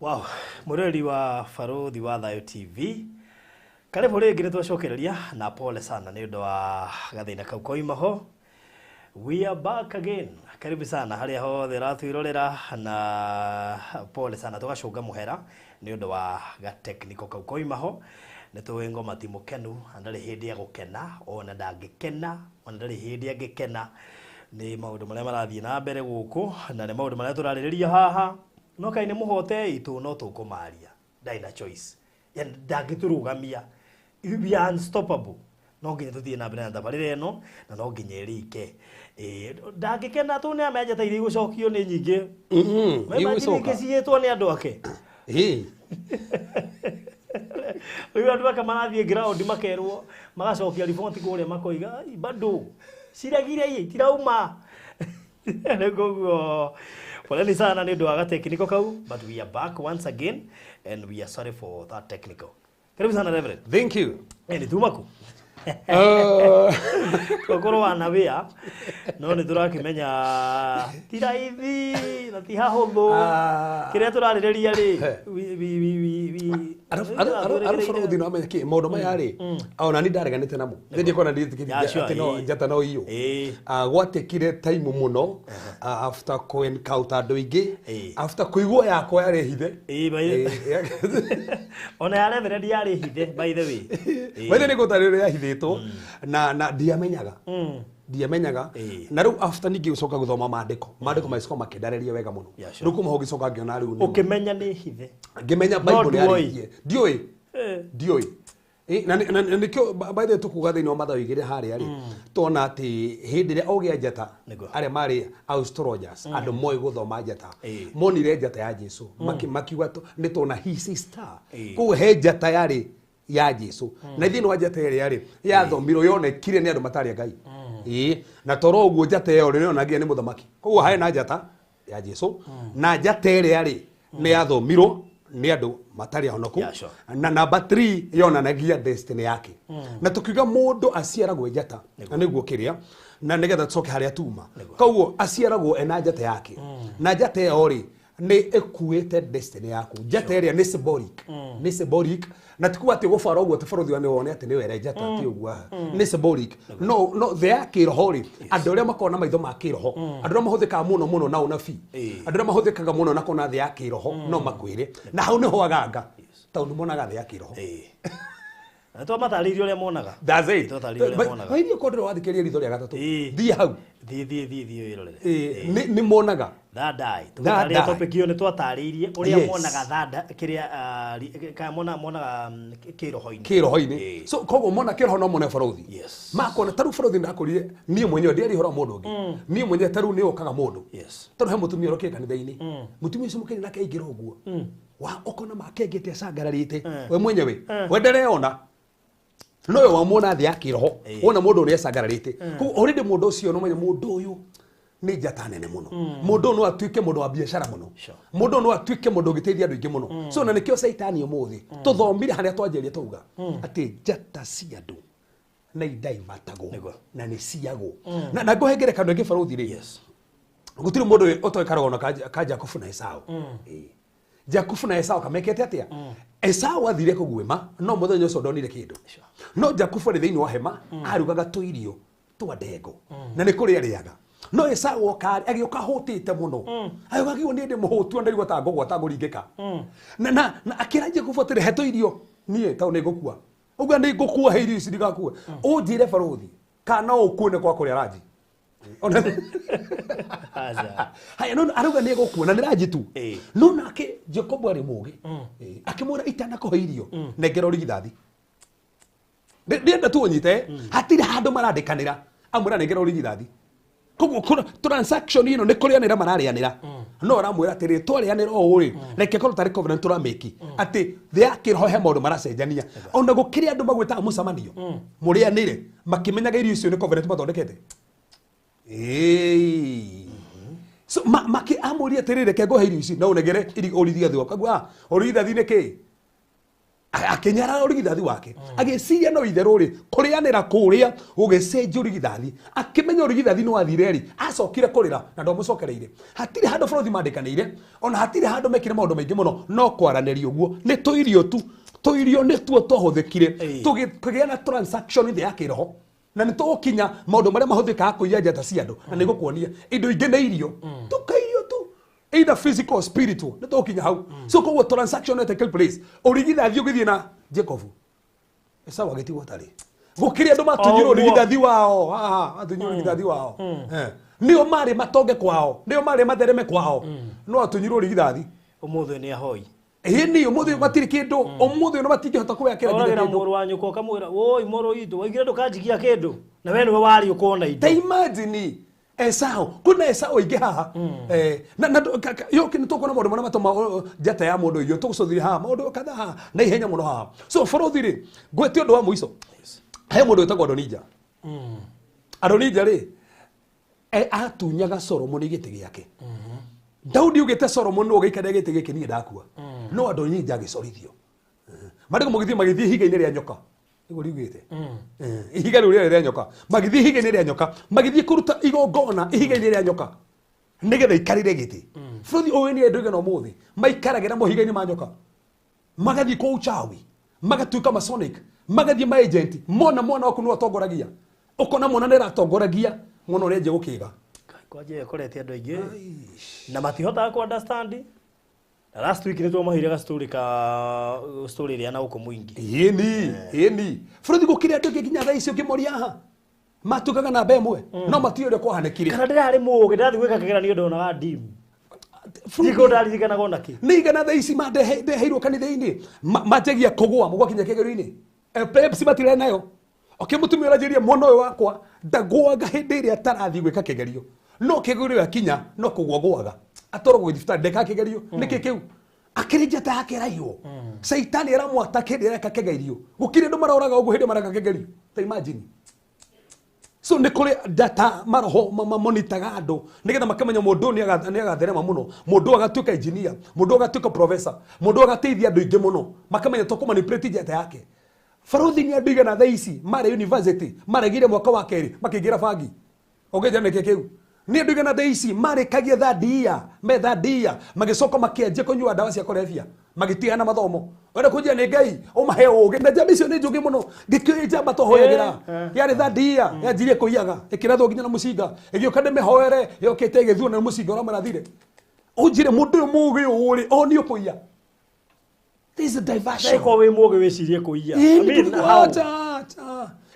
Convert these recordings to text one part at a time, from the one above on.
Wow, mureri wa Baruthi wa Thayo TV. Karibu ringi nitwacokereria na pole sana ni undu wa gathina kau koimaho. We are back again. Karibu sana haria hothe ratwirorera na pole sana tugacunga muhera ni undu wa ga technical kau koimaho. Nituwe ngoma ti mukenu andari hindi ya gukena ona ndangikena ona ndari hindi ya gikena ni maundu maria marathie na mbere guku na ni maundu maria turaririria haha no kai ni muhote itu no tukumaria ndaina choice ya ndangiturugamia we are unstoppable no nginya tuthie na mbere na thabarire ino na no nginya irike ndangikena tu ni amenja ta iri gucokio ni nyingi igucoka ciitwo ni andu ake Uyu andu aka marathie ground makerwo magacokia report kuria makoiga bado ciragire itirauma negogo poleni sana ni ndoaga technical kau but we are back once again and we are sorry for that technical. Karibu sana Reverend. Thank you. Ni tumaku kokoro anawea no ni turakimenya tiraithi na ti hahotho kiria turarireria ri Baruthi no amenye ki maundu maya ri ona ni ndareganite namo thindi kona nditikiria ati no njata no iyo gwatekire time muno after ko encounter andu ingi after kuigwa yakwa yari hithe ona ya Reverend yari hithe by the way wethe ni gutarire ya hithitwo na ndiamenyaga ndiamenyaga na riu after ningi gucoka guthoma maandiko maiciko makendareria wega muno riu kuma hogicoka ngiona riu ni ukimenya ni hithe ngimenya Bible yari ndioi na nikyo by the tukuga thini wa Mathayo igire haria ri tona ati hindi ria ogia njata aria mari astrologers andu moi guthoma njata monire njata ya Jesu makiuga ni tona he sister ku he njata yari ya Jesu na thini wa njata iri yari yathomirwo yonekire ni andu matari ngai na toro uguo njata iyo ri yonagia ni muthamaki koguo hae na njata ya Jesu na njata iri yari ni yathomirwo ni andu matari ahonoku na number 3 yonanagia destiny yake na tukiuga mundu aciaragwo njata na niguo kiria na nigetha tucoke haria tuma koguo aciaragwo ena njata yake na njata iyo ri ni ekuite destiny yaku njata iria ni symbolic na tikuwa ati gufara uguo tibaruthi wa ni wone ati ni were njata ti uguo ni symbolic no the akiroho ri andu aria makona maitho ma kiroho andu aria mahuthika muno na unabii andu aria mahuthikaga muno na kona the akiroho no makwire na hau niho aganga taundu monaga the akiroho Atwa mataririo ria monaga. That's it. Tutaririo ria monaga. Haini kodro wathikiria ritho ria gatatu. Thie hau. Thie irorere. Ni monaga. Thadai. Tugaria topic iyo ni twataririe uria monaga thada kiria ka monaga kiroho-ini. Kiroho-ini. So koguo mona kiroho no mona Baruthi. Yes. Makona taru Baruthi ndakurire nie mwenyewe ndiari hora mundu ungi. Nie mwenyewe taru ni okaga mundu. Yes. Taru he mutumia roke kanitha-ini. Mutumia ucio mukeni nake ingira uguo. Wa okona makengete acangararite. We mwenyewe. Wendere ona no yo wamona thia kiroho wona mundu uri ecangararite ku already mundu ucio no menye mundu uyu ni njata nene muno mundu no atuike mundu wa biashara muno mundu no atuike mundu giteithia andu ingi muno so na nikio saitani umuthi tuthomire haria twanjeria tuga ati njata cia andu na idai matago na ni ciago na nguhengere kandu ingi Baruthi ri gutiri mundu utoikaraga ona ka Jacob na Esau Jacob na Esau kamekete atia Esau athire kugwema no muthenya ucio ndonire kindu no Jacob ri thiini wa hema arugaga tuirio twa ndengo na ni kuri ariaga no Esau okari agioka hutite muno ayogagio ni ndi muhutu ndarigwa ta ngogwa ta nguringika na akira Jacob atire heto irio nie tau ni ngukua uga ni ngukua he irio ici ndigakua unjire Baruthi kana ukune kwa kuria raji haya no aruga ni gukua na niraji tu no nake Jacob ari mugi akimura itana ko irio negera urigithathi ndienda tu unyite hatire handu marandikanira amura negera urigithathi koguo transaction ino ni kurianira mararianira no aramwira ati ritwarianira o uri reke korwo tari covenant turameki ati the akiroho he maundu maracenjania ona gukiria andu magwitaga mucamanio murianire makimenyaga irio icio ni covenant mathondekete so maki amuri atirire ke go irio ici no unegere iri orithia thwa kagwa orithia thine ki akenyara urigithathi wake agiciria no itherũ ri kurianira kuria gugicenjia urigithathi akimenya urigithathi no athireri acokire kurira na ndomucokereire hatire handu bũrũri mandĩkanĩire ona hatire handu mekire maũndũ maingĩ mũno no kwaranĩria ũguo nĩ tũirio tu tũirio nĩ tuo twahũthĩkire tũgĩkĩgĩa na transaction ĩthĩ ya kĩroho na nĩ tũgũkinya maũndũ marĩa mahũthĩkaga kũiya njata cia andũ na nĩ gũkuonia indo ingĩ nĩ irio tukairio tu either physical or spiritual nĩ tũgũkinya hau so koguo transaction ĩyo take place ũrigithathi ũgĩthiĩ na Jacob Esau agĩtigwo tarĩ gũkĩrĩ andũ matunyirwo ũrigithathi wao matunyirwo ũrigithathi wao nĩo marĩ matonge kwao nĩo marĩ mathereme kwao no atunyirwo ũrigithathi ũmũthĩ nĩ ahoi ni ũmũthĩ matirĩ kĩndũ ũmũthĩ no matingĩhota kũgĩakĩra nginya kĩndũ mũrũ wa nyũkwa ũkamwĩra woi mũrũ witũ waigire ndũkanjikia kĩndũ na we nĩwe wari ũkona indo imagine Esau kuna Esau aingĩ haha na yoke nĩ tũkuona maũndũ marĩa matũma njata ya mũndũ iyo tũgũcũthire haha maũndũ kadhaa na ihenya mũno haha so bũrũthi rĩ ngwĩtie ũndũ wa mũico he mũndũ wĩtagwo Adonija Adonija rĩ atunyaga Solomon gĩtĩ gĩake Daudi ugĩte Solomon no gĩikare gĩtĩ gĩkĩ niĩ ndakua no Adonija agĩcorithio marĩgo magĩthiĩ higa-inĩ rĩa nyoka nĩguo riugĩte ihiga rĩu rĩa nyoka magĩthiĩ ihiga-inĩ rĩa nyoka magĩthiĩ kũruta igongona ihiga-inĩ rĩa nyoka nĩgetha ikarĩre gĩtĩ bũrũri ũyũ nĩ andũ igana ũmũthĩ maikaragĩra mohiga-inĩ ma nyoka magathiĩ kwa uchawi magatuĩka masonic magathiĩ maagent mona waku nĩ atongoragia ũkona mwana nĩ aratongoragia mwana ũrĩa nje gũkĩga kwanje korete andũ aingĩ na matihotaga ku understand na last week nĩ twamahire ga story ĩrĩa na ũkũ mũingĩ ĩni bũrũri gũkĩrĩ andũ aingĩ nginya thaa icio ũkĩmoria haha matuĩkaga namba ĩmwe no matiũĩ ũrĩa kwahanĩkire kana ndĩrarĩ mũũgĩ ndathi gwĩka kĩgeranio ndonaga ndimu Niko ndaririkana gona ki. Nĩ igana thaa ici mandeheirwo kanitha-inĩ manjagia kũgũa mũgwakinya kĩgerio-inĩ Pepsi matirĩ nayo mũtumia ũranjĩria mwana ũyũ wakwa ndagũaga hĩndĩ ĩrĩa atarathiĩ gwĩka kĩgerio no kĩgerio akinya no kũgũagũaga atwarwo gwĩ thibitarĩ ndeka kĩgerio nĩkĩ kĩu akĩrĩ njata yake ĩraiywo Saitani aramwataka hĩndĩ ĩrĩa eka kĩgerio gũkĩrĩ andũ maroraga ũguo hĩndĩ mareka kĩgerio ta imagine so nĩ kũrĩ data maroho mamonitaga andũ nĩgetha makamenya mũndũ nĩ agatherema mũno mũndũ agatuĩka engineer mũndũ agatuĩka professor mũndũ agateithia andũ aingĩ mũno makamenya to manipulate njata yake Farodhi ni andũ igana thaa ici marĩ university maregire mwaka wa kerĩ makĩingĩra bangi ũngĩnja nĩkĩ kĩu nĩ andũ igana thaa ici marĩkagia thatia magĩcoka makĩanjia kũnyua ndawa cia kũrebia magĩtigana mathomo wenda kũnjia nĩ Ngai ũmahe ũũgĩ na njamba icio nĩ njũgĩ mũno ndĩkĩoĩ njamba tũhoyagĩra yarĩ thatia yanjirie kũiyaga ĩkĩrathwo nginya na mũcinga ĩgĩũka ndĩmĩhoere yokĩte ĩgĩthuo na mũcinga ũrĩa marathire ũnjire mũndũ ũyũ mũũgĩ ũrĩ onĩ ũkũiya. This is a diversion. Eko we moge we cirie kuiya.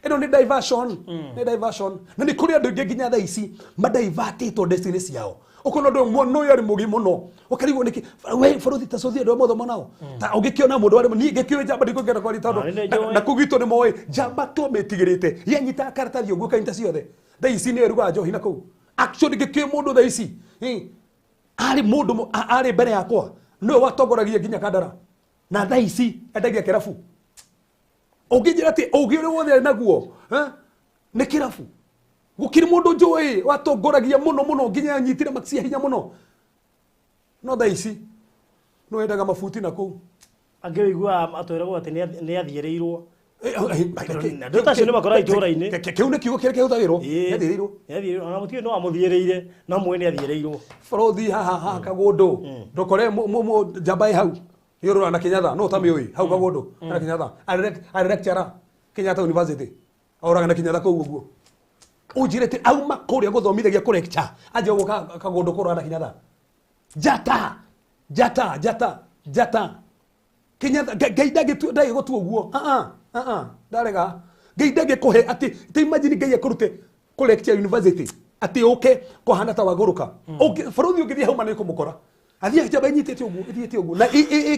Eno ni diversion. Ni diversion. Na ni kũrĩ andũ aingĩ nginya thaa ici madivertĩtwo destiny ciao. Ũkona ndũ mwana ũyũ arĩ mũgi mũno. Ũkarigwo nĩkĩ we bũrũri ta cothi andũ a motho nao. Ta ũngĩkĩona mũndũ arĩ niĩ ngĩkĩoĩ njamba ndikũngĩenda kwari tondũ na kũgitwo nĩ moĩ njamba tũmĩtigĩrĩte. Yenyita karatathi ũguo kainta ciothe. Thaa ici nĩ eruga njohi na kũu. Actually ngĩkĩoĩ mũndũ thaa ici. Arĩ mũndũ arĩ mbere yakwa. Nĩwe watongoragia nginya Kandara. Na thaa ici endagia kĩrabu ũngĩnjĩra atĩ ũgĩ ũrĩa wothe naguo nĩ kĩrabu gũkĩrĩ mũndũ njũĩ watongoragia mũno nginya anyitire maxi hinya mũno no thaa ici no endaga mabuti na kũu angĩ wĩiguaga atwĩragwo atĩ nĩ athiĩrĩirwo andũ tacio nĩ makora itũũra-inĩ kĩu nĩ kiugo kĩrĩa kĩhũthagĩrwo nĩathiĩrĩirwo ona mũtiũĩ no amũthiĩrĩire no mũĩ nĩ athiĩrĩirwo bũrũthi haha kagũndũ ndũkore njamba hau Yoro na Kenyatta no tamioi hau kagondo na Kenyatta ari lecturer Kenyatta University auraga na Kenyatta kũu ũguo ujirete au makũrĩa gũthomithagia kũ lecture aje gũka kagondo kũrora na Kenyatta jata Kenyatta gaidage tu ndai gũtu ũguo ndarega gaidage kũhe ati te imagine gaia kũrute kũ lecture university ati ũke kũhana ta wagũrũka bũrũri ũngĩthiĩ hau manĩ kũmũkora athia njamba nyitete ũguo ithiĩte ũguo na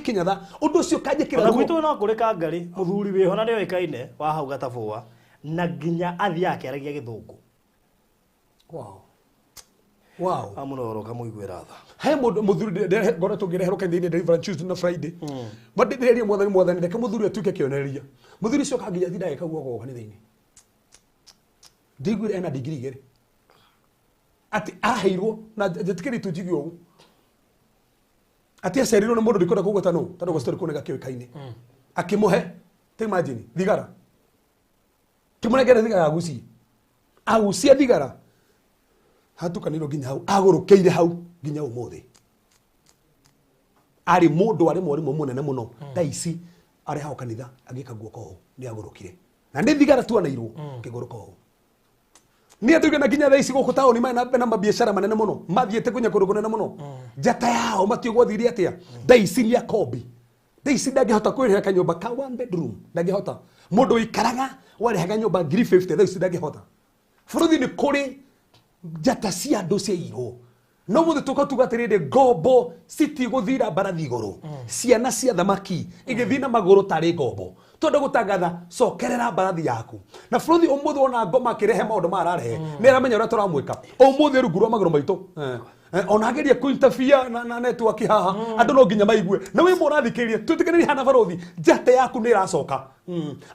Kenyatta ũndũ ũcio kanjĩkĩra na gwitũ no kũrĩ Kangari mũthuri wĩho na nĩ oĩkaine wa hau Gatabũa na nginya athia akĩaragia Gĩthũngũ wow amũnoro kamũiguĩra tha he mũndũ mũthuri ngora tũngĩreherwo kanitha-inĩ Deliverance Tuesday na Friday ndĩreria mwathani reke mũthuri atuĩke kĩonereria mũthuri ũcio kanginya thi ndagĩka guoko kanitha-inĩ ndigwire ena degree igĩrĩ atĩ aheirwo na njĩtĩkĩri tũnjigi ũguo ati acerirwo nĩ mũndũ ndikũnda kũgweta no tondũ gũcitarĩ kũnega kĩoĩkaine akimuhe te imagine thigara kimunegere thigara agucia thigara hatukaniro nginya hau agurukeire hau nginya umuthi ari mundu ari mwarimu munene muno taici ari hao kanitha agika guoko ho ni agurukire na ndi thigara tuanairwo kiguruko ho ni atuge na nginya taici guku taoni mai na mabiashara manene muno mathiete kunya kundu kunene muno njata yao matiogwathirie atia taici ni akombi taici ndangihota kwirira kanyumba ka 1 bedroom ndangihota mundu ikaraga warehaga nyumba 350 taici ndangihota furuthi ni kuri njata cia andu ciairwo no muthe tukatugatirinde ngombo city guthira mbarathi iguru ciana cia thamaki igithina maguru tari ngombo tondu gutangatha cokerera mbarathi yaku na furuthi umuthe ona ngoma kirehe maundu mararehe ni aramenya uria turamwika umuthe rungu rwa maguru maitu ona ageria kuinterfere na network haha andu no nginya maigue na we murathikiria tutikaniri hana barothi njata yaku ni iracoka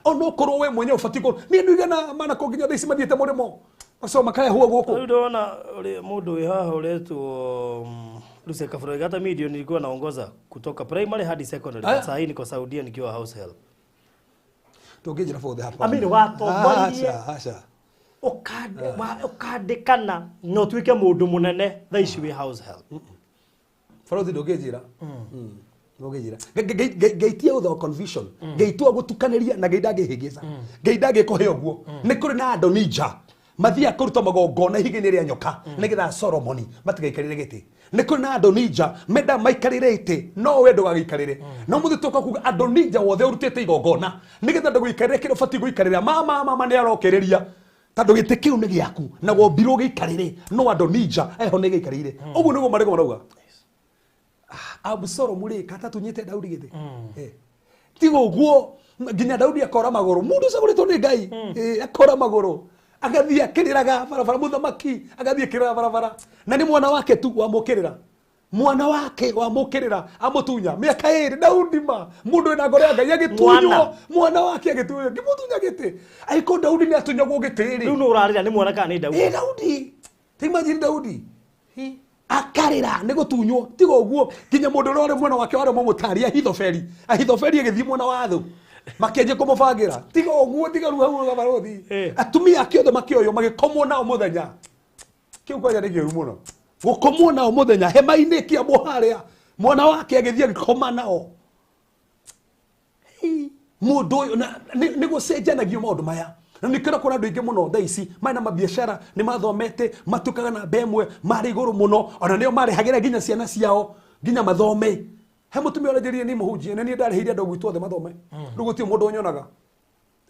ona ukorwo we mwenye ufatiko ni andu igana mana ko nginya thaici mathiete murimo aso makaya huwa guko ndona mundu wi haha uretwo Lucy Kafuro hata media nilikuwa naongoza kutoka primary hadi secondary sasa hii niko Saudia nikiwa house help tungejira fothe hapa amini watu acha ukandikana no twike mundu munene thaici wi house help farothi ndungejira ndungejira gaitia utho confusion gaitua gutukaniria na gaidangihigisa gaidangikuhe oguo ni kuri na Adonija mathia kuruta magongona higini ria nyoka nigetha Solomoni matigaikarire giti ni kuri na Adonija menda maikarire ite no we ndugagaikarire no muthi tuka kuga Adonija wothe urutite igongona nigetha ndugikarire kiro fati guikarira mama ni arokeriria tondu giti kiu ni giaku na wombirwo giikarire no Adonija eho ni giikarire uguo niguo marego marauga Abusalomu ri kata tunyite Daudi giti tigo guo nginya Daudi akora maguru mundu saguritwo ni Ngai akora maguru agathia kiriraga barabara muthamaki agathia kirira barabara na ni mwana wake tu wamukirira mwana wake wamukirira amutunya miaka 2 Daudi ma mundu ina ngore Ngai agitunywo mwana wake agitunywo gimutunya giti aiko Daudi ni atunyagwo gitiri riu no urarira ni mwana kana ni Daudi Daudi imagine Daudi akarira ni gutunywo tigo uguo kinya mundu rore mwana wake ware mumutaria Ahithofeli agithii mwana wa thu makenje kumubangira tigo uguo tigaru hau gabarothi atumia akiothe makioyo magikomwo nao muthenya kiu kwaja ni giuru muno gukomwo nao muthenya hema-ini kia muharia mwana wake agithii agikoma nao mundu uyu ni gucenjanagio maundu maya na nikira kuna andu ingi muno thaici maina mabiashara ni mathomete matukaga na bemwe mari iguru muno ona nio mari hagira ginya ciana ciao ginya mathome he mutumia orajerie ni muhunjie na ni ndarehire andu gwitu othe mathome riu gutiu mundu onyonaga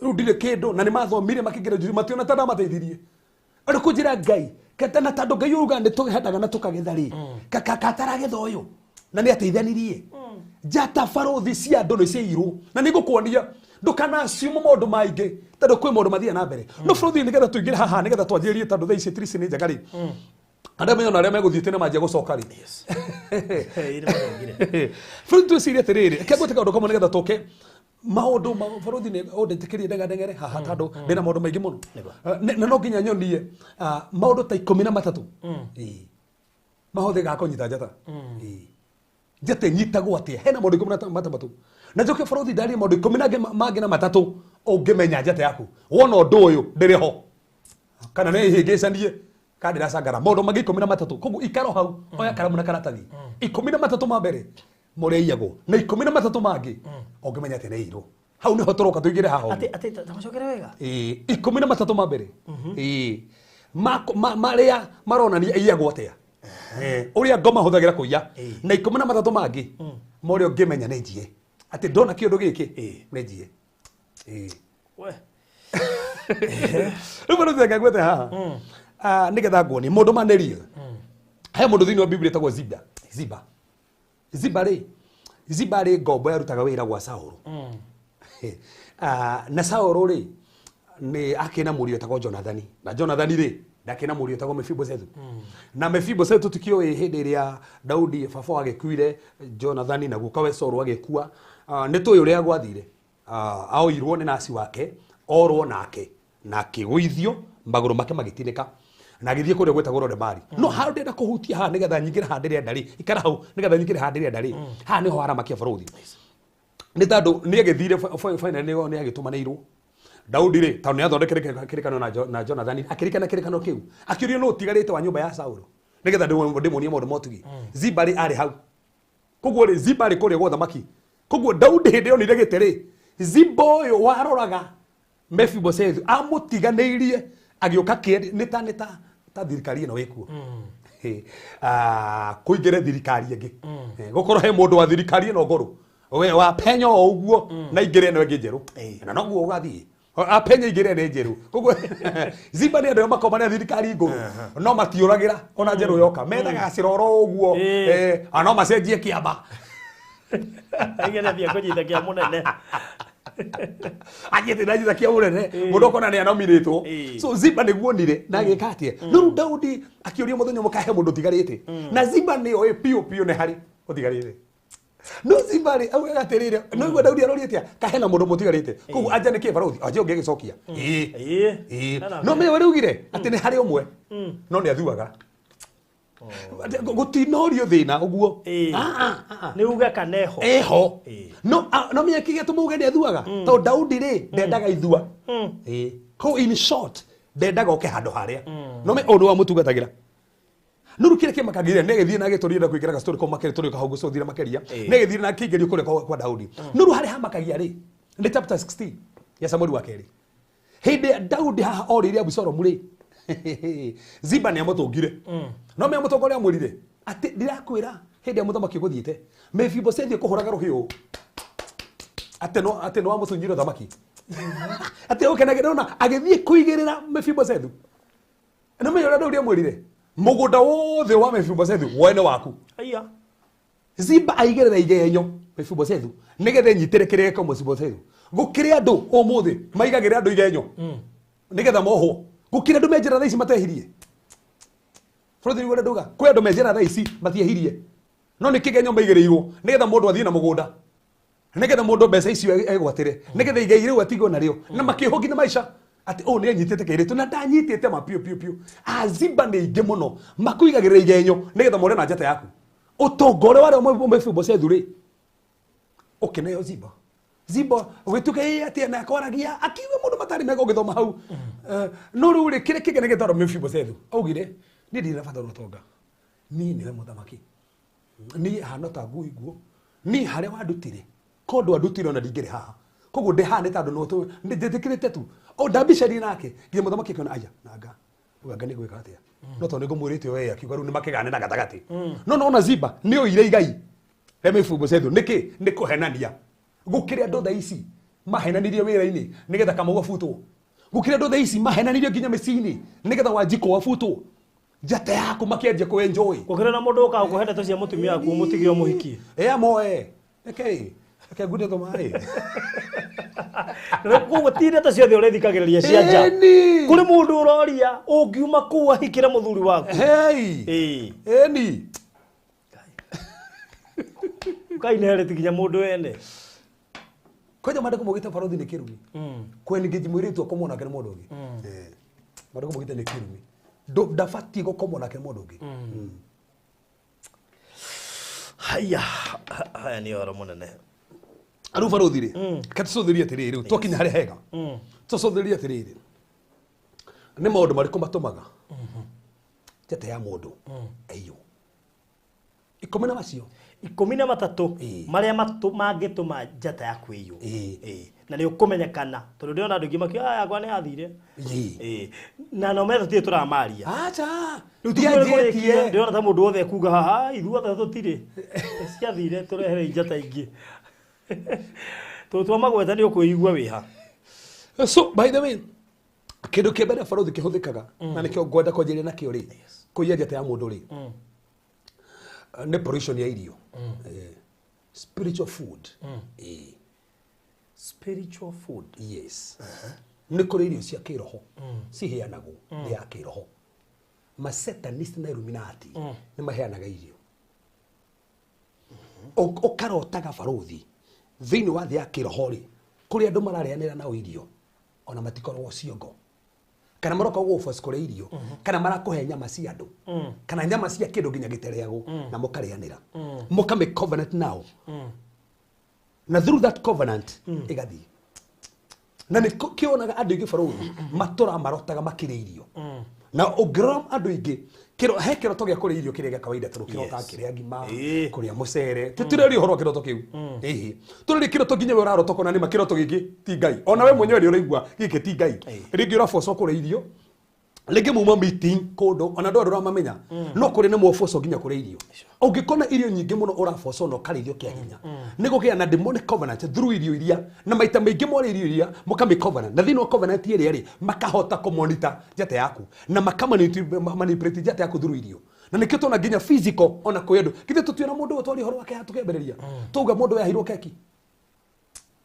riu ndire kindu na ni mathomire makigira juri mationa tada mateithirie ari kunjira Ngai katana tando Ngai uruga ni tuhendaga na tukagetha ri kakatara getha uyu na ni ateithanirie njata barothi cia andu ni ciairwo na ni ngukuonia ndukana ciumo maundu maingi tondu kwi maundu mathia na mbere no barothi nigetha tuingire haha nigetha twanjirie tondu thaici trisi ni njagari anda menya aria meguthiite na manjia gucoka ri barothi twicirie tiriri kegwete kaundu kamwe nigetha tuke maundu barothi ni ondetikirie ndengere haha tondu ndina maundu maingi muno na no nginya nyonie maundu ta 13 mahothe ga kunyita njata njata nyitagwo atia hena maundu 13 na njoke barothi ndari maundu 10 mangi na matatu ungimenya njata yaku wona undu uyu ndiriho kana ni hingicanie kandi ndacangara maundu mangi 13 koguo ikaro hau oya karamu na karatathi 13 ma mbere muriiyagwo na 13 mangi ungimenya ati ni iro hau niho turoka tuigire haha ati tamacokere wega 13 ma mbere maria maronania iyagwo atia uria ngoma huthagira kuiya na 13 mangi morio ngimenya ni njie ati ndona kiundu giki ni njie we rumo ndenga gwete haha nigetha nguoni mundu manerie he mundu thini wa Biblia tagwo Ziba ri ngombo yarutaga wira gwa Saulu na Saulu ri ni akina murio tagwo Jonathani na Jonathani ri ndakina murio tagwo Mephibosethu na Mephibosethu tukio hindi iria Daudi baba agikuire Jonathani na gukawe Saulu agikua ni tuyi uria gwathire aoirwo ni nasi wake orwo nake na kiguithio maguru make magitinika na githie kuria gwetagwo Lodebari no ha ndenda kuhutia ha nigetha nyingire ha ndiria ndari ikara hau nigetha nyingire ha ndiria ndari ha niho haramakia barothi nĩ tondũ nĩ agĩthire final nĩ agĩtũmanĩirwo Daudi rĩ tondũ nĩ athondekere kĩrĩkanĩro na Jonathan akĩrĩkana kĩrĩkanĩro kĩu akĩũrio nũ ũtigarĩte wa nyũmba ya Saũlũ nĩgetha ndĩmuonie maũndũ motugi Ziba rĩ arĩ hau koguo rĩ Ziba rĩ kũrĩa gwa thamaki koguo Daudi hĩndĩ ĩyo nĩ gĩte rĩ Ziba ũyũ waroraga Mephibosheth amũtiganĩirie agĩũka nĩ ta thirikari ĩno ĩkuo kũingĩre thirikari ĩngĩ gũkorwo he mũndũ wa thirikari ĩno ngũrũ we wa penyo o ũguo na ingĩre ĩno ĩngĩ njerũ na noguo ũgathiĩ apenya ingĩre nĩ njerũ koguo Ziba nĩ andũ makomania thirikari ngũrũ no matiũragĩra ona njerũ yoka methaga ciroro ũguo no macenjie kĩamba aigereria kũnyita kĩa mũnene anyite na njita kia mũnene mũndũ okona nĩ anominĩtwo so Ziba nĩguonire na agĩka atĩa no rĩu Daudi akĩũria mũthenya mũkahe mũndũ ũtigarĩte na Ziba nĩ oĩ piũ nĩ harĩ ũtigarĩte no Ziba rĩ augaga atĩrĩrĩ no igua Daudi aroria atĩa kahe na mũndũ mũtigarĩte koguo anja nĩ kĩ barũthi anja ũngĩgĩcokia no mĩwe rĩugire atĩ nĩ harĩ ũmwe no nĩ athuaga gutinorio thina uguo ni uga kaneho eho no menya kigia tumuge ni athuaga to Daudi ri ndendaga ithua ko in short ndendaga oke handu haria no me onu wa mutugatagira nuru kire kimakagire negethie na giturira kuikira story ko makere turi kahungu so thira makeria negethie na kingerio kure kwa Daudi nuru hari hamakagia ri ni chapter 16 ya Samueli wa keri hinde Daudi ha orire Abusalomu ri Ziba nĩ amũtũngire no me amũtongoria amwĩrire atĩ ndirakwĩra hĩndĩ ya mũthamaki gũthiĩte Mephibosheth kũhũraga rũhĩũ atĩ no amũtunyire thamaki atĩ ũkenagĩra ona agĩthiĩ kũigĩrĩra Mephibosheth no me ũrĩa Daudi amwĩrire mũgũnda wothe wa Mephibosheth woe nĩ waku aya Ziba aigĩrĩra igenyo Mephibosheth nĩgetha nyitĩre kĩrĩa kĩa Mephibosheth gũkĩrĩ andũ ũmũthĩ maigagĩra andũ igenyo nĩgetha mohwo gukira ndu menjera thaa ici matehirie bũrũri wĩra nduga kwĩ andũ menjera thaa ici matiehirie no nĩ kĩgenyo maigĩrĩirwo nĩgetha mũndũ athiĩ na mũgũnda nĩgetha mũndũ mbeca icio egwatĩre nĩgetha igai rĩu atigwo narĩo na makĩhogi na maica atĩ ũũ nĩ anyitĩte kĩrĩtu na ndanyitĩte ma piu Ziba nĩ ingĩ mũno makuigagĩrĩra igenyo nĩgetha mone na njata yaku ũtongore warĩa Mephibosheth rĩ ũkĩneo Ziba ũgĩtuke atĩ na akoragia akiuga mũndũ matarĩ mega ũgĩthoma hau no rĩu rĩ kĩrĩa kĩgene gĩtaro Mephibosheth augire niĩ ndirĩ bata ũtonga niĩ nĩwe mũthamaki niĩ hana ta ngui nguo niĩ harĩa wandutire kondũ andutire ona ndingĩrĩ haha koguo ndĩ haha nĩ tondũ no ndĩtĩkĩrĩte tu o ndambicari nake nginya mũthamaki akiona aya nanga anga nĩ gwĩka atĩa no tondũ nĩngũmwĩrĩte we akiuga rĩu nĩ makĩgane na gatagatĩ no ona Ziba nĩ oire igai rĩa Mephibosheth nĩkĩ nĩ kũhenania gukire andũ thaa ici mahenanirie wĩra-inĩ nĩgetha Kamau abutwo gukire andũ thaa ici mahenanirie nginya mĩciĩ-inĩ nĩgetha Wanjikũ abutwo njata yaku makĩanjia kũenjoy gukire na mũndũ ũka gũkũhe ndeto cia mũtumia waku mũtigire mũhikie amoe eke ngune thomai koguo ti ndeto ciothe ũrethikagĩrĩria cia nja kũrĩ mũndũ ũroria ũngiuma kũu ahikire mũthuri waku eni kainhereti nginya mũndũ wene koja madako mogita barũthi nĩ kĩrumi kweni ngĩji mwĩrĩtu akomwo nake nĩ mũndũ ũngĩ madako mogita nĩ kĩrumi ndabatiĩ gũkomwo nake nĩ mũndũ ũngĩ haya nĩ oro mũnene rĩu barũthi rĩ katũcũthĩrie atĩrĩrĩ rĩu twakinya harĩa hega tũcũthĩrie atĩrĩrĩ nĩ maũndũ marĩkũ matũmaga njata ya mũndũ aiyũ 10 macio 13 maria mangĩtũma njata yaku ĩiyũ na nĩ ũkũmenyekana tondũ ndĩrona andũ aingĩ makĩoya yakwa nĩ yathire na no metho tũtirĩ tũramaria ndĩrona ta mũndũ wothe ekuga haha ithuothe tũtirĩ ciathire tũrehere njata ingĩ twa magweta nĩ ũkwĩigua wĩha so by the way kĩndũ kĩa mbere barũthi kĩhũthĩkaga na nĩkĩo ngwenda kwanjĩrĩria nakĩo rĩ kũiya njata ya mũndũ rĩ nĩ provision ya irio spiritual food spiritual food yes nĩ kũrĩ irio cia kĩroho ciheanagwo ya kĩroho masatanist na illuminati nĩ maheanaga irio ũkarotaga barũthi thĩinĩ wa thĩ ya kĩroho rĩ kũrĩ andũ mararĩanĩra nao irio ona matikoragwo ciongo kana maroka gũgũbos kũrĩa irio kana marakũhe nyama cia andũ kana nyama cia kĩndũ nginya gĩtereagwo na mũkarĩanĩra mũkamake covenant nao na through that covenant igathi na nä kä onaga andå ingä bå matå marotaga makä rä irio na å ngä rora andå ingä he kä roto gä a kå rä irio kä rä a gä a kawaida tå kä rotaga kä rä a ngima kå rä a må cere tä tirä rio horo kä roto kä u tå rä kä roto nginya we å raroto kona nä ma kä roto gä kä ti ngai ona we mwenyewe nä å raigua gä kä ti ngai rä ngä å rabocwo kå rä irio rĩngĩ muma meeting kũndũ ona ndwari ũramamenya no kũrĩ na mũboco nginya kũrĩ irio ũngĩkona irio nyingĩ mũno ũraboco no karĩithio kĩa hinya nĩ gũgĩa na demonic covenant through irio iria na maita maingĩ mwarĩ irio iria mũkami covenant na thĩinĩ wa covenant ĩrĩa rĩ makahota kũmonitor njata yaku na makamanipulate njata yaku through irio na nĩkĩo tũona nginya physical ona kwĩ andũ githĩ tũtuĩra mũndũ ũyũ twari ũhoro wake tũkĩambĩrĩria tũuga mũndũ ũyũ aheirwo keki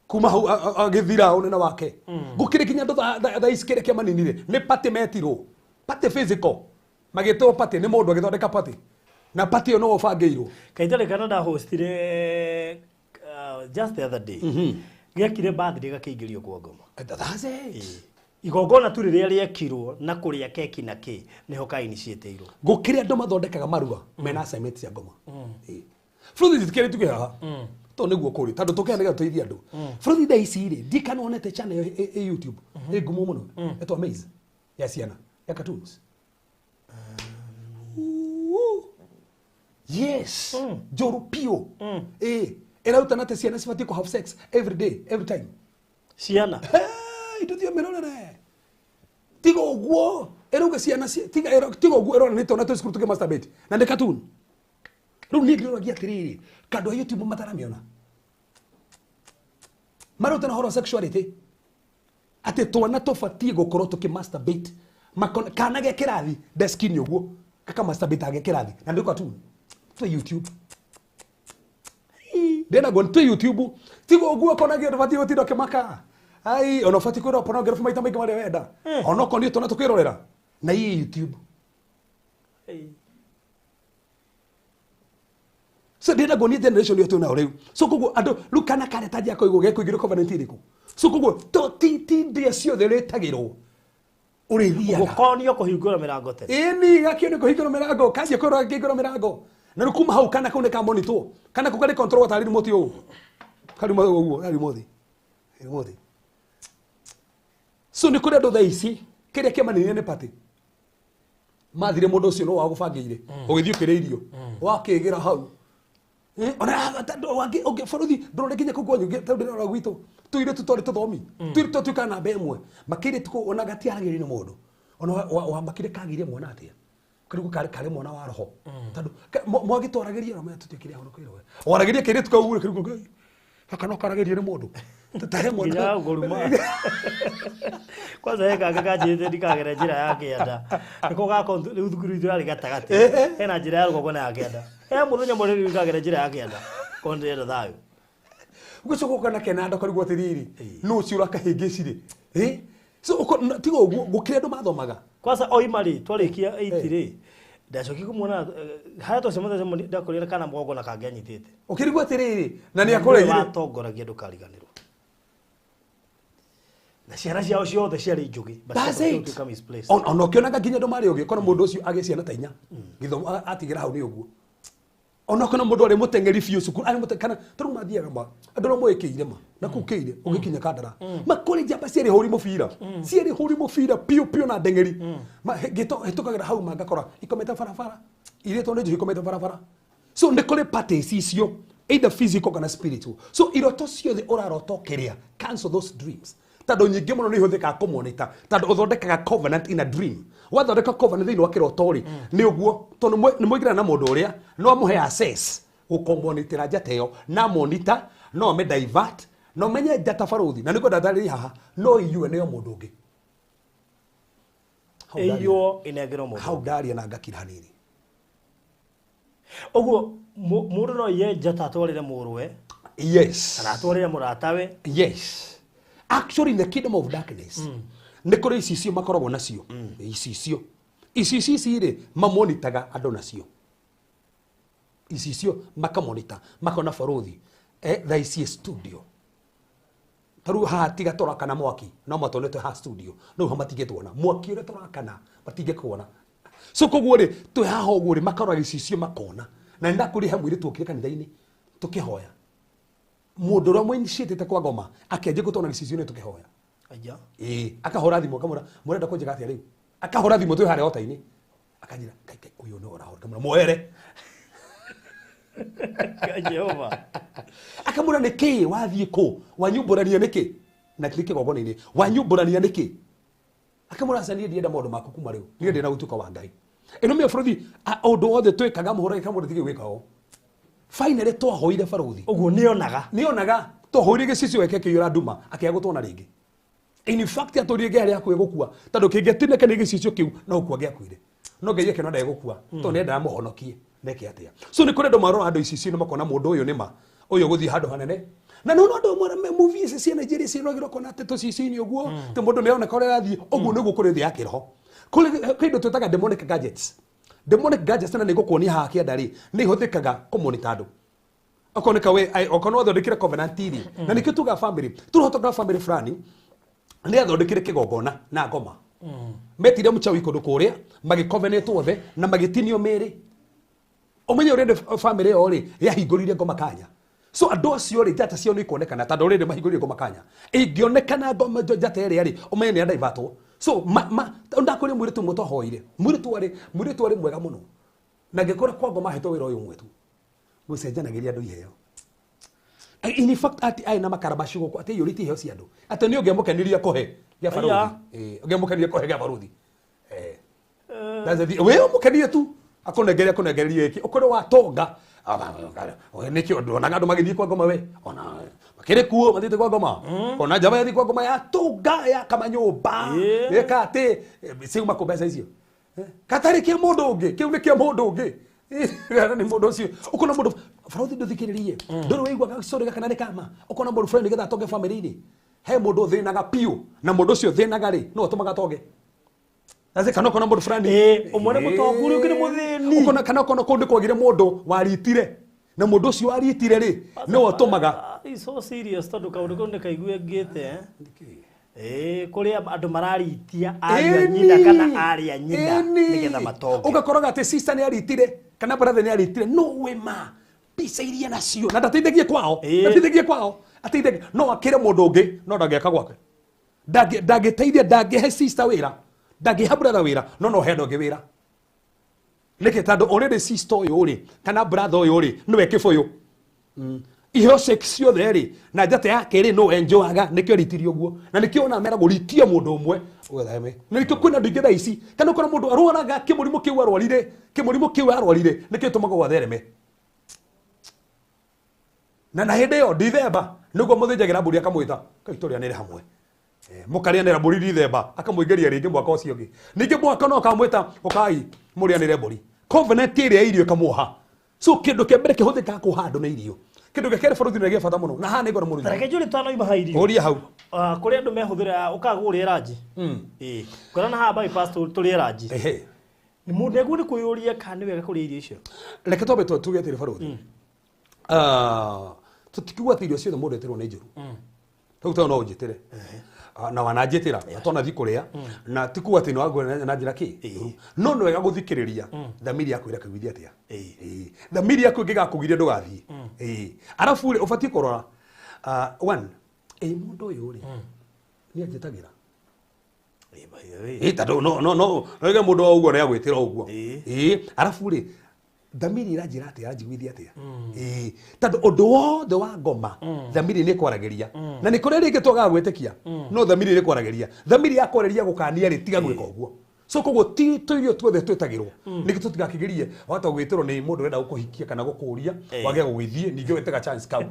kuma hau agithira unene wake gukire kinya ndo tha isikire kia maninire ni party metirwo party physical magitwo party ni mundu agithondeka party na party yo no obangeirwo kaitare Canada hostire just the other day giakire birthday gakiingirio kwa ngoma that's it igongona tu riria riekirwo na kuria keki na ki niho ka initiateirwo gukire andu mathondekaga marua mena assignment cia ngoma fruit zikire tuke haha to niguo kuri tandu tukeanega tuithia andu fruit day ici ri ndikana onete channel YouTube ngumu muno eto amaze ya ciana ya cartoons yes joru pio era utanate ciana cibati ku have sex every day every time ciana ituthio mirorere tigo guo eruga ciana tigo guo erona nito na to skuru tuke masturbate na de cartoon riu ni ngĩroragia atiriri kando YouTube mataramiona marutana horo sexuality ate twana tofatie gukorwo tuki masturbate makona kana ge kirathi deskini uguo kaka masturbate age kirathi na ndiko tu YouTube ndena gon tu YouTube tigo uguo kona ge tofatie utiro kimaka ai ona fati kwira pornography maita maingi mari wenda ona koni twana tukirorera na hii YouTube so ndena goni generation yetu na riu so kugo ando lukana kare taji yako igo geko igiro covenant iriku so kugo to ti ndia ciothe retagirwo urithia gukonio kuhingura mirango te ini gakio ni kuhingura mirango kaje kora kigura mirango na rukuma hau kana kune ka monitor kana kugari control watari remote yo kari mo uguo ari remote so ni kure ndo thaici kiria kiamanire ne party mathire mundu ucio no wa gubangire ugithio kire irio wakigira hau ona tando wangi oge faruthi ndorore kinya kugwanyu ndorora gwito tuire tutore tuthomi tuire tutukana bemwe makire tuko ona gati aragiri ni mundu ona wa makire kagire mwana atia karigu kare mwana wa roho tando mwagi toragiria no metutikire aho kwirwe oragiria kire tukauure karigu ngai akano karagiria ni mundu tatahe mwana ya goruma kwanza eka gakajete ndikagera njira yake anda niko gako thukuru ithu ari gatagati ena njira ya gogona yake anda muthenya muriri ngagera njira yake anda konde ndo thayo gucoka na kenanda kari gwatiriri no ciura kahingicire so tigo uguo gukire ndo mathomaga kwanza oimari twarikia 83 ndacoki kumona haya to semothe ndakorira kana mgogo na kanganyitite ukirigwa tiriri na ni akoreire atongoragia ndukariganirwo na ciana ciao ciothe ciarĩ njũgĩ ona ũkĩonaga nginya andũ marĩ ũgĩ kona mũndũ ũcio agĩ ciana ta inya gĩthomo atigĩra hau nĩ ũguo ona kana mũndũ arĩ mũteng'eri biũ cukuru arĩ mũteng'eri kana tondũ mathiaga ma andũ no mwĩkĩire ma na kũu kĩire ũgĩkinya Kandara makũrĩ njamba ciarĩ hũri mũbira piũ na ndeng'eri hĩtũkagĩra hau magakora ikomete barabara irĩtwo nĩ njũĩ ikomete barabara so nĩ kũrĩ parties icio either physical kana spiritual so iroto ciothe ũrarota ũkĩrĩa cancel those dreams tando nyingi muno ni huthika kumonita tando uthondekaga covenant in a dream wathondeka covenant thini wa kirotori ni uguo tondu ni muigira na mundu uria no amuhe access ukomonitira njata iyo na monitor no me divert no menye njata baruthi na niko ndatari haha no iyu ne mundu ungi iyo inegero mundu hau daria na ngakira hanini oguo mundu no ye njata atwarire murwe yes kana atwarire muratawe yes actually in the kingdom of darkness nĩ kũrĩ icicio makoragwo nacio icicio rĩ mamonitaga andũ nacio icicio makamonita makona baruthi thaa ici studio taru haha tiga tũrakana mwaki no matonete ha studio no matigĩtwona mwaki ũrĩa tũrakana matingĩkuona so koguo rĩ twĩ haha ũguo rĩ makoraga icicio makona na nĩndakũrĩ hamwe irĩ twokire kanitha-inĩ tũkĩhoya mundu ro mwenishite kwa ngoma akenje gutona gicicio-ini tukihoya aja akahora thimo kamura murenda kunjega atia riu akahora thimo tu hare ota-ini akanjira kai uyu no urahora kamura moere Jehova akamura niki wathie ku wanyumburania niki na klike gogona-ini wanyumburania niki akamura sani ndienda maundu maku kuma riu ni ndenda gutuka wa Ngai ino me borothi undu wothe twikaga muhora ikamura tige gwikao finally twahoire barothi uguo nionaga twahoire gicicio eke kiyura nduma akia gutona ringi in fact atorire gari yakwe gukua tondu kingetineka ni gicicio kiu no kwa giakwire no Ngai eke no ndegukua to nenda muhonokie neke atia so ni kure ndo marora andu icicio ni makona mundu uyu nima uyu guthii handu hanene na no ndo mara movie cia Nigeria cia rogiro kona teto cicini uguo te mundu ni ona kore rathii uguo niguo kuri thii yake roho kuri kindo twetaga demonic gadgets na niguo kuonia haha kiandari ni ihuthikaga kumonita andu okoneka we okono thondekire covenant iri na nikio tuga family turotoga family fulani ni athondekire kigongona na ngoma metire mchawi kundu kuria magicovenant othe na magitinio meri umenye urende family yo ri yahingurire ngoma kanya so andu acio ri njata cio ni kuonekana tondu rindi mahingurire ngoma kanya ingionekana ngoma njata iri ri umenye ni andaivatwo so ndakuri mwiritu mwe twahoire mwiritu ari mwega muno na ngikora kwa ngoma hetwo wira uyu mwetu gucenjanagiria andu iheo in fact ai na makarabashi guku ati yuriti iheo cia andu ati ni ungemukeniria kohe gia baruthi ungemukeniria kohe gia baruthi we umukenirie tu akunengeria iki ukore watonga niki onaga andu magithii kwa ngoma we ona makire kuo mathite kwa ngoma ona jaba yathi kwa ngoma ya tunga ya kama nyumba eka ati siuma kumbesa icio katari kia mundu ungi kiu ni kia mundu ungi ni mundu ucio ukona mundu barothi nduthikiririe nduru weigua story gakana ni kama ukona mundu friend getha atonge family-ini he mundu thinaga piu na mundu ucio thinaga ri no atumaga atonge Aze kana kona mundu fulani umone mutongu ri ukiri muthini ukona kana kona kundu kwagire mundu waritire na mundu ucio waritire ri no atumaga is so serious tondu kaundu kundu kaigue ngite kuria andu mararitia aria nyina kana aria nyina nigetha matonge ugakoroga ati sister ni aritire kana brother ni aritire no we ma pisa iria nacio na ndateithagie kwao ateithagie no akire mundu ungi no ndangeka gwake ndangiteithia ndangihe sister wira ndangihe brother wira no he ndonge wira nike tondu already sister uyu ri kana brother uyu ri niwe kibuyu iheo section there na njata yake ri no enjoyaga nikio ritirio guo na nikio ona mera guritia mundu umwe ugathame na nikio kwina ndu ingi ici kana ukora mundu arwaraga kimurimo kiu arwarire nikio tumaga gwathereme na hindi yo Dithemba niguo muthinjagira mburi akamwita kaitoria nire hamwe mukarianira mburi Dithemba akamuingeria ringi mwaka ucio ungi ningi mwaka no akamwita ukai murianire mburi covenant iria irio kamuha so kindu kia mbere kihuthika kuhandu na irio kindu gikere baruthi ni gifata muno na hana igoro muruthi reke njuri tano ima hairio uria hau kuri andu mehuthira ukaguria ranji kora na ha bypass turi ranji ni mundu egu ni kuyuria kana wega kuri irio icio reke tobe tuge tiri baruthi tutikigwa tirio cio mundu etirwo ni njuru tuguta no njitire na wananjitira atona thi kuria na tikuwa tino agwe na njira ki no no wega guthikiriria thamiri yaku ira kugithia atia thamiri yaku ngigakugiria ndugathii arafu ri ubati kurora one mundu uyu ri ni anjitagira tado no wega mundu wa uguo ni agwitira uguo arafu ri thamiri iranjira atia anjiguithia atia tondu undu wothe wa ngoma thamiri ni kwaragiria na ni kuri ringi twaga gwitikia no thamiri ni kwaragiria thamiri yakwareria gukania ri tiga gwika uguo so koguo ti tuirio tuothe twitagirwo niki tutigakigirie wata gwitirwo ni mundu renda gukuhikia kana gukuria wage gugithie ningi wetega chance kau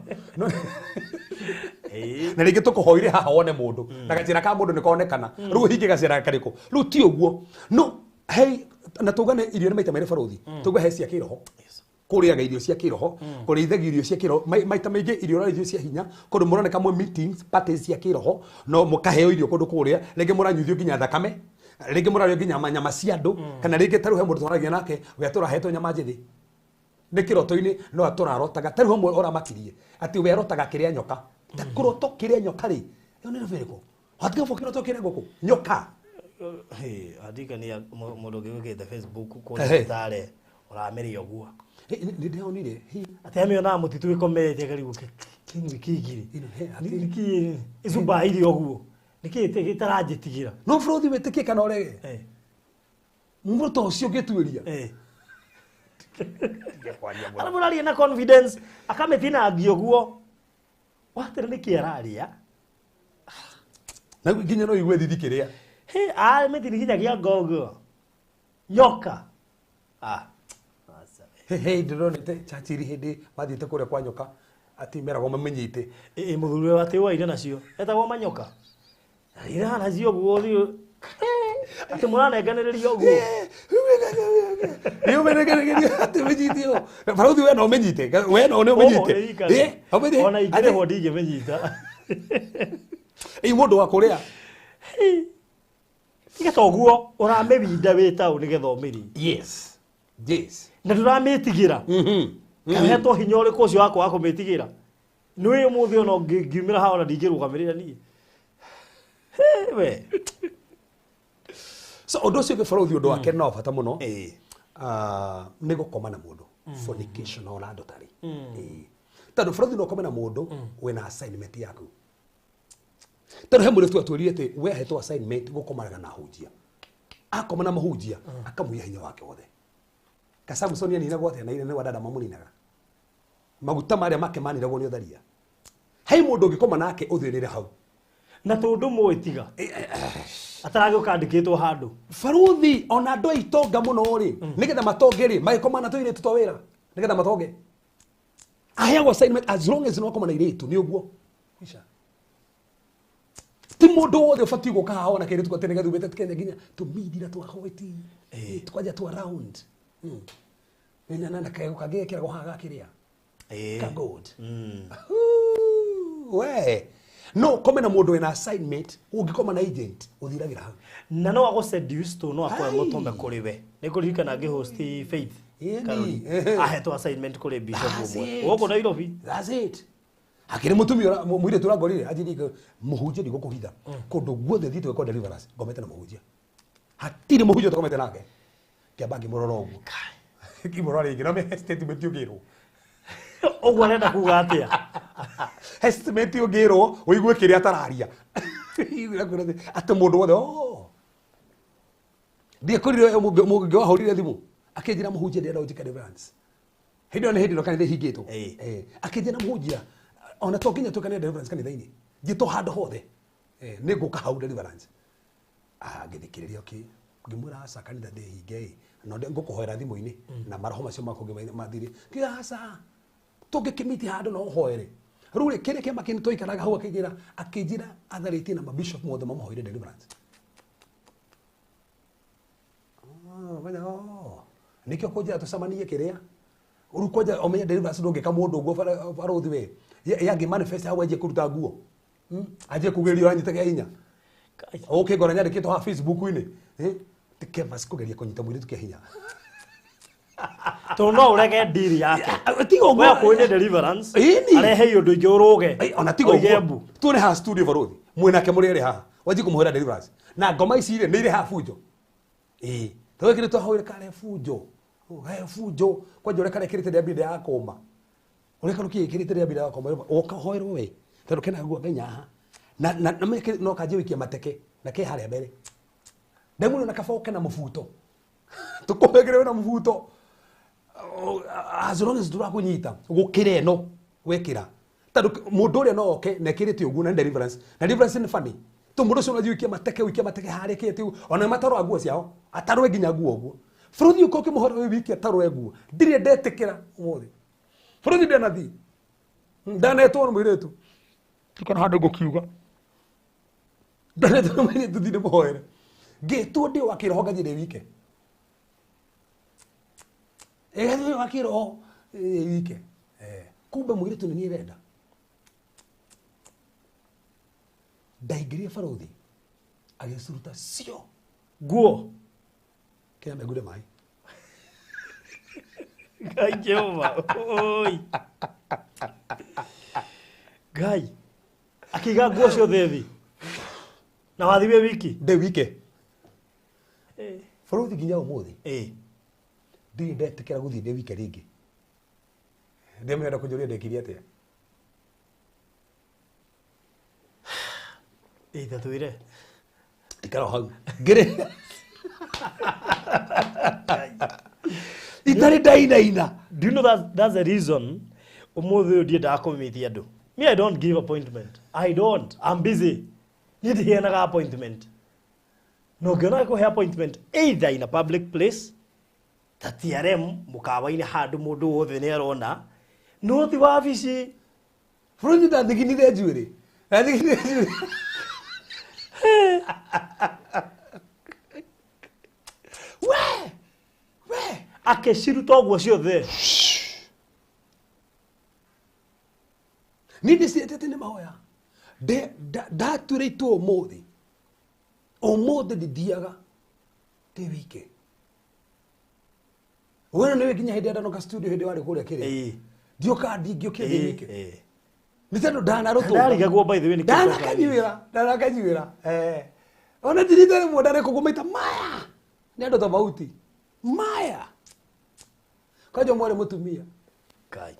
na ringi tukuhoire haha wone mundu na gacira ka mundu nikonekana riu hingi gacira kariko riu ti uguo no hey na tugane irio ni maita mere baruthi tuga he cia kiroho kuriaga irio cia kiroho kurithagia irio cia kiroho maita maingi irio ra irio cia hinya kundu muroneka mwe meetings parties cia kiroho no mukaheo irio kundu kuria ringi muranyuthio nginya thakame ringi murario nginya nyama cia andu kana ringi taru he mundu twaragia nake we aturahetwo nyama njithi ni kiroto-ini no aturarotaga taru hamwe oramakirie ati we arotaga kiria nyoka takuroto kiria nyoka ri yo ni veriko hatiga kiroto kiria ngoko nyoka adika ni mundu ngigukite Facebook ko tare urameria uguo ni ndeonire ati amiona mutitu ikomete karibu Kigiri. Niki izuba ili oguo. Niki gitarajitigera. No Frodi weteke kana orege. Mvuto ucio gituiria. Alafu nali na confidence akametina agioguo. Watere niki araria. Na ginya no igwe thithikiria. Metina ginya gia gogo. Nyoka. Ndironete Chachiri hindi mathite kuria kwa nyoka ati merago mamenyite muthuri wate waire nacio etagwo manyoka ira nacio guo ati muranenganiriria guo yo menegeregeria ati menyitio Faruthi we no menyite we no menyite ona igire ho ndige menyita mundu wa kuria tiga toguo uramebinda witau nigethomiri yes na nduramiitigira kahetwo hinya uriku ucio wako wa kumitigira niwe muthi ono ngiumira ha ona ndingirugamirira nie we so undu ucio Faruthi undu wake no bata muno ni gukoma na mundu fornication ona ndotari tondu Faruthi no koma na mundu wina assignment yaku tondu he mundu twatwirire ati we hetwo assignment gukomanaga na hunjia akoma na mahunjia akamuia hinya wake wothe Samson ni nina gwote na ile ni wadada mamuninaga maguta maria make maniragwo ni utharia hai mundu ngikoma nake uthirire hau na tundu mwitiga atarage ukandikitwo handu Faruthi ona andu aitonga muno ri nigetha matonge ri magikoma na tuire tutwa wira nigetha matonge aheagwo assignment as long as no koma na iretu ni uguo isha ti mundu wothe ubati guka haona kire tukotenega thubete Kenya ginya tumidira twahoti twaja tu around nana kayo kagekera go haga kiria ka god we no kome na mundu ina assignment ungikoma na agent uthiragira ha na no ago seduce to no akwa mutome kuri we ni kuririkana ngi host Faith ahetwo assignment kuri bishop umwe ugo Nairobi that's it akire mutumi mwire turagorire ajiri muhunjia ndigo kuhitha kundu guothe thitwe kwa deliverance ngomete na muhunjia hatiri muhunjia tukomete nake kiambangi muroro uguo kimuroro ringi no me statement yugirwo uguo arenda kuga atia estimate yugirwo uigue kiria tararia ati mundu wothe ndie kurire mugi wahurire thimu akinjira muhunjia ndenda ujika deliverance hindi ona hindi no kanitha hingitwo akinjira muhunjia ona to kinya tukane deliverance kanitha-ini ngito handu hothe ni nguka hau deliverance ngithikiriria okay ngimura asa kanitha ndi hinge no ngukuhoera thimu-ini na maroho macio makungi mathiri kiasa tungikimiti handu no hoere ruri kire kema kini toikaraga hau akinjira athariti na mabishop mothe mamuhoire deliverance nikio koja tucamanie kiria urukoja omenya deliverance ndungika mundu guo Faruthi we yangi manifest hau aje kuruta nguo aje kugerio anyitaga hinya okay ngora nyandikitwo ha Facebook-ini tikeva sikugeria kunyita mwiri tukia hinya to no urege deal yake tigo we akuine deliverance arehe undu ingi uruge ona tigo tune ha studio Faruthi mwinake murire ha waji kumuhira deliverance na ngoma ici ile ni ile ha fujo twekire twahawire kare fujo fujo kwa jore kare kirite dia bide yakoma ureka ruki kirite dia bide yakoma okahoerwo we tondu kena guo ngenya ha na me no kaje wikia mateke na ke haria mbere ndemu na kafoke na mufuto tukohegere na mufuto as long as dura kunyita gukire no wekira tondu mundu ria no oke na kirite ugu na deliverance ni funny to mundu cio no wikia mateke haria kete ona mataro aguo ciao atarwe ginya guo uguo Faruthi uko kimuhora we wiki atarwe guo ndire ndetekera umuthi Faruthi ndena thi ndanetwo mwiretu tukana handu gukiuga ndanetwo mwiretu thire muhoere ngitwo ndi wakiroho ngathire wike ndi wakiroho wike kumbe mwiretu ni renda ndaigirie Faruthi agisuruta cio guo kaya megude mai Gai Jehova oi Gai akiga guo ciothe thi na wathiwe wiki de wike Faruthi ginya umuthi ndi ndetikira guthii de wike ringi ndemenda kujuria ndekiria atia ithatwire ikara hau ngire itari daina. Do you know that's the reason umuthi udie ndakumithia andu? Me, I don't give appointment. I don't. I'm busy. Nitiheanaga appointment. No ngiona kuhe appointment either in a public place ta TRM mukawa-ini handu mundu wothe ni arona no ti wabici Furundi ndathiginire njuĩrĩ ndathiginire njuĩrĩ we akĩciruta ũguo ciothe nĩ ndĩciĩtĩte nĩ mahoya ndatuĩrĩtwo ũmũthĩ ndithiaga ndĩ wike wena nĩwe nginya hĩndĩ ndanoka studio hĩndĩ warĩ kũrĩa kĩrĩa ndioka ndingĩũkia ndĩ wike nĩ tondũ ndanarũtwo ndarigagwo by the way ndanakanyuĩra ona ndirite rĩmwe ndarĩ kũgũmaita maya nĩ andũ tofauti maya kwanja mwarĩ mũtumia kai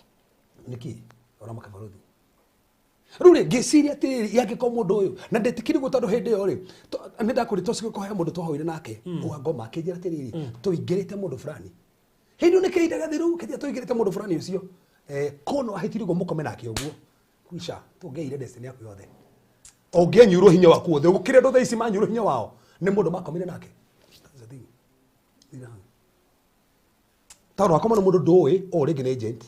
nĩkĩ ũramaka barũthi rĩu rĩ ngĩciria atĩrĩrĩ yangĩkorwo mũndũ ũyũ na ndetĩkĩrĩguo tondũ hĩndĩ ĩyo rĩ nĩ ndakũrĩtwo cigũkũhe mũndũ twahoire nake ũgangoma akĩnjĩra atĩrĩrĩ tũingĩrĩte mũndũ fulani hĩndĩ ĩyo nĩ kĩhinda gathiru kĩrĩa tũingĩrĩte mũndũ fulani ũcio kono ahĩtiriguo mũkome nake ũguo kwisha tũngĩire destiny yaku yothe ũngĩanyurwo hinya waku wothe gũkĩrĩa andũ thaa ici manyurwo hinya wao nĩ mũndũ makomire nake tondũ wakoma na mũndũ ndũĩ o rĩngĩ nĩ agent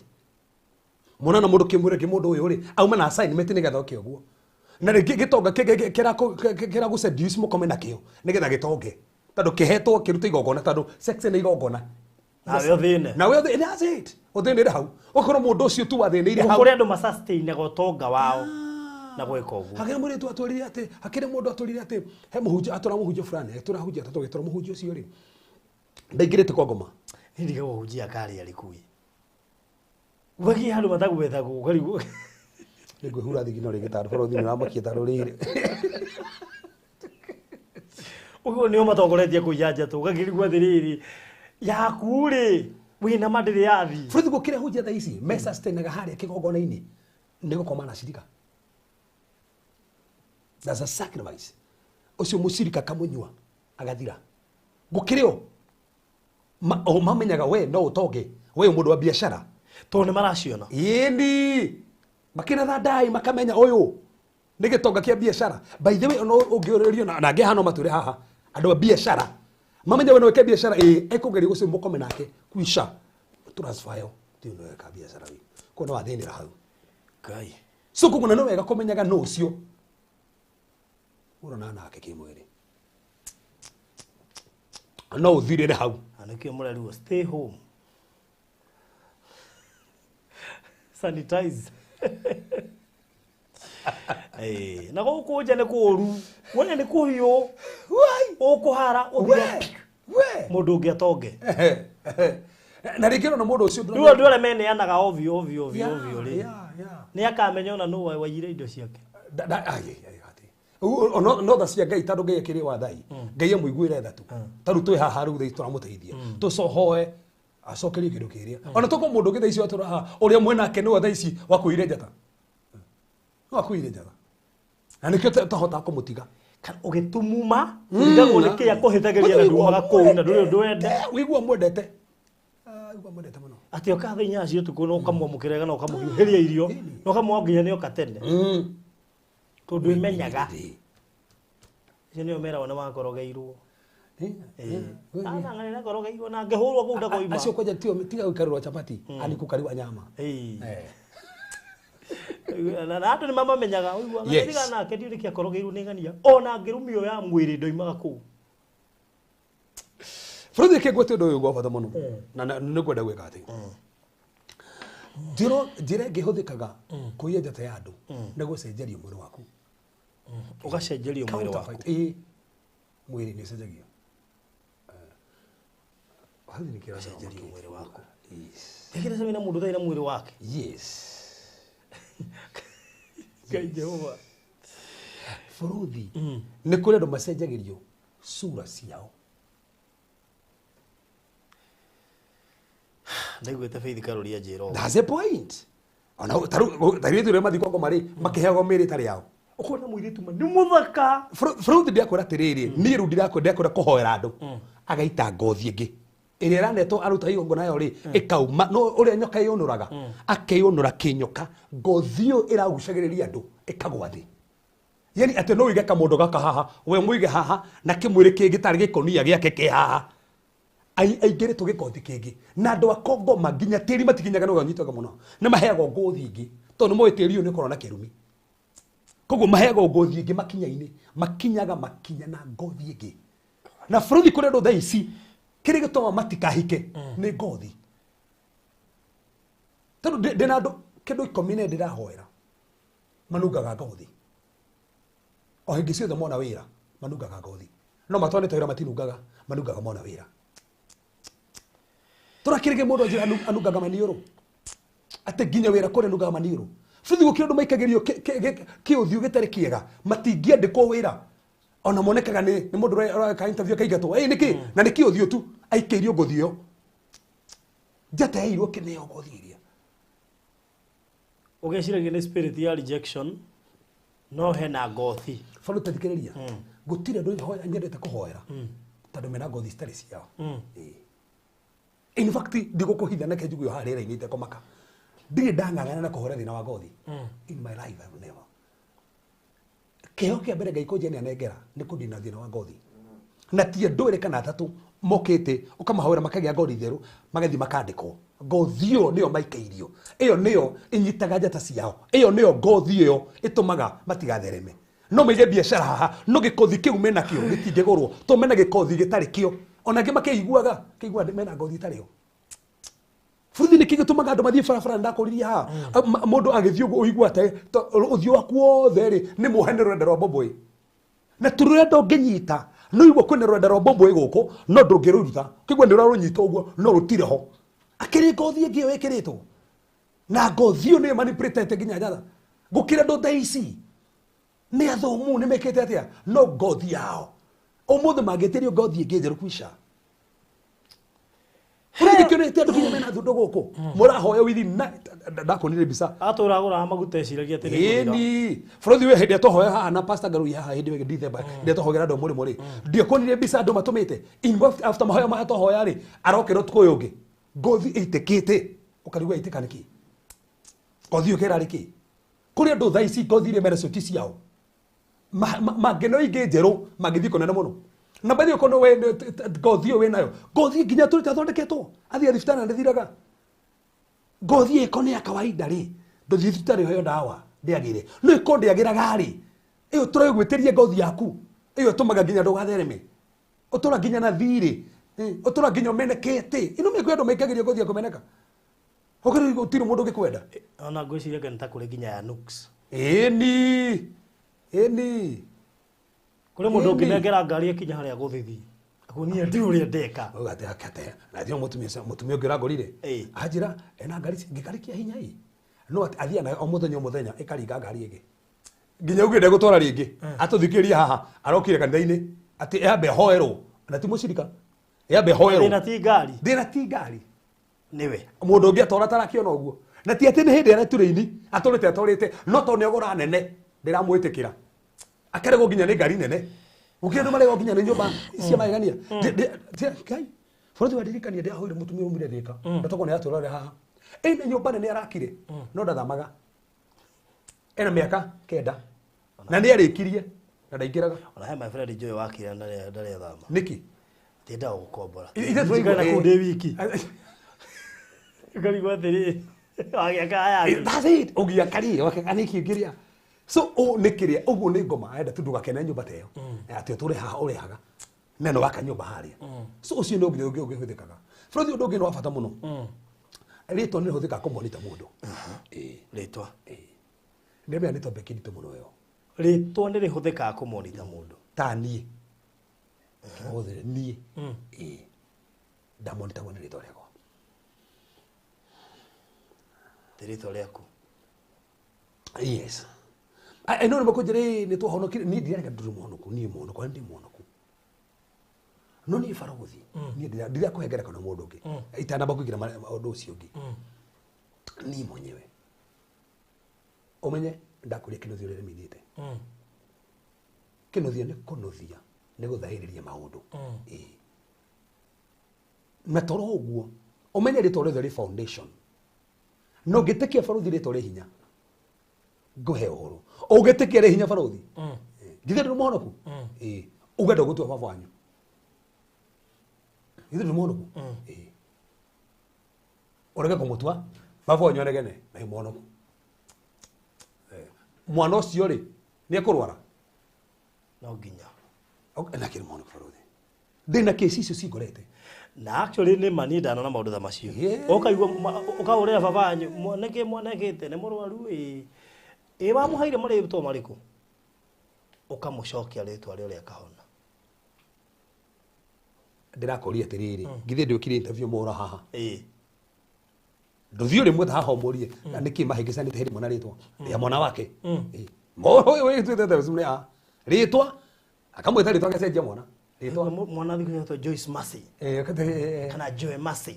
mona na mũndũ kĩmwĩre kĩ mũndũ ũyũ rĩ auma na assignment nĩgetha oke ũguo na rĩngĩ gĩtonga kĩra gũ seduce mũkome nakĩo nĩgetha gĩtonge tondũ kĩhetwo kĩruta igongona tondũ sex nĩ igongona nawe ũthĩne nawe ũthĩne that's it ũthĩnĩre hau ũkorwo mũndũ ũcio tu wathĩnĩire hau kũrĩ andũ masustain ũtonga wao na gwĩka ũguo hakĩrĩ mũirĩtu atwĩrire atĩ hakĩrĩ mũndũ atwĩrire atĩ he mũhunjia atũra mũhunjia fulani atũrahunjia tũgĩtwara mũhunjia ũcio rĩ ndaingĩrĩte kwa ngoma nĩndigagwo hunjia kari arĩkui wagia handũ matagwethagwo ũkarigwo nĩngwĩhura thigino rĩngĩ tondũ bũrũri nĩũramakia ta rũrĩrĩ ũguo nĩo matongoretie kũiya njatũ ũgakĩrigwo atĩrĩrĩ yaku rĩ wĩna mandĩrĩ yathi bũrũri gũkĩrĩa hunjia thaa ici mesustainaga harĩa kĩgongona-inĩ nĩ gũkoma na cirika that's a sacrifice ũcio mũcirika kamũnyua agathira gũkĩrĩ o mamenyaga we no ũtonge we mũndũ wa biacara tondũ nĩ maraciona ĩni makĩratha ndai makamenya ũyũ nĩ gĩtonga kĩa biacara by the way no ũngĩũrĩrio na angĩ hano matũre haha andũ a biacara mamenya we no weke biacara ekũgeria gũcio mũkome nake kwisha transfer yo ti no weka biacara we kona wathĩnĩra hau kai so kũguna no wega kũmenyaga no ũcio ũrona nake kĩmwĩrĩ no ũthirĩre hau anakio mũrariwo stay home sanitize na gũkũ nja nĩ kũũru wone nĩ kũhiũ ũkũhara ũthire mũndũ ũngĩ atonge na rĩngĩ na mũndũ ũcio rĩu andũ arĩa meneanaga ovyo rĩ nĩ akamenya ona nũ waiyire indo ciake no tha cia Ngai tondũ Ngai akĩrĩ wathai Ngai amũiguĩre tha tu tondũ twĩ haha rĩu thaa tũramũteithia tũcohoe acokerie kĩndũ kĩrĩa ona tũko mũndũ ũngĩ thaa ici atũraha ũrĩa mwenake nĩwe thaa ici wakuire njata no akuire njata na nĩkĩo tũhotaga kũmũtiga kana ũgĩtumuma ũrigagwo nĩ kĩĩ akũhĩthagĩria na ndumaga kũu na ndũrĩ ndwende wĩigua mwendete mũno atĩ oka thaa inya cia ũtukũ na ũkamwamũkĩrega na ũkamũhiũhĩria irio na ũkamwona nginya nĩ oka tene tondũ imenyaga icio nĩo meragwo nĩ makorogeirwo ng'ang'ane na korogeirwo na ngĩhũrwo kũu ndakoima acio kwanja tiga gũikarĩrwo chapati ani kukariwa nyama na andũ nĩ mamamenyaga ũigua ngatiga nake ndiũrĩ kĩ akorogeirwo nĩ ng'ania ona ngĩrumio ya mwĩrĩ ndoimaga kũu bũrũri kĩngwĩte ũndũ ũyũ gwa bata mũno na nĩ kwenda gwĩka atĩ njĩra ĩngĩhũthĩkaga kũiya njata ya andũ nĩ gũcenjeria mwĩrĩ waku ũgacenjerio mwĩrĩ waku mwĩrĩ nĩ ũcenjagio ũgacenjerio mwĩrĩ waku tekĩrĩca wĩna mũndũ thaĩ na mwĩrĩ wake Ngai Jehova bũrũri nĩ kũrĩ andũ macenjagĩrio sura ciao ndaiguĩte Faith Karũri anjĩra ũguo that's the point ona tarĩu ithuĩ mathi kwa ngoma rĩ makĩheagwo mĩrĩ ĩtarĩ yao ukona muiritu ni muthaka Fruit ndiakwira tiriri ni ru ndiakwira kuhoera andu agaita ngothi ingi iria raneto aruta igongo nayo ri ikauma no uria nyoka yonuraga akeyonura kinyoka ngothi yo iragucagiriria andu ikagwa thi yani ate no wige kamundu gaka haha we muige haha na kimwiri kingi tari gikonia giake ki haha aingire tu gikothi kingi na andu akongo maginya tiri matikinyaga no ganyitaga muno ni maheagwo ngothi ingi tondu mo tiri ni korona kirumi koguo maheagwo ngothi ingi makinyaini makinyaga makinya na ngothi ingi na Fruit kure ndo thaici kiri gitoma matikahike ni ngothi tondu ndina andu kindu ikomine ndirahoera manungaga ngothi o hingi ciothe mona wira manungaga ngothi no matwanite wira matinungaga manungaga mona wira turakirige mundu anungaga maniuru ate ginya wira kore nungaga maniuru Fruit gukira ndu maikagirio kiuthiu gitari kiega matingiandikwo wira ona monekaga ni mundu ka interview kaigatwo niki na niki uthiu tu aikeirio ngothio jateirwo kineo ngothiria ugeciragia ni spirit ya rejection no hena ngothi Fruit tathikiriria gutire ndu nyendete kuhoera tondu mena ngothi citari ciao in fact ndigukuhitha na kenjugu harira inite komaka ndire ndang'ang'ana na kuhora thina wa ngothi in my life I've never keo kia mbere ngai kunjenia nengera ni kundina thina wa ngothi na tie ndwire kana atatu mokete ukamahawira makagia ngothi theru magathi makandikwo ngothi yo niyo maikeirio iyo niyo inyitaga njata ciao iyo niyo ngothi iyo itumaga matigathereme no maige biashara haha no gikothi kiu mena kio gitingegorwo to mena gikothi gitari kio ona ngi makeiguaga keigua mena ngothi itari yo Fruit ni kigitumaga andu mathie barabara ndakuriria ha mundu agithio uigua te uthio waku wothe ri ni muhene rwenda rwa bomboi na turenda nginyita no igua kwene rwenda rwa bomboi guku no ndungiruruta kigua ni rwarunyita uguo no rutire ho akiri ngothi ingi wekiritwo na ngothi yo ni manipulated nginya njatha gukira ndu thaici ni athomu ni mekete atia no ngothi yao umuthi mangitirio ngothi ingi njeru kwisha Fruit kionete andu kinya mena thundo guku murahoya within ndakonire bisa aturagura maguta eciragia tene ni Fruit we hende tohoya haha na pastor garu haha hende we December nde tohogera ndo muri ndiokonire bisa andu matumite in after mahoya ma tohoya ri arokero tukoyo ngi ngothi itekete ukarigwa itekaniki ngothi ukera riki kuri andu thaici ngothi ire mera cioti ciao mageno ingi njeru magithi konene muno na bathi ukono we ngothi we nayo ngothi nginya turi tathondeketwo athia thibitari ndithiraga ngothi ikone ya kawaida ri nduthi thibitari hoyo dawa ndiagire no ikonde agiraga ri iyo turaigwitiria ngothi yaku iyo tumaga nginya ndugathereme utura nginya na thiri utura nginya menekete ino me kwendo mekagiria ngothi yakumeneka okari gutiro mundu gikwenda ona ngwiciria kenta kuri nginya ya nooks eni kuri mundu nginengera ngari akinya haria guthithi akunia ndi uria ndeka ugate akate na dio mutumia ngira ngorire ajira ena ngari ngikari kia hinya hii no athia na omuthenya ikaringa ngari igi nginya ugende gutwara ringi atuthikiria haha arokire kanitha-ini ati yambe hoero na ti mucirika yambe hoero ndina ti ngari niwe mundu ngi atora tarakiona uguo na ti ati ni hindi ara tureini atorite no to ni ogora nene ndiramwitikira akarego nginya ni ngari nene ukienda marego nginya ni nyumba cia magania kai Fruit wadirikania ndia hoire mutumia umire thika ndatoko ni aturore haha ene nyumba nene arakire no ndathamaga ena miaka kenda na ni arikirie na ndaingiraga ona he my friend Joy wakira ndare thama niki tenda gukombora ithigana kunde wiki ngari gwathiri agia kaya that's it ugia kari wakaniki ngiria so nikiria uguo ni ngoma enda tundu gakene nyumba teyo ati turi haha uri haga neno gaka nyumba haria so ucio ni ungi huthikaga Fruit undu ungi no bata muno rito ni huthika kumonita mundu ritwa ndemea ni topic ndito muno yo ritwa ni rihuthika kumonita mundu tani othe ni ndamonita wona rito riako rito riaku yes I know nibako jere ni to hono ni ndiaga nduru muhonoku ni muhonoku ndi muhonoku no ni farothi ni ndiaga kuhegera kana mundu ungi itana bakugira undu ucio ungi ni mwenyewe umenye ndakuria kinothio rere minite kinothio ni kunothia ni guthairiria maundu na toro uguo umenye ri toro ri foundation no gitekia baruthi ri toro hinya nguhe uhuru ugitekia ri hinya baruthi githe ndu monoku ugenda gutua baba wanyu githe ndu monoku urege kumutua baba wanyu onegene na monoku mwana ucio ri ni ekurwara no nginya na kiri monoku baruthi ndina kesi icio cingorete na actually ni manindana na maundu tha macio ukaigua ukaurira baba wanyu mwanekete ni murwaru wa muhaire marĩtwa marĩkũ ukamucokia rĩtwa rĩrĩa kahona ndirakoria atiriri githe ndikire interview mora haha nduthio rimwe haha omorie na niki mahingicanite hiri mwana rĩtwa ya mwana wake moro we twete zumne rĩtwa akamweta rĩtwa gacenjia mwana rĩtwa mwana thikũ Joyce Mercy kana Joy Mercy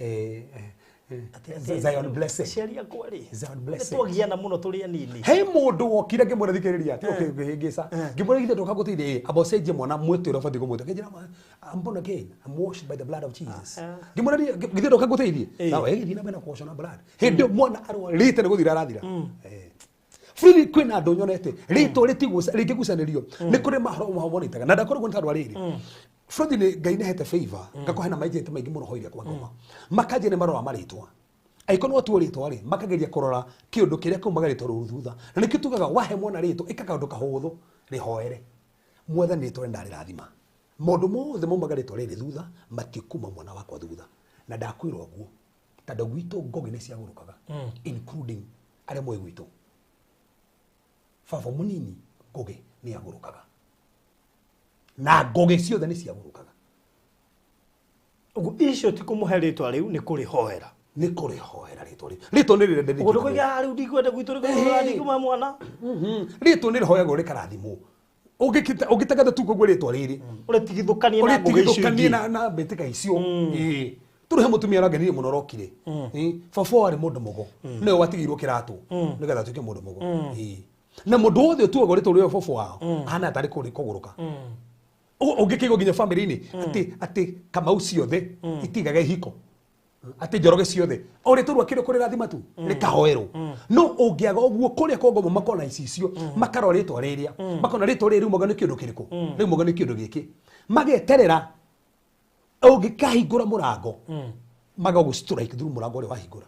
Zion Blessing sheria kweli Zion Blessing twagiana muno turi anini he mundu wokire ngimwona thikiriria ati ukihingisa ngimwona githe toka gutiire abocenjie mwana mwetwira fati kumweta kejira I'm born again I'm washed by the blood of Jesus ngimwona githe toka gutiire na egithii na bena kuoshwa na blood hindi mwana arwarite guthira arathira free kwina andu nyonete rito ritigusa ringigucanirio ni kuri mahoro mahobonitaga na ndakoro gunta rwariri Frodi ni Ngai nehete favor ngako hena maijete maingi muno hoiria kwa ngoma makaje ne marora maritwa aikono watu ritwa ri makageria kurora kiundu kiria kumaga ritwa ruthutha na nikio tugaga wahe mwana ritwa ikaga undu kahuthu rihoere mwathani ritwa ndari rathima mundu mothe mumaga ritwa riri thutha matikuma mwana wakwa thutha na ndakwirwo guo tada gwito ngogi ni ciagurukaga including are moyo gwito baba munini ngogi ni agurukaga na ngoge ciothe ni ciagurukaga ugu icio ti kumuhe ritwa riu ni kurihoera ritwa ni rire ndiri ugu kuya riu ndikwenda gwitu riri kuma mwana ritwa ni rihoyagwo rikarathimo ugitagata tu kugwe ritwa riri uritigithukanie na ngoge icio uritigithukanie na betika icio turuhe mutumia arangenirie muno rokire baba ari mundu mugo niwe watigirwo kiratu nigetha tuike mundu mugo na mundu wothe tuagwo ritwa rio baba wao ana tari kuguruka ugikigo ginya family ni ati kama uciothe itigaga ihiko ati njoroge ciothe ore turwa kire kuri rathima tu ni kahoero no ungiaga uguo kuria kongo makona icicio makaro ritwa riria makona ritwa riria umoga ni kindu kiriku ni umoga ni kindu giki mageterera ugikahingura murango maga gu strike through murango uri wahingura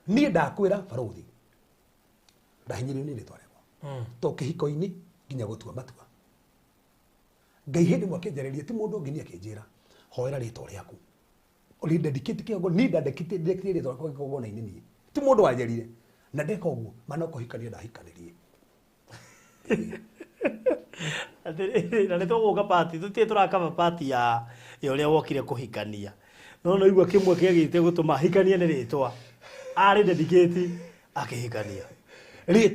ni ndakwira baruthi ndahinyirio ni ritwa riakwa to kihiko-ini ginya gutua matua Ngai hindi mwakenjereria ti mundu ngini akenjira hoera ritwa riaku uri dedicate kiago ni dedicate ritwa riaku kiago na inini ti mundu wanjerire na ndeka uguo mana kuhikania ndahikanirie ati na nito guka party tutie turaka party ya uria wokire kuhikania no igua kimwe kiagite gutuma hikania ni ritwa ari dedicate akihikania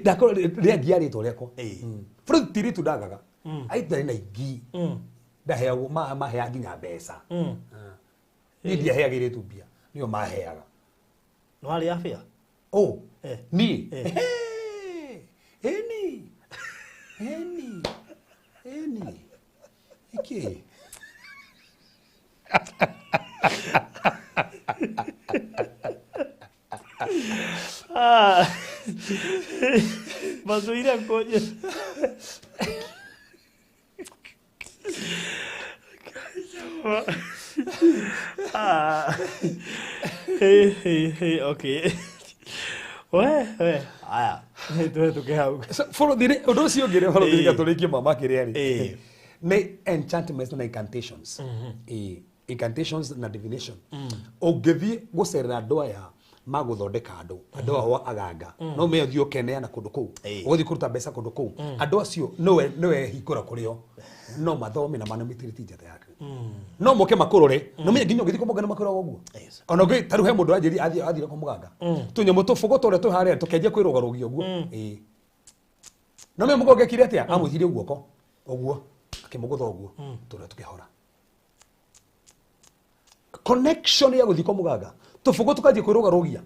ndako ria ritwa riakwa fruit tiritu ndagaga aitari na ingi ndaheagwo mahea nginya mbeca ni ndiaheagire tu mbia nio maheaga no ari afia ni iki mazuira koje hey, okay. Aya, tuke hau. Follow the odo cio ngire follow the gatolikia mama kiriari. Ne enchantments na incantations. Incantations na divination. Ogethi gucerera ndoa ya maguthondeka andu awa aganga no me thio keneana kundu kuu uthi kuruta mbeca kundu kuu andu acio nowe hingura kurio no mathome na manamitiriti njata yake no moke makurore no me nginyo githi kumugana makura oguo ona ngi taruhe mundu anjiri athire kumuganga tunyamu tufugo tore tu haria tukenje kwirugarugia oguo no me mugoge kire atia amuthirie guoko oguo akimugutha oguo tura tukihora connection ya guthi kumuganga tufugo tukaje kwirugarugia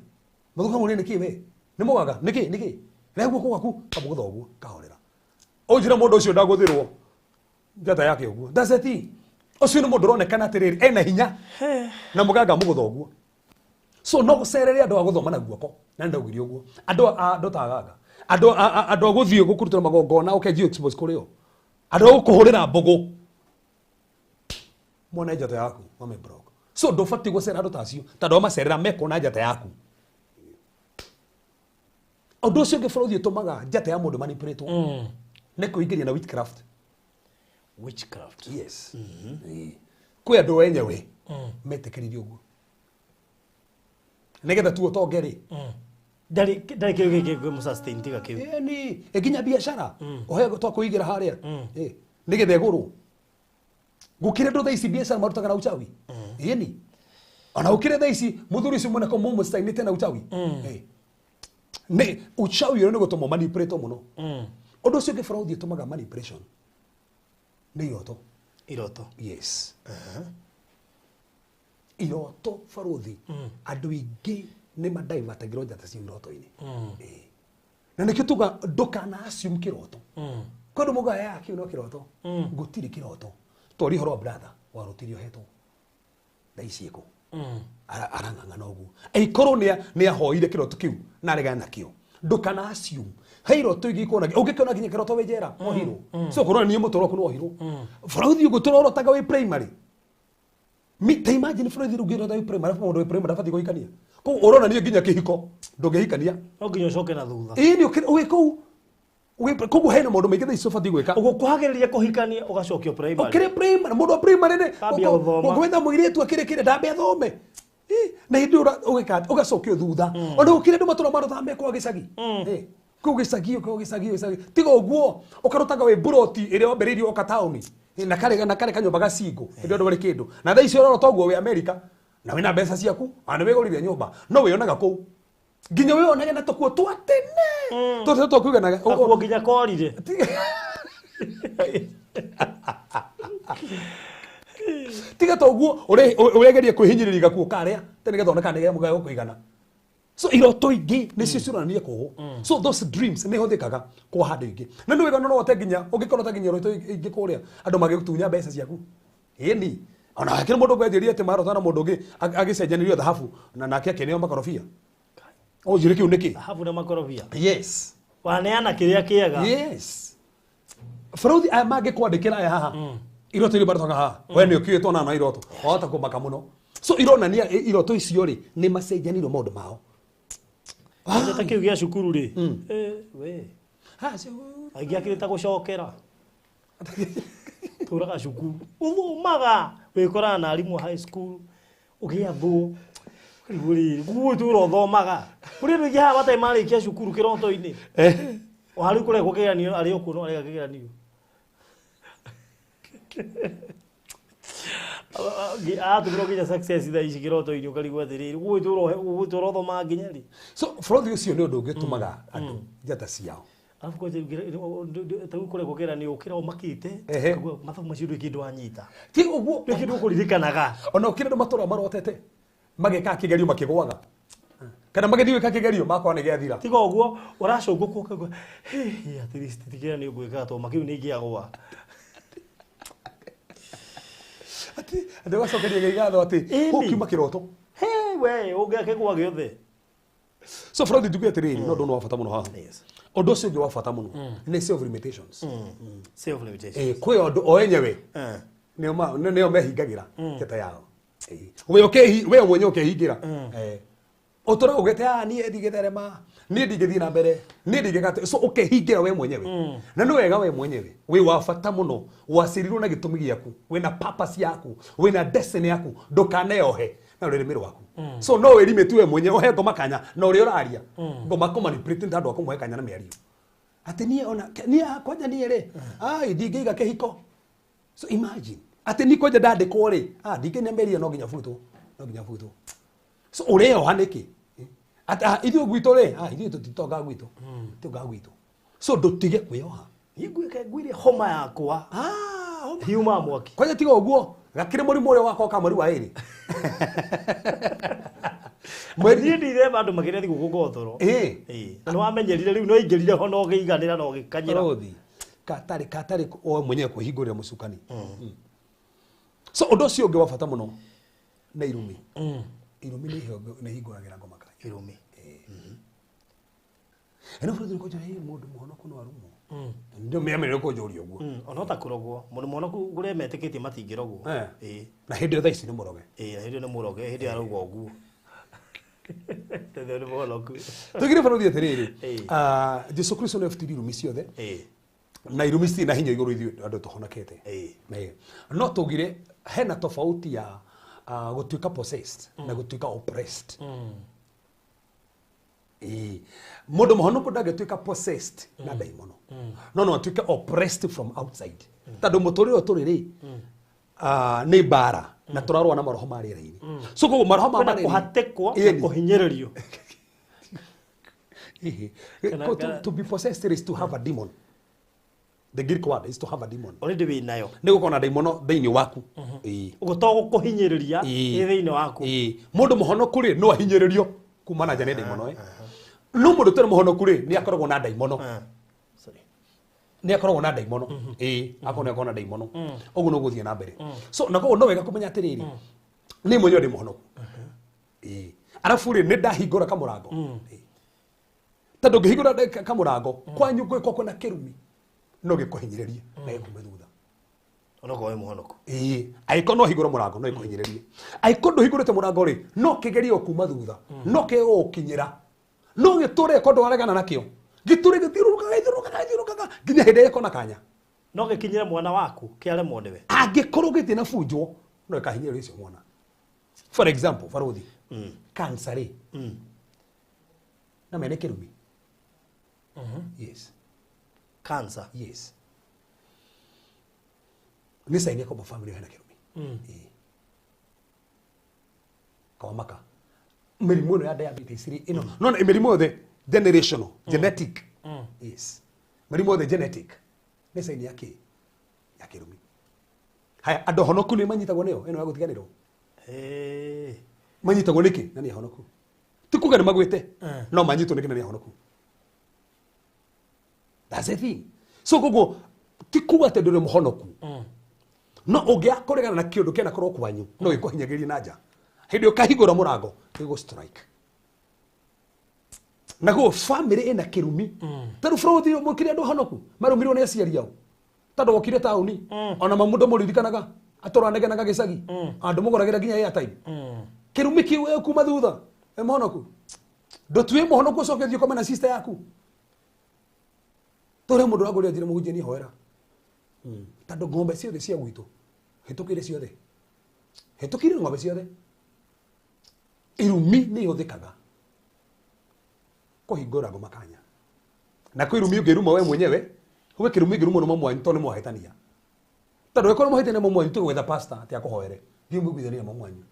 muthuka mune niki we ni mugaga niki Rego ko gaku kamugutho uguo kahorera. Ojira mundu ucio ndaguthirwo. Njata yake uguo. That's the thing. Ucio ni mundu ronekana atiriri ena hinya. Na muganga mugutho uguo. So no gucerere andu aguthoma na guoko. Na ndaugirie uguo. Andu tagaga. Andu aguthie gukurutira magongona ukenjio expose kurio. Andu agukuhurira mbugu. Mwana njata yaku mame broke. So ndofati gucera andu tacio. Tondu macerera meko na njata yaku. Undu ucio ngibũrũri ũtũmaga njata ya mũndũ manipulate nĩ kũingĩria na witchcraft. Witchcraft. Yes. Kwĩ andũ enyewe metĩkĩrire ũguo. Nĩgetha tu ũtonge rĩ. Ndari kĩu gĩkĩ mũsustain tiga kĩu. Ni nginya biacara ũhe twa kũigĩra harĩa. Nĩgetha ĩgũrũ. Gũkĩrĩ andũ thaa ici biacara marutaga na uchawi. Ĩni. Ona gũkĩrĩ thaa ici mũthuri ũcio mwena kama mũmustainĩte na uchawi. Ne uchawi yone gutuma manipulate muno. Undu ucio ngibũrũri ũtũmaga manipulation. Nĩ iroto. Yes. Iroto bũrũri. Andũ aingĩ nĩ madaivatagĩrwo njata cia iroto-inĩ. Na nĩkĩo tuga ndũkana assume kĩroto. Kwa andũ muga ya kĩu no kĩroto. Gũtirĩ kĩroto. Tori horo brother warutirio hetwo. Ndaicieko. Arang'ang'ana ũguo. Eikorwo nĩ ahoire kĩroto kĩu na aregana nakĩo. Ndũkana assume. He iroto ingĩ ikona ũngĩkĩona nginya kĩroto wĩ njera mohirwo. So korwo niĩ mũtũro waku nĩ wohirwo. Bũrũri ũguo tũrorotaga wĩ primary. Ta imagine bũrũri ũngĩrota wĩ primary mũndũ wĩ primary ndabatie gũikania. Kũu ũrona niĩ nginya kĩhiko ndũngĩhikania. No nginya ũcoke na thutha. Ĩni ũgĩ kũu. Koguo hena maũndũ maingĩ thaa ici ũbatiĩ gwĩka. Ũgũkuhagĩrĩria kũhikania ũgacokio primary. Ũkĩrĩ primary mũndũ wa primary nĩ gwetha mũirĩtu akĩrĩ ndambe athome. Na hindi ũgacokio thutha. Ona gũkĩrĩ andũ matũra marothaga mekwo gĩcagi. Kũu gĩcagi. Tiga ũguo ũkarutaga wĩ buroti ĩrĩa wambĩrĩirio oka taũni. Na kare kanyũmba gacingo. Hĩndĩ andũ marĩ kĩndũ. Na thaa ici ũrorota ũguo wĩ Amerika. Na wĩna mbeca ciaku. Ona wĩgũrire nyũmba. No wĩonaga kũu. Nginya wĩonage na tũkuo twa tene. Tũtũ tũkuganaga. Akuo nginya korire. Tiga toguo ũregeria kwĩhinyĩrĩria gakuo karĩa tene gethoneka nĩ mugayo kũigana. So iroto ingĩ nĩcio cironania kũhũ. So those dreams nĩ hũthĩkaga kwa handũ ingĩ. Na nĩ wega no wote nginya ũngĩkorwo ta nginya iroto ingĩ kũrĩa andũ magĩtunya mbeca ciaku. Ĩni. Ona hakĩrĩ mũndũ ngwenjeria atĩ marota na mũndũ ũngĩ agĩcenjanĩrio thahabu na nake akĩneo makorobia. Ojire kiu niki? Thahabu na makorobia. Yes. Waneana kĩrĩa kĩega. Yes. Bũrũri aya mangĩkwandĩkĩra aya haha. Iroto iria baratoka haha. We nĩ ũkiũĩtwo na iroto. Wahota kũmaka mũno. So ironania iroto icio rĩ nĩ macenjanirwo maũndũ mao. Njata kĩu gĩa cukuru rĩ. We. Aingĩ akĩrĩta gũcokera. Tũraga cukuru. Ũthomaga. Wĩkoraga na arimũ high school. Ũgĩathwo. Guo tu rothomaga. Kuri ndu ya batai marĩkia cukuru kĩroto-inĩ. O harĩ kũrĩa kũgeranio arĩ okuo no arĩa kĩgeranio. Tũbro nginya success thaa ici kĩroto-inĩ ũkarigwo atĩrĩrĩ. Guo tu rothoma nginya rĩ. So bũrũri ũcio nĩ ũndũ ũngĩtũmaga andũ njata ciao. Alafu kwa tagu kũrĩa kũgeranio ũkĩra ũmakĩte. Mathabu macio ndũĩ kĩndũ wanyita. Ti ũguo. Ndũĩ kĩndũ ũkũririkanaga. Ona ũkĩra andũ matũra marotete. Mageka kĩgerio makĩgwaga. Kana magĩthiĩ gwĩka kĩgerio makwa nĩ gĩathira. Tiga ũguo ũracũngũka ũkauga at least tikĩgeranio ngwĩka to makĩu nĩ ingĩagwa. Ati andũ gacokeria gĩgatho atĩ ũkiuma kĩroto. We ũngĩakĩgwa gĩothe. So bũrũri ndugu atĩrĩrĩ no ndũno wa bata mũno haha. Ũndũ ũcio ũngĩ wa bata mũno nĩ self limitations. Self limitations. Kwĩ andũ o enyewe nĩo mehingagĩra njata yao. We mwenye ũkehingira. Ũtũra ũgete niĩ ndigĩtherema, niĩ ndigĩthiĩ na mbere, niĩ ndigĩgate. So ũkehingira we mwenyewe. Na nĩ wega we mwenyewe wĩ wa bata mũno wacirirwo na gĩtũmi gĩaku, wĩna purpose yaku, wĩna destiny yaku, ndũkaneohe na rũrĩmĩ rwaku. So no wĩrimĩtu we mwenyewe ũhe ngoma kanya na ũrĩa ũraria. Ngoma kũmanipulate andũ a kũmũhe kanya na mĩario. Atĩ niĩ kwanja niĩ rĩ, ndingĩiga kĩhiko. So imagine atĩ ni kwanja ndandĩkwo rĩ, ndingĩnyameria no nginya butwo. So ũrĩoha nĩkĩ? Ithuĩ gwitũ rĩ, ithuĩ tũtitonga gwitũ. Tũtonga gwitũ. So ndũtige kwĩoha. Ngwire homa yakwa. Hiuma mwaki. Kwanja tiga ũguo, gakĩrĩ mũrimũ ũrĩa wakwa kamari wa ĩrĩ. Mweri ndire bandu magire thi gugugothoro. Na wamenyerire riu no ingirire ho no giiganira no gikanyira. Katari o mwenyewe kuhingurira mucukani. So ondo cio ngi wa bata muno na irumi. Irumi ni hinguragira ngoma kanya. Irumi. Eno bro ndiko jare mundu muhonoku no arumo. Ndio memereire ko jori uguo. Ona ta kurogwo mundu muhonoku gure meteketie matingirogwo. Na hindi tha ici ni muroge. Na hindi ni muroge hindi arugwo uguo. Tete ni muhonoku. Tugire baro thietiriri. Jesu Kristo no futiri irumi ciothe. Na irumi ci na hinya iguru ithu andu tuhonokete. No tugire hena tofauti ya gutuika possessed na gutuika oppressed. Mundu muhonoku ndagetuika possessed na daimono. No atuike oppressed from outside. Tondu muturire turiri ni bara na turarwa na maroho mari raini. So ko maroho mari kuhatekwo na kuhinyererio. To be possessed is to have a demon. The Greek word is to have a demon. Already we nayo. Ni gukona daimono thiini waku. Ugotogo kuhinyereria thiini waku. Mundu muhonoku ri no ahinyererio kumana jane daimono no mundu tore muhonoku ri ni akoragwo na daimono. Ni akoragwo na daimono. Akona na daimono. Oguo no guthie na mbere. So nago no wega kumenya atiriri. Ni mwenye ndi muhonoku. Arafu ri ni ndahingura kamurango. Tondu ngihingura kamurango kwanyu gwiko na kirumi no gikuhinyirerie na gikume thutha. Ono ko we muhonoku. Aiko no hingura murango no gikuhinyirerie. Aiko ndu hingurite murango ri no kigerio kuma thutha. No ke gukinyira. No giture ko ndo aregana nakio. Giture githiruruka nginya hinde yako na kanya. No gikinyire mwana waku kiare moniwe. Angikorwo giti na funjo no ikahinyirerie icio mwana. For example, Faruthi. Cancer ri. Na mene kirumi. Yes. Cancer. Yes. Nisa ingia kwa family hena kirumi. Kwa maka. Mirimu no ya diabetes ri ino. No mirimu the generational, genetic. Yes. Mirimu the genetic. Nisa ingia ki ya kirumi. Haya ando honoku ni manyitagwo niyo ino ya gutiganirwo. Manyitagwo niki nani honoku. Tikuga ni magwite. No manyitwo niki nani honoku. That's the thing. So gogo tikuwa te ndure muhonoku. No ungiakoregana na kiundu kena korwo kwanyu no gikuhinyagiria nanja. Hindi ukahingura murango gigo strike. Nago family ina kirumi. Taru frauthi mukire andu honoku. Marumirwo ni aciari ao. Tondu okire tauni. Ona mamundu muririkanaga. Atoraneganaga gicagi. Andu mugoragira ginya airtime. Kirumi kiwe kuma thutha. E muhonoku. Ndotue muhonoku ucokethio koma na sister yaku. Tore mundu agore ajire muhunjia ni hoera. Tondu ngombe ciothe cia gwitu hitukire ciothe. Hitukire ngombe ciothe. Irumi ni yuthikaga kuhingura ngoma kanya. Na kwa irumi ungiruma we mwenyewe, huwe kirumi ngiruma no mwanyu to ni mwahitania. Tondu ekoro mwahitania mwanyu tu gwetha pastor ati akuhoere. Thii mwiguithania mwanyu.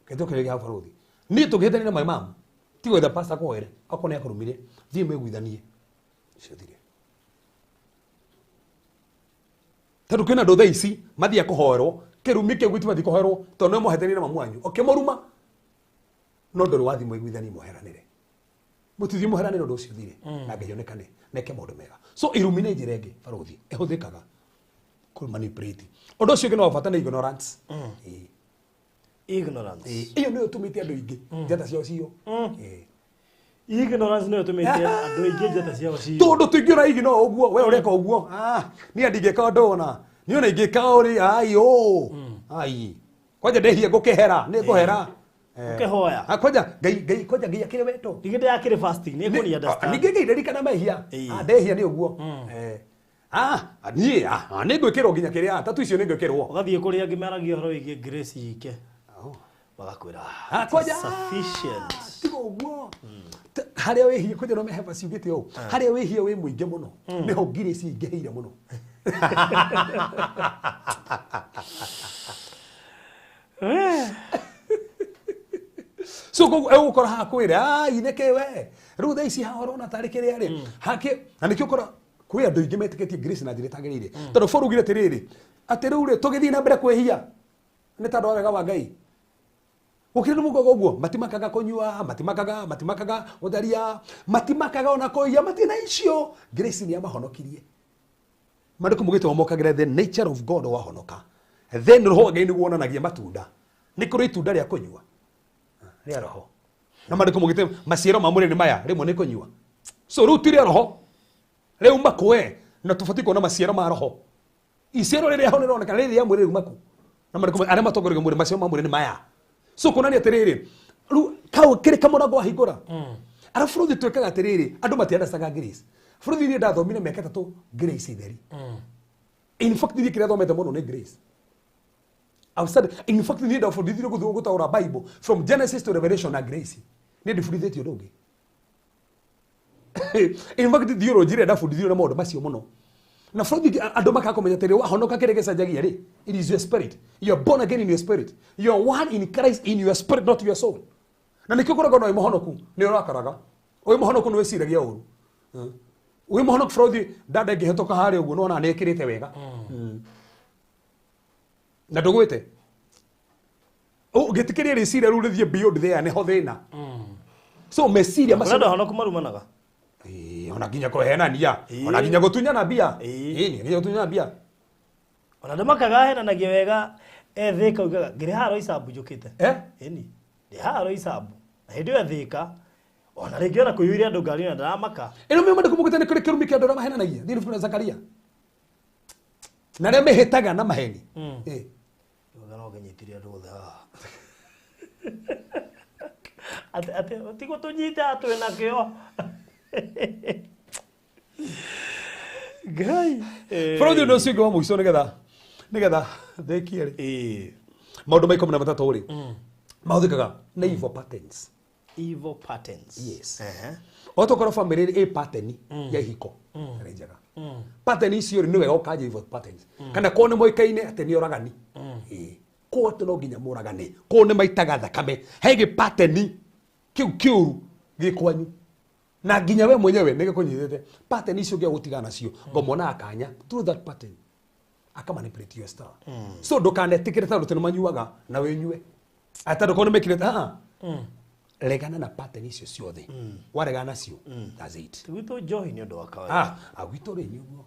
Hitukire gya Faruthi. Ni tugihitania na my mom. Ti gwetha pastor akuhoere. Akone akurumire. Thii mwiguithanie. Ciothire. Tondu kwina ndothe ici mathia kuhoerwo kirumi ke gwitu mathi kuhoerwo tondu no muhetani na mamwanyu okimoruma no ndoru wathi mwiguithani muheranire mutithi muheranire ndu ucio thire na ngeyonekane neke maundu mega. So irumi ni njira ingi Faruthi ihuthikaga ku manipulate undu ucio no bata na ignorance. Ignorance iyo ni utumite andu ingi njata cio cio. Ignorance no tumite andu ingi njata cio cio. Tondu tuingiura igno uguo we ureka uguo ni andingika undu ona ni ona ingika uri ai ai kwaja ndehia ngukehera ni nguhera ukehoya kwaja ngai kwaja ngai akire weto digende yakire fasting ni kuni understand ni ngai ndirikana mehia ndehia ni uguo ni ni ngwikirwo nginya kiria tatu icio ni ngwikirwo ugathie kuria ngimaragia horo wigi grace yike bagakwira kwaja sufficient tigo uguo haria wihie kwaja no meheba ciugite o haria wihie wi muinge muno niho grace ingeheire muno. So go egukora hakwire ineke we riu tha ici hahorona tari kiria ri hake na nikio kora kwi andu ingi metiketie grace na njira tagirire tondu forugire tiriri ati riu ri tugithii na mbere kwihia ni tondu wega wa Ngai Ukiri mugo guo matimakaga kunyua matimakaga utharia matimakaga ona koia matina icio grace ni amahonokirie Maandiko mugite omokagire the nature of God wa honoka then roho ngai ni wonanagia matunda ni kuri itunda ria kunyua ria roho na maandiko mugite maciaro ma mwiri ni maya rimwe ni kunyua so ru tire roho leo makwe na tufati kuona maciaro ma roho iciaro riria ho ni roneka riria mwiri maku na maandiko aria matongoragia mwiri maciaro ma mwiri ni maya so kunani atiriri ru kawo kire kamorago ahigura arafu ruthi twekaga atiriri andu matiandacaga grace furuthi ni ndathomire miaka 3 grace theri in fact ni kire thomete muno ni grace outside in fact ni ndafundithire gutaura bible from Genesis to Revelation na grace ni ndifundithitio ndungi in fact theology ria ndafundithio na maundu macio muno na furuthi andu makakomenya tere wahonoka kire gecanjagia ri it is your spirit you are born again in your spirit you are one in Christ in your spirit not your soul na nikio korago no imuhonoku ni urakaraga oi muhonoku ni weciragia uru uyu muhonoku furuthi dada ngihetoka hari uguo no na nekirite wega na ndugwite gitikiria riciria ru rithie beyond there ne ho thina so meciria macio nda honoku marumanaga ona nginya kuhenania ona nginya gutunyana mbia ni nginya gutunyana mbia ona ndamakaga henanagia wega ethika ugaga ngire haro isabu njukite ni ndi haro isabu na hindi ethika ona ringi ona kuyuria andu ngari na ndaramaka ino me maandiko mugite ni kuri kirumi kia ndora mahenanagia thini kuna Zakaria na ria mehitaga na maheni no genyitiria andu othe ate tigo tunyite atwe na kio gai furuthi ndo cio wa muico nigetha thekie ri maundu maiko na matatu ri mahuthikaga na evil patterns yes otokora family a pattern ya hiko renjaga pattern icio ni wega ukaje evil patterns kana kone moikaine ate ni oragani ko to no ginya moragani ko ne maitaga thakame hege pattern kiu gikwanyu na ginya we mwenyewe nige kunyithete pattern icio ngia gutigana nacio ngomona akanya through that pattern akamanipulate your star so ndukanetikire ta rutene manyuaga na wenyue ata ndukone mekirete regana na pattern icio ciothe waregana nacio that's it gwito joy ni ndo wakawa gwito ri nyugo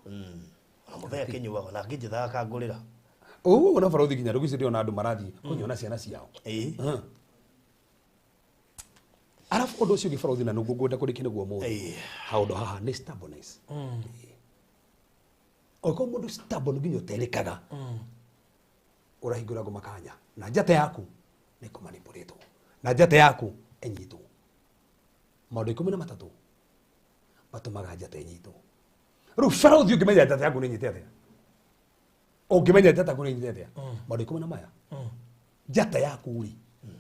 ona muthea kinyuaga na ngijithaga kangurira ona farothi ginya rugicire ona andu marathi kunyona ciana ciao arafu ondo cio gifarothi na nugo ngwenda kurikine guo mu haundo haha ni stubbornness oko mundu stubborn ginyo terekaga urahingura go makanya na njata yaku ni kumanipulate na njata yaku enyito maundu 13 batumaga njata enyito ru farothi ungimenya njata yaku ni nyite atia ungimenya njata yaku ni nyite atia maundu 10 maya njata yaku ri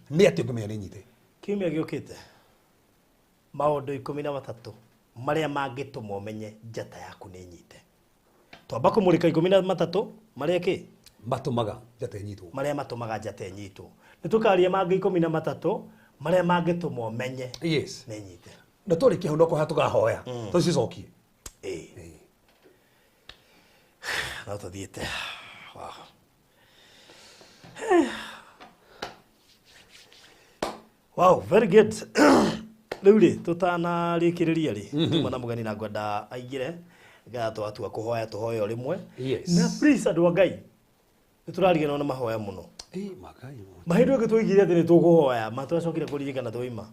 ni atia ungimenya ni nyite kimya giukite maundu 13 maria mangituma umenye njata yaku ni nyite twamba kumurika 13 maria ki batumaga njata enyito maria matumaga njata enyito nitukaria mangi 13 maria mangituma umenye yes ni nyite na tori kihondo ko hatugahoya tucicokie na tuthiite wow very good riu ri tutana rikiriria ri tuma na mugani na ngwenda aigire gatwa atua kuhoya tuhoyo rimwe na please andu ngai niturarigana na mahoya muno makai mahindu gitwigire ati ni tukuhoya matwacokire kuririkana tuima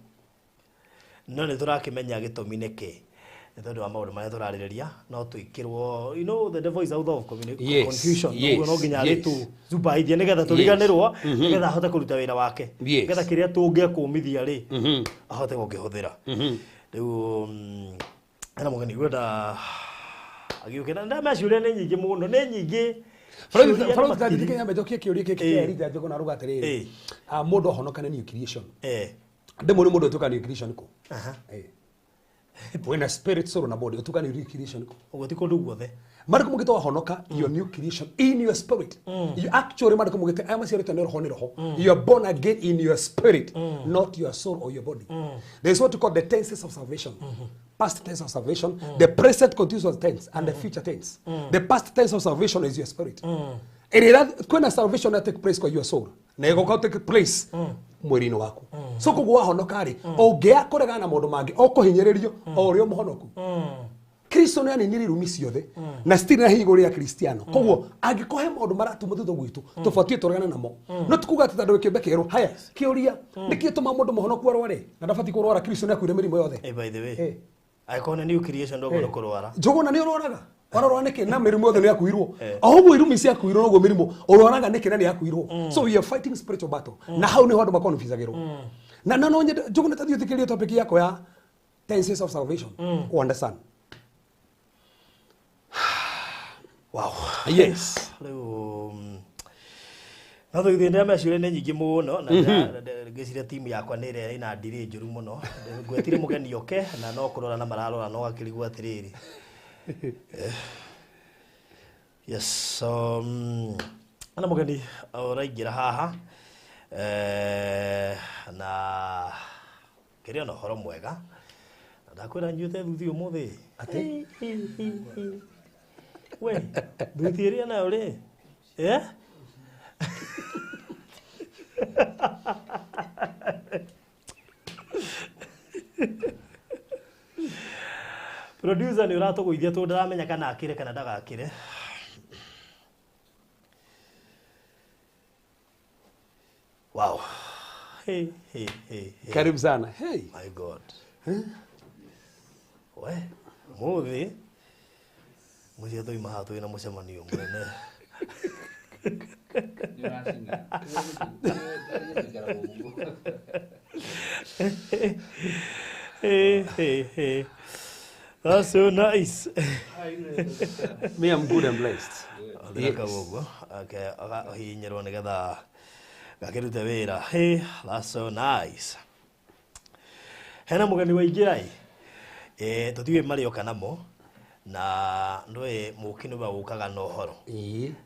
no ni turakimenya gitumi niki ni tondu wa maundu maria turaririria no twikirwo you know the devil is out of confusion no nginya ritu zubaithia nigetha turiganirwo nigetha ahote kuruta wira wake nigetha kiria tungia kumithia ri ahote gukihuthira riu ana mugani gwenda agiukira ndamaciuria ni nyingi muno ni nyingi Farothi tadirike ya mejokia kiuria kiki rita jogo na ruga tere mundu honokane new creation ndemo ni mundu tuka new creation ko when a spirit soul na body tuka new creation ko ugoti ko ndugothe mariko mugito honoka your new creation in your spirit you actually mariko mugito ama sire tano roho ni roho you are born again in your spirit not your soul or your body there is what you call the tenses of salvation past tense of salvation the present continuous tense and the future tense the past tense of salvation is your spirit and that when a salvation that take place kwa your soul na igoka take place mwiri-ini waku so koguo wahonoka ri ongia kuregana na maundu mangi okuhinyiririo o urio muhonoku Kristo ni aninire rumi ciothe na stili na higo ria Kristiano koguo angikohe maundu maratuma thutha gwitu tubatie turegana namo no tukuga ati tandu kiumbe keru haya kiuria nikio tuma mundu muhonoku arware na ndabati kurwara Kristo ni akwire mirimo yothe by the way aikona new creation ndogo kurwara njuguna ni urwaraga warorwa niki na mirimo yothe ni akuirwo ahubwo irumi cia akuirwo noguo mirimo urwaraga niki na ni akuirwo so we are fighting spiritual battle na how ni handu makonfusagirwo na no njuguna tathio thikirio topic yako ya tenses of salvation understand. Wow. Yes. Leo na thå ithä ndä macure nä nyingä må no na ngä ciria timu yakwa nä ä ina ndirä njå ru må no ngwetire må geni oke na no kå rora na mararora no gakä rigwo atä rä rä yes so ana må geni å raingä ra haha na kä rä ona horo mwega ndakwä ra nyuä te thuthi å må thä atä we nduthiria nayo ri producer ni uratuguithia tu ndaramenya kana akire kana ndagakire wow hey karibu sana hey my god we muthi muthia tu imaha tu na mucemanio munene hey that's so nice me I'm good and blessed ndaka gogo okay hinyerwo nigetha gakirute wira hey that's so nice hena mugani wa ingirai tutiwe mario kanamo na ndoe mukino ba ukaga no horo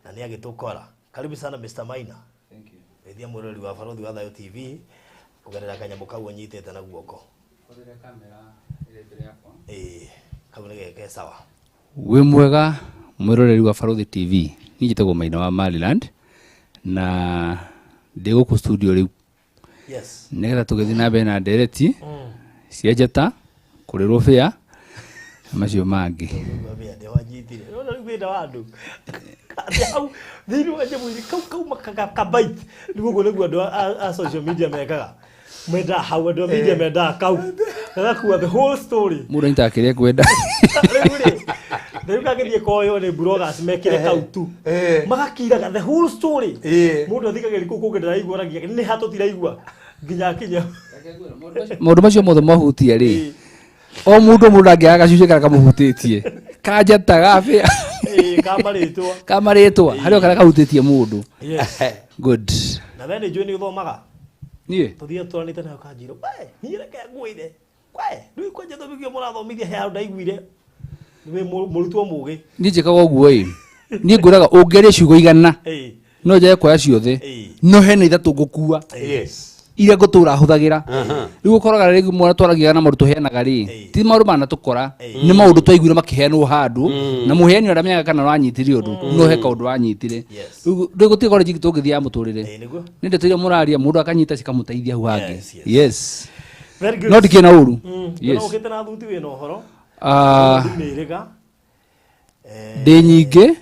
na ni agitukora karibu sana Mr. Maina. Thank you. Ethia murori wa Barothi wa Thayo TV ugarira kanyambo kau anyitete na guoko Kodere kamera ile mbere yakwa kau ni geke sawa we mwega mwiroreri wa Barothi TV ni njitagwo Maina wa Maryland na ndego ku studio riu yes nigetha tugithi na mbere na ndereti cia njata kurirwo fia macio mangi wabia de wanyitire no no gwenda wandu au thiri waje mwiri kau makakabait niguo niguo ndo a social media mekaga meda how ndo media meda kau akakuwa the whole story muda nitakiria kwenda Ndio kagithie koyo ni bloggers mekire kau tu magakiraga the whole story mundu athikagiri kuku ngiraigua ragia ni hato tiraigua nginya kinya maundu macio mothe mahutia ri o mundu angiaga gacuce kana kamuhutitie kanjata gafia kamaritwa hario kana kahutitie mundu yes good na then join you thomaga nie tuthie twanite nayo kanjiro we ni reke nguire we ndu kwanje thomithio murathomithia he ndaiguire ni murutwo mugi ni njikaga uguo ni nguraga ungeria ciugo igana no njaye kwa ciothe no hena ithatu ngukua yes ira ngutura huthagira riu ukoraga riu mwana twaragia na maundu tuheanaga ri ti maundu mana tukora ni maundu twaiguire makiheanwo handu na muheani ndamenyaga kana wanyitire undu no he kaundu wanyitire riu gutikora njigi tungithia muturire ni ndeteire muraria mundu akanyita cikamuteithia hu hangi yes very good no dikena uru yes no ukite na thuti we no horo ndimirega de nyinge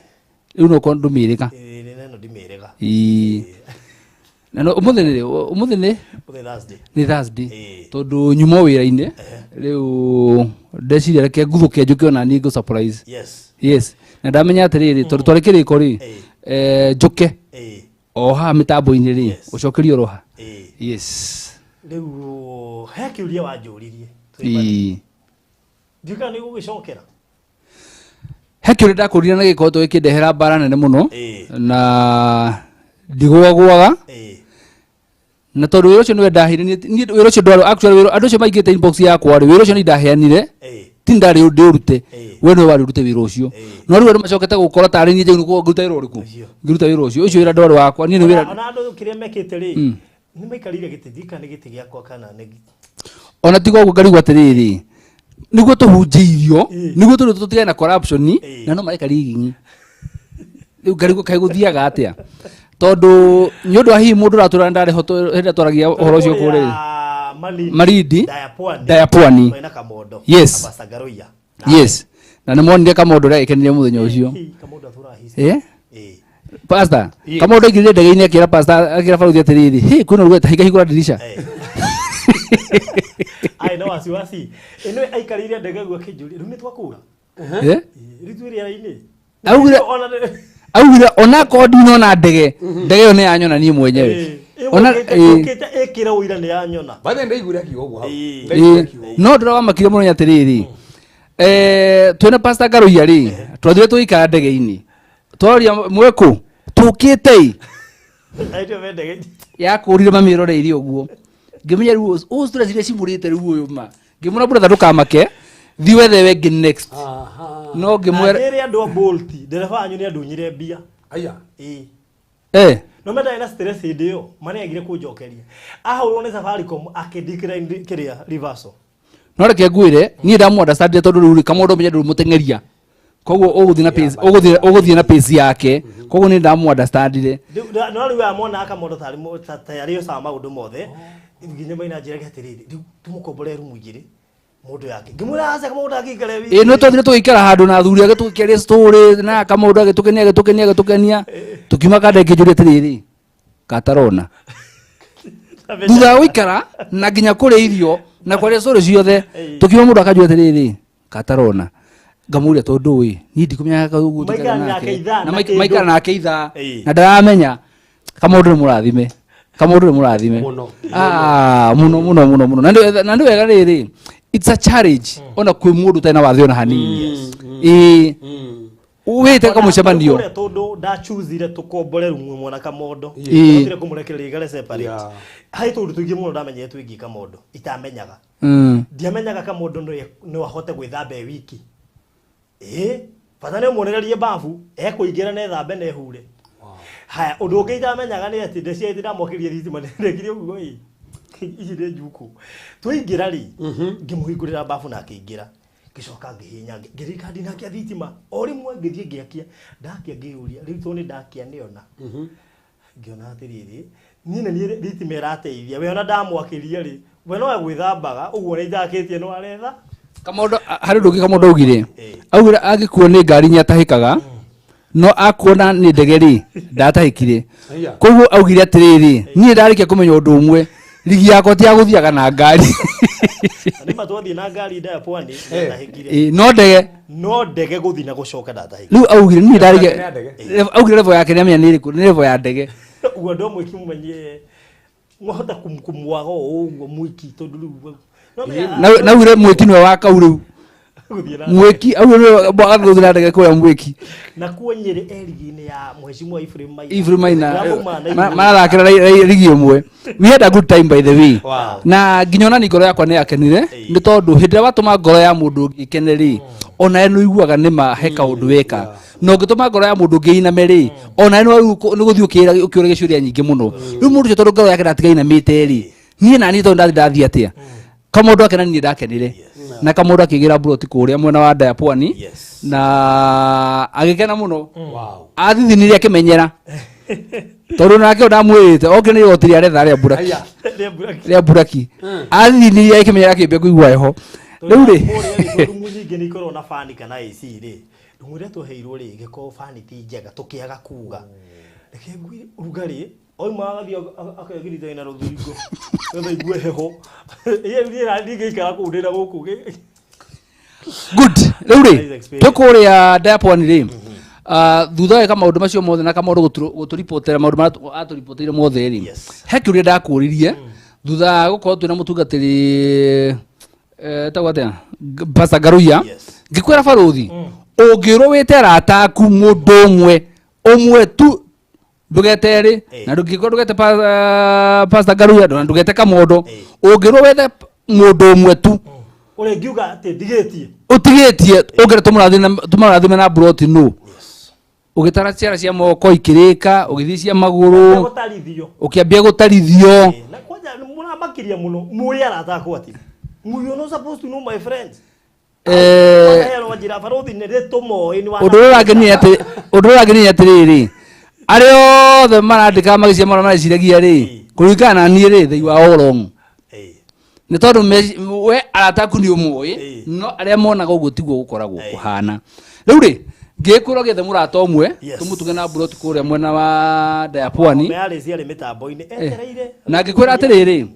riu no ko ndumirega neno ndimirega na umuthi ni Thursday tondu nyuma wira-ini riu ndeciria reke nguthuke njuke ona ni ngo surprise yes na ndamenya atiriri tondu twari kiriko ri njuke oha mitambo-ini ri ucokerio roha yes riu he kiuria wanjuririe ndika ni gugicokera he kiuria ndakurire na gikoretwo gikindehera mbara nene muno na ndigwagwaga na tondu wira ucio niwe ndahire ni wira ucio ndwaro actually wira andu ucio maigite inbox yakwa ri wira ucio ni ndaheanire ti ndari urute we no wari urute wira ucio no riu andu macokete gukora tari ni njegu nguruta wira uriku ngiruta wira ucio wira ndwaro wakwa ni wira ona andu kiria mekite ri ni maikarire giti thika ni giti giakwa kana ni ona tigo ngarigwa atiriri niguo tuhunjiirio niguo tutige na corruption na no maikari ginyi riu ngarigwa kai guthiaga atia tondu nyondo wa hihi mundu ratura ndare hoto henda twaragia horo ucio kuri Marindi Diapwani yes yes na nä monire kamondo rä ikenire må thenya å cio pasta kamondo aingä ndege-inä akä ra pasta akä ra baruthi atä rä rä kwä na rugeta hingahingå ra ndirisha no wasiwasi ino aikarä ire ndege guo kä njå rä nä twakura rä tuä rä ara-inä augire ona kodino na ndege ndege yo nä yanyona niä mwenyewe ona ä ra å ira nä yanyona no ndå rawamakire må no atä rä rä twena pasta Ngaruiya rĩ twathire tũikara ndege-inĩ twaria mwekũ tũkĩte yakũrire mamĩroreire ũguo ngĩmenya rĩu ũũ tũreciria cimũrĩte rĩu ũyũ ma ngĩmwĩra brother ndũkamake thiĩ wethe wengĩ next no ngĩmwĩra rĩrĩa andũ a Bolt ndereba wanyu nĩ andunyire mbia no menda ina stress hĩndĩ ĩyo manegire kũnjokeria ahũrwo nĩ Safaricom akĩndikĩra kĩrĩa reversal no reke ngwĩre niĩ ndamu-understand tondũ rĩu kamondo menye ndũrĩmũteng'eria koguo ũgũthiĩ na pace yake koguo nĩ ndamu-understandire no rĩu amona kamondo tarĩ ũcama maũndũ mothe nginya maina njĩraga atĩrĩrĩ rĩu tũmũkombore rumu igĩrĩ mũndũ yake ngĩmwĩra aca kamondo agĩikare no twathire tũgĩikara handũ na athuri agĩtũkĩaria story na kamondo agĩtũkenia tũkiuma kanda ngĩnjũria atĩrĩrĩ katarona thutha wa gũikara na nginya kũrĩa irio na kwaria story ciothe tukiuma mundu akajua atiriri katarona ngamuria tondu wi ni ndikumenya kagugu na maikara nake itha na ndaramenya kamundu ni murathime muno na ndu wega riri it's a challenge ona kwi mundu tena wathi ona hanini wite kamucemanio tondu ndachuzire tukombore rumwe mwana kamondo ndire kumurekereria igare separate hai tondu tuingi muno ndamenye twingi kamondo itamenyaga ndiamenyaga kamondo no ahote gwithambe wiki fatane muonererie bafu ekuingira na thambe na hure haya undu ungi itamenyaga ni ati ndecia ndamokirie thitima ndekire uguo ici nĩ njuku twaingira ri ngimuhingurira bafu na akiingira gicoka ngihinya ngirikandi nakia thitima o rimwe ngithie ngiakia ndakia ngiuria riu to ni ndakia niona ngiona atiriri nina ni thitima irateithia we ona ndamwakiria ri we no gwithambaga uguo ni ithakitie no aretha kamondo hari ndungi kamondo ugire augira agikuo ni ngari nyatahikaga no akuona ni ndege ri ndatahikire koguo augire atiriri ni ndarikia kumenya undu umwe ligi yako ti aguthiaga na ngari ni matwathie na ngari Diapwani ndahikire no ndege guthi na gucoka ndatahikire riu augire ni ndarikia augire level yake ni amenya ni riku ni level ya ndege uguo ndo mwiki mumenye ngahota kumwaga uguo mwiki tondu riu na ure mwiki niwe wa kauru mwiki aure bwaga thura ndege kwa mwiki na kuonyere erigi-ini ya mheshimiwa Ephraim Maina marathakira rigi imwe we had a good time by the way na nginyona ni ngoro yakwa ni yakenire ni tondu hindi ria watuma ngoro ya mundu ikeneri ona eno iguaga ni maheka undu weka no ngituma ngoro ya mundu ngiiname ri ona eno ni guthii ukiura gicuria nyingi muno riu mundu ucio tondu ngoro yake ndatigainamite ri nie nani tondu ndathi atia kamondo akena ni ndakenire na kamondo akigira broti kuria mwena wa Diapwani na agikena muno athithinirie akimenyera tondu nake ndamwirite oke ni otiri aretha ria buraki athithinirie akimenyera akimbe kuigua heho riu ri nyingi ni korwo na fani kana AC ri ndumwire tuheirwo ri giko fani ti njega tukiaga kuga reke ngwire urugari oima agathia akagirita ina ruthingo wetha igue heho ye ndigikara kundira guku good riu ri tukuria Diapwani ri thutha wa maundu macio mothe na kamondo guturipotera maundu maria aturipoteire mothe ri he kiuria ndakuririe thutha gukorwo twina mutungatiri tagwatea Pastor Ngaruiya ngikwira baruthi ungirwo wite arata aku mundu umwe tu ndugete na ndugiko ndugete Pastor Ngaruiya na ndugete kamondo ungirwo wete mundu umwe tu ule ngiuga ati ndigetie utigetie ungire tumurathime na broti no ugitara ciara cia moko ikirika ugithii cia maguru ukiambia gutarithio na kwaja muna makiria muno muri arata aku ati you not supposed to know my friends undu urangeni atiriri arĩa othe marandĩka magĩcia marĩa mareciragia rĩ kũringana na niĩ rĩ they were all wrong. Nĩ tondũ we arata aku nĩ ũmũĩ no arĩa monaga ũguo tiguo gũkoragwo kũhana. Rĩu rĩ ngĩkũra gethe mũrata ũmwe tũmũtuge na Buroti kũrĩa mwena wa Diapwani na ngĩkwĩra atĩrĩrĩ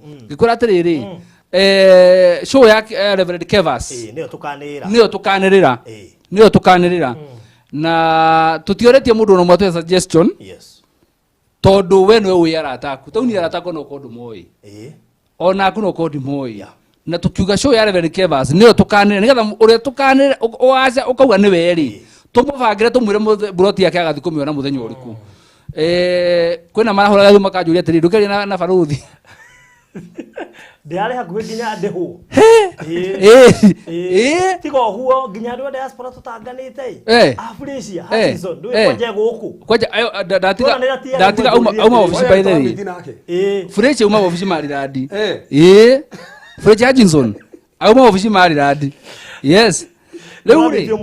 show ya Reverend Kevas nĩyo tũkanĩrĩra na tũtioretie mũndũ ona mwatwe suggestion tondũ we nĩwe wĩ arata aku tauni arata aku no kũndũ moĩ ona aku no kũndũ moĩ na tũkiuga show ya Reverend Kevas nĩyo tũkanĩrĩra nĩgetha ũrĩa tũkanĩrĩra ũkauga nĩ werĩ tũmũbangĩre tũmwĩre Buroti yake agathiĩ kũmĩona mũthenya ũrĩkũ. Kwĩna marahũraga thimũ makanjũria atĩrĩrĩ ndũkĩaria na Baruthi ndiarĩ hakuhĩ nginya ndĩhũ tiga ũguo nginya andũ a diaspora tũtanganĩte Africia Hudson ndũĩ kwanja gũkũ ndatiga auma ofici by the way Fresh auma ofici Mariradi Fresh Hudson auma ofici Mariradi yes rĩu rĩ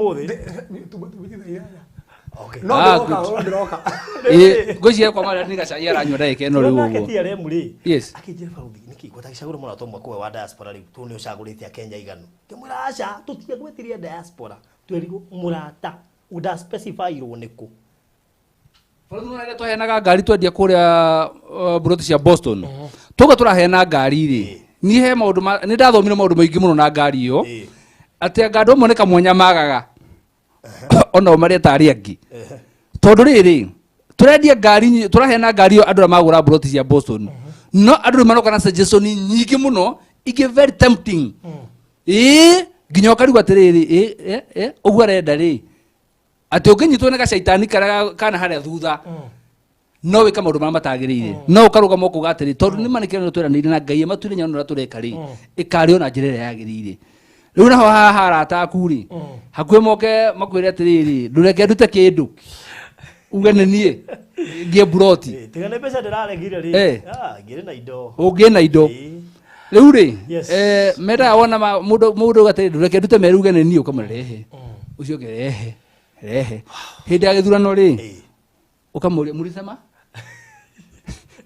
ngũciye kwa Mariradi nĩgacai aranyua ndagĩka ĩno rĩu ũguo yes akĩnjĩra Baruthi nĩkĩ gwatagicagũra mũrata ũmwe kũwe wa diaspora rĩu tũ nĩ ũcagũrĩte Kenya iganu ngĩmwĩra aca tũtiagwĩtirie diaspora twerirwo mũrata ũnda specify-irwo nĩkũ bũrũri mũnene twaheanaga ngari twendia kũrĩa Buroti cia Boston tũga tũraheana ngari rĩ niĩ he maũndũ nĩ ndathomire maũndũ maingĩ mũno na ngari ĩyo atĩ anga andũ amwe nĩ kamwanya magaga ona marĩa tarĩ angĩ tondũ rĩrĩ tũrendia ngari tũraheana ngari ĩyo andũ arĩa magũra Buroti cia Boston no andũ nĩ maroka na suggestion nyingĩ mũno ingĩ very tempting nginya ũkarigwo atĩrĩrĩ ũguo arenda rĩ atĩ ũngĩnyitwo nĩ gacaitani karĩa kana harĩa thutha no wĩka maũndũ marĩa matagĩrĩire no ũkarũgama ũkauga atĩrĩ tondũ nĩ manĩkĩra tweranĩire na Ngai matuire nyamũ ũrĩa tũreka rĩ ĩkarĩo na njĩra ĩrĩa yagĩrĩire. Rĩu naho haha arata aku rĩ hakuhĩ moke makwĩre atĩrĩrĩ ndũreke ndute kĩndũ uge nĩ niĩ ngie Buroti tiga nĩ mbeca ndĩraregire rĩ ngĩrĩ na indo ũngĩ na indo rĩu rĩ mendaga wona mũndũ atĩrĩ ndũreke ndute merĩ uge nĩ niĩ ũkamũrehe ũcio ũngĩ rehe hĩndĩ ya gĩthurano rĩ ũkamũria mũricema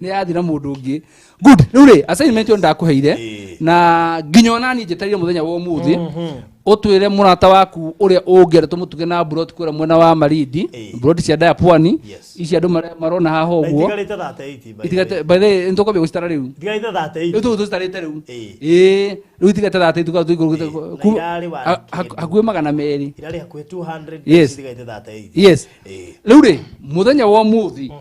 nĩ yathira mũndũ ũngĩ good. Rĩu rĩ assignment yo ndakũheire na nginya ona niĩ njeterire mũthenya wa ũmũthĩ ũtwĩre mũrata waku ũrĩa ũngĩera tũmũtuge na Buroti kũrĩa mwena wa Malindi Buroti cia Diapwani ici andũ marona haha ũguo itigate by the way nĩtũkwambia gũcitara rĩu rĩu tũcitarĩte rĩu rĩu itigate 38 hakuhĩ 200 irarĩ hakuhĩ 200 itigate 38 yes rĩu rĩ mũthenya wa ũmũthĩ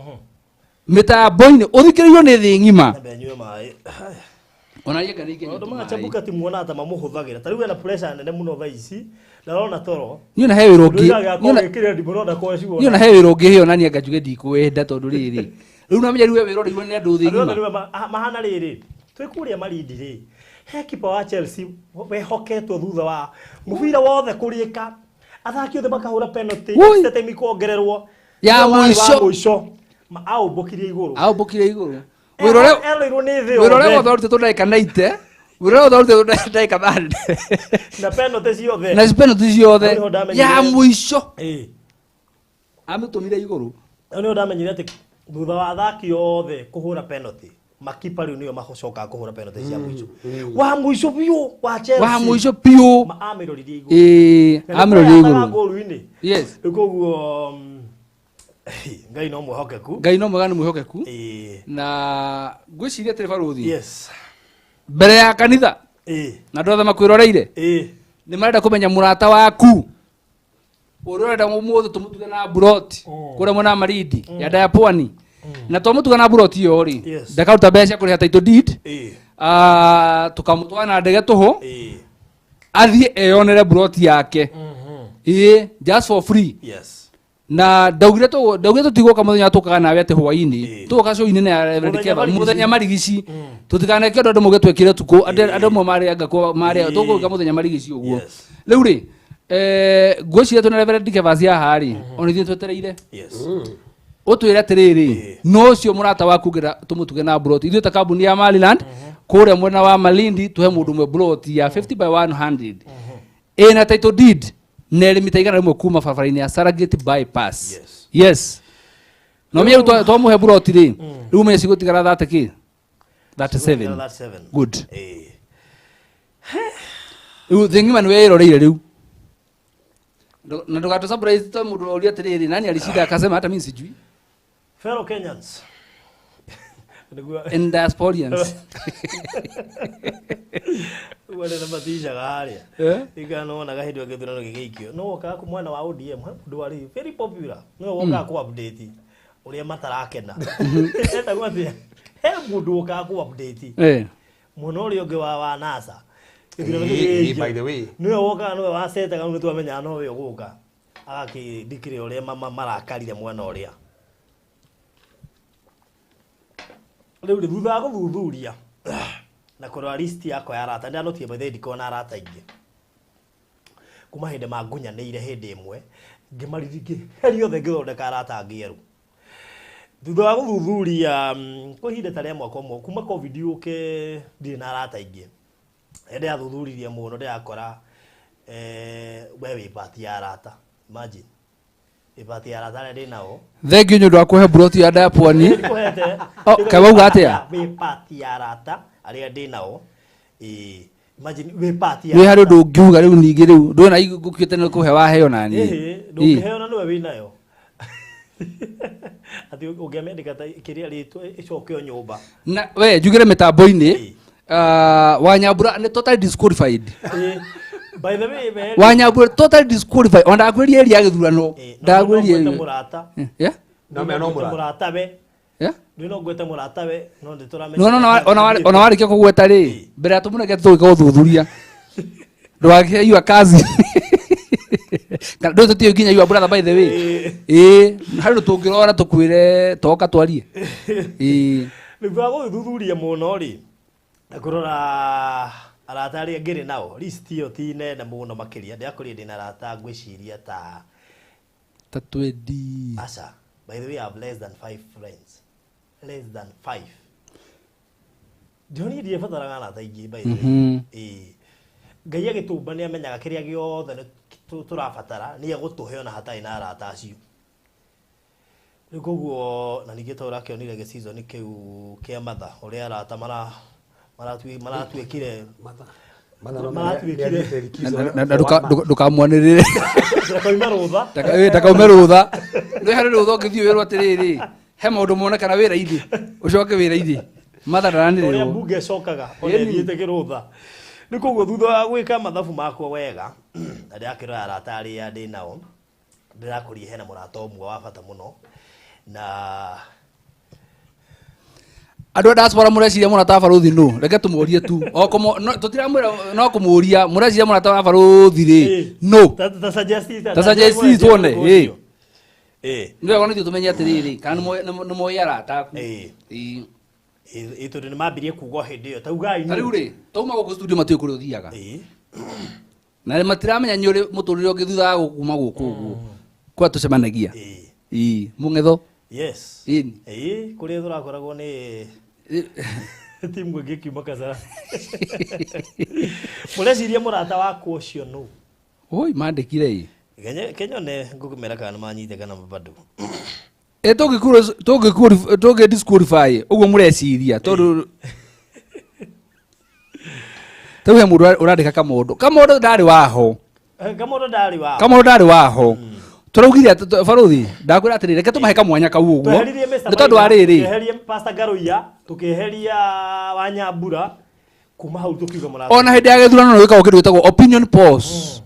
mĩtambo-inĩ ũthikĩrĩirio nĩ thĩ ng'ima ona yeka nĩngĩ maũndũ magacabuka ti muona ta mamũhũthagĩra ta rĩu ena pressure nene mũno thaa ici ndarona toro niĩ na he wĩra ũngĩ niĩ na he wĩra ũngĩ hĩo nani anga njuge ndikwenda tondũ rĩrĩ rĩu namenya rĩu wĩra ũrĩirwo nĩ andũ thĩ ng'ima mahana rĩrĩ twĩkũrĩa Malindi rĩ he kipa wa Chelsea wehoketwo thutha wa mũbira wothe kũrĩka athaki othe makahũra penalty time kuongererwo ya mũico aũmbũkirie igũrũ wĩra ũrĩa wothe ũrutĩtwo ndagĩka 90 wĩra ũrĩa wothe ũrutĩtwo ndagĩka 30 na penalty ciothe ya mũico amĩtũmire igũrũ. Nĩ ndamenyire atĩ thutha wa athaki othe kũhũra penalty makipa rĩu nĩo macokaga kũhũra penalty cia mũico wa mũico biũ wa Chelsea amĩroririe igũrũ amĩroririe igũrũ ngũru-inĩ yes koguo Ngai no mwĩhokeku nĩ mwĩhokeku na ngwĩciria atĩrĩ Baruthi mbere ya kanitha na andũ othe makwĩroreire nĩ marenda kũmenya mũrata waku ũrĩa ũrenda ũmũthĩ tũmũtuge na Buroti kũrĩa mwena wa Malindi ya Diapwani na twamũtuga na Buroti ĩyo rĩ ndakaruta mbeca kũrĩha title deed tũkamũtwara na ndege tũhũ athiĩ eyonere Buroti yake just for free na ndaugire tũtigũka mũthenya tũkaga nawe atĩ hwainĩ tũgoka show-inĩ na Reverend Kevas mũthenya marigici tũtikaneke andũ mũge twĩkĩre tukũ andũ amwe marĩ anga marĩ tũgũka mũthenya marigici ũguo. Rĩu rĩ ngwĩciria twĩna Reverend Kevas haha rĩ ona ithuĩ twetereire ũtwĩre atĩrĩrĩ no ũcio mũrata waku ngĩra tũmũtuge na Buroti ithuĩ ta kambuni ya Mariland kũrĩa mwena wa Malindi tũhe mũndũ ũmwe Buroti ya 50 by 100 ĩna title deed Neri mitaigana rĩmwe kuma barabara-inĩ ya Saragate bypass yes No mie to muhe buroti ri. Riu me cigotigara 30 ki. 37. Good. Riu thingi man we iroreire riu. Na ndugato surprise to mundu uria tiriri nani alishinda akasema hata mimi sijui. Fellow Kenyans. And diasporians. Wale na matisha garia. Igano na gahindo githurano gigeikio. No woka ku mwana wa ODM, ndu ari very popular. No woka ku update. Uria matarakena. Eta gwathia. He mundu woka ku update. Muno uri ungi wa NASA. By the way. No woka no wa seta kana tu amenya no we guka. Agaki dikire uria mama marakarire mwana uria. Riu ri thutha wa guthuthuria na kurora list yako ya arata ndia notie by the ndikona arata ingi kuma hindi mangunyanĩire hindi imwe ngimaririge heri othe ngithondeka arata ngieru thutha wa guthuthuria kwa ihinda ta rĩa mwaka ũmwe kuma covid yuke ndirĩ na arata ingi hindi athuthuririe mũno ndirakora we wĩ part ya arata imagine ibati ya arata ndi nao Thank you ndu akuhe buroti ya Diaponi. Kabauga atia we part ya arata aria ndi nao imagine we part ya we hari ndu ngiuga riu ningi riu ndona igukite no kuhe wa heyo nani ndukiheo na niwe winayo ati ungiamendeka ta kiria ritwa icokeo nyumba na we njugire mitambo-ini Wanyambura ni totally disqualified. By the way, Wanyambura totally disqualified. Onda akweria ria githurano. Ndagweria. Yeah? No me no murata be. Yeah? Ndino gweta murata be, no nditurame. Ona warikia kugweta ri, mbere atumuneke tuika uthuthuria. Ndwake yu akazi. Ndo tutio ginya yu brother by the way. Hari tungirora tukwire toka twarie. Nivago uthuthuria muno ri. Kurora aratari ngiri nao list yo tine na muno makiria ndiakuri ndina arata ngwiciria ta 20. Asa, by the way I have less than 5 friends. Less than 5. Ndioni ndiye fatara arata ingi by the way. Ngai agitumba ni amenyaga kiria giothe turafatara ni agutuhe ona hatai na arata acio. Nikuguo na nigitora kionire ge season kiu kia matha uria arata maratuikire ndukamwanirire ndakauma rutha ndu hari rutha ngithio wirwo atiriri he maundu monekana wira-ini ucoke wira-ini matha ndaranirwo uria mbunge cokaga ona thiite kirutha nikuguo thutha wa gwika mathabu makwa wega na ndiakirora arata aria ndi nao ndirakuria hena murata umwe wa bata muno na andu diaspora mureciria murata wa baruthi nu reke tumurie tu tutiramwira no kumuria mureciria murata wa baruthi ri no ta suggest tuone ndio wana tumenye atiriri kana no moya arata aku itu ni mambirie kugo hindi yo taugai ni riu ri tauma guku studio matu kuri uthiaga na matiramenya nyuri muturire ngithutha gukuma guku uguo kwa tucemanagia mungetho yes kuri thurakoragwo ni timu ngikiuma kaza mureciria murata wako ucio nu oi mandikire Kenya ne ngugumera kana manyite kana bado toge disqualify uguo mureciria tondu tawe mundu urandika kamondo ndari waho kamondo ndari waho turaugire baruthi ndakwira atiri reke tumahe kamwanya kau uguo ni tondu ariri eherie Pastor Garuya tukeheria Wanyambura kuma hau tukiuga murata ona hindi ya githurano no wikagwo kindu gitagwo opinion polls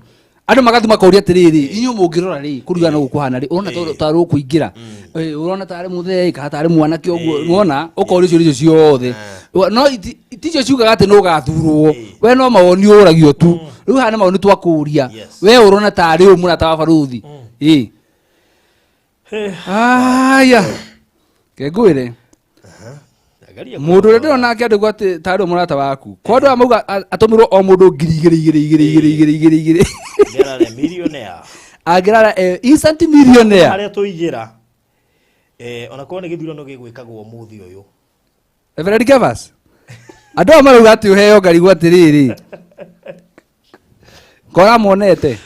andu magathi makoria atiriri inyu mungirora ri kurigana gukuhana ri urona taru kuingira urona tari muthei ka tari mwanake uguo unaona ukoria cio ciothe no iticio ciugaga ati no gathurwo we no mawoni uragio tu riu hana mawoni twakuria we urona tari murata wa baruthi aya kengwire mundu uria ndirona akiandikwo ati tari murata waku kwa andu amauga atumirwo o mundu ngiri igiri ngerare millionaire agirara instant millionaire aria tuigira ona kwa ni githurano gigwikagwo muthi uyu Reverend Kevas andu amarauga ati uheo ngari gwa atiriri kora monete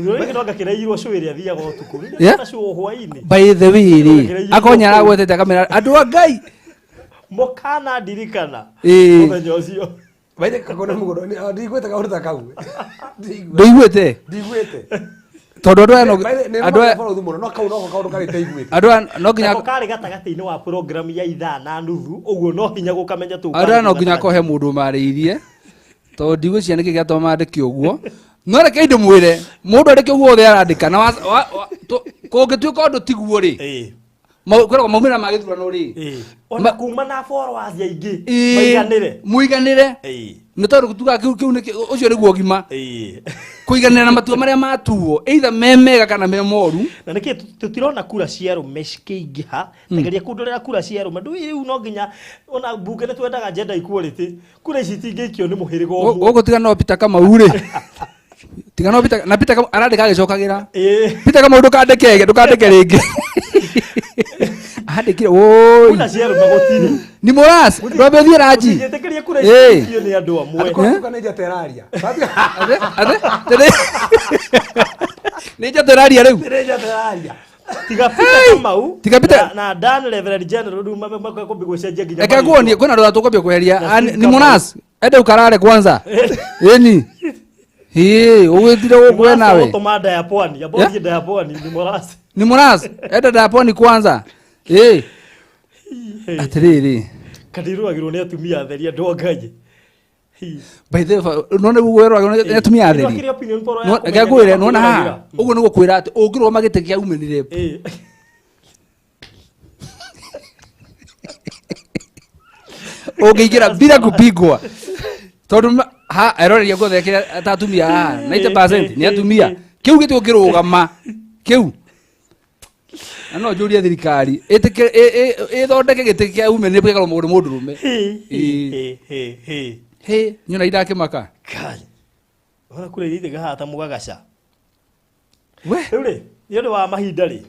Rũrĩ no gakĩrairwo cũĩrĩ athiaga ũtukũ. Na cũũ hwainĩ. By the way ri. Akonya aragwetete kamera. Andũ a Ngai. Mokana ndirikana. Mũthenya ũcio. Baithe kakona mũgũro ndigwete kaũndũ ta kau. Ndũiguĩte? Ndigwete. Tondũ andũ aya no kaũndũ karĩ taiguĩte. Andũ aya no nginya karĩ gatagatĩ-inĩ wa program ya ithaa na nuthu, ũguo no hinya gũkamenya tu. Andũ aya no nginya kohe mũndũ marĩirie. Tondũ ndigwĩciria nĩkĩ gĩatũma mandĩke ũguo. No reke ndĩmwĩre mũndũ arĩke ũguo othe arandĩka na kũngĩtuĩka ũndũ tiguo rĩ. Kwĩragwo maumĩrĩra ma gĩthurano rĩ. Ona kuma na followers aingĩ mũiganĩre. Nĩ tondũ tuga kĩu ũcio nĩguo ũgima. Kũiganĩra na matua marĩa matuo either me mega kana me moru. Na nĩkĩ tũtirona kura cia arũme cikĩingĩha. Tegeria kundũrĩra kura cia arũme. Rĩu no nginya ona mbunge nĩ twendaga gender equality. Kura ici itingĩikio nĩ mũhĩrĩga ũmwe. Ũguo tiga no Peter Kamau rĩ. Tiga no Peter na Peter arandĩka agĩcokagĩra. Peter Kamau ndũkandĩke rĩngĩ. Andĩkire oi. Kura cia arũme gũtirĩ. Ni Moras, ndwambĩthie ranji. Ndĩtĩkĩria kura ici icio nĩ andũ amwe. Nĩ njateraria. Nĩ njateraria rĩu. Nĩ njateraria. Tiga Peter Kamau na Dan Reverend General rĩu makwambia gũcenjia nginya. Eka kuonie kwĩna andũ atũkwambia kweheria. Ni Moras, ende ukarare kwanza. Eni. Ũgwĩtire gũkũ nawe. Tomada ya pwani, ya bodi ya pwani ni Moras. Ni Moras, ende ya pwani kwanza. Atiriri. Kadiru agirwo nĩ atumia atheri andũ a Ngai. By the way, no nĩ gũgwĩrwo agirwo nĩ atumia atheri. Ngagwĩre no na haha. Ũguo nĩ gũkwĩra atĩ ũngĩrwo magĩte kĩa umenire. Ũngĩingĩra bila kupigwa. Tondũ ha eroreria gũthekera atatumia 90% nĩ atumia. Kĩu gĩtĩ ũngĩrũgama. Kĩu no njũria thirikari ĩthondeke gĩtĩ kĩa umenire gĩkarwo mũndũ mũndũrũme. Nyona idakĩmaka. Ona kũrĩa ithiga hata mũgagaca. Rĩu rĩ, nĩ ũndũ wa mahinda rĩ.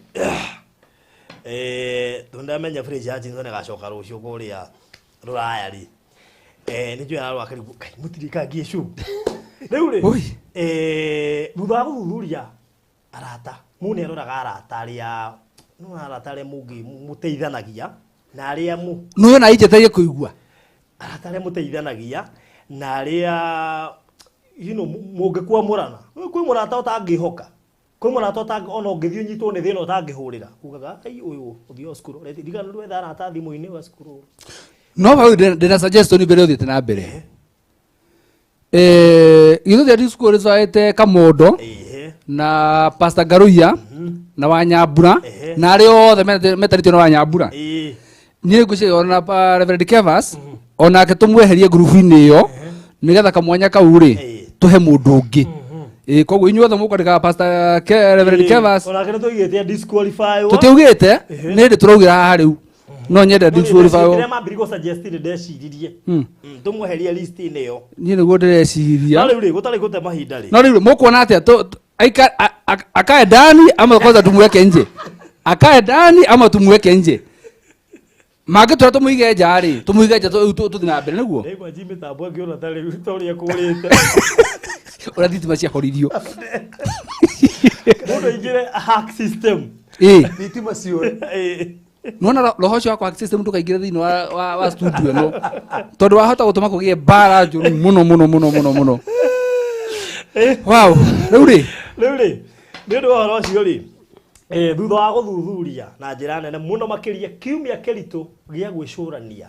Tũndamenya Fraser Hutchinson agacoka rũciũ kũrĩa Rũraya rĩ. Nĩ njũĩ ararũa karibu mũtirikangie cu. Rĩu rĩ, thutha wa gũthuthuria arata, mũndũ nĩ aroraga arata arĩa no arata arĩa mũteithanagia na arĩa no yona ijeteire kũigua arata arĩa mũteithanagia na arĩa mũngĩkwamũrana kwĩ mũrata ũtangĩhoka kwĩ mũrata ona ũngĩthiĩ ũnyitwo nĩ thĩna ũtangĩhũrĩra ugaga ai ũyũ ũthiĩ cukuru ndigana ndwetha arata thimũ-inĩ wa cukuru. No hau ndĩna suggestion mbere ũthiĩte na mbere gĩthũthia discourse twaĩte Kamondo na Pastor Garuya na Wanyambura na arĩa othe metarĩtio na Wanyambura niĩ ngwĩciria ona Reverend Kevas onake tũmweherie group-inĩ ĩyo nĩgetha kamwanya kau rĩ tũhe mũndũ ũngĩ koguo inyuothe mũkwandĩka Pastor Reverend Kevas onake nĩ tũigĩte disqualify tũtiugĩte nĩ hĩndĩ tũraugĩra haha rĩu no nyenda disqualify rĩrĩa mambiri gũ suggest ndĩrecirie tũmweherie list-inĩ ĩyo niĩ nĩguo ndĩreciria no rĩu rĩ gũtarĩ gũte mahinda rĩ no rĩu mũkuona atĩa akae ndani ama kwanza tumweke nje akae ndani ama tumweke nje mangĩtũra tũmũige nja rĩ tũmũige nja tũthiĩ na mbere nĩguo nĩguo nji mĩtambo ngĩona tarĩ ũrĩa kũrĩte ũrĩa thitima ciahoririo mũndũ aingĩre hack system thitima ciũre nona roho cio hack system ndũkaingĩre thĩinĩ wa studio ĩno tondũ wahota gũtũma kũgĩe mbara njũru mũno wow rĩu rĩ nĩ ũndũ wa ũhoro ũcio rĩ thutha wa gũthuthuria na njĩra nene mũno makĩria kiumia kĩritũ gĩa gwĩcũrania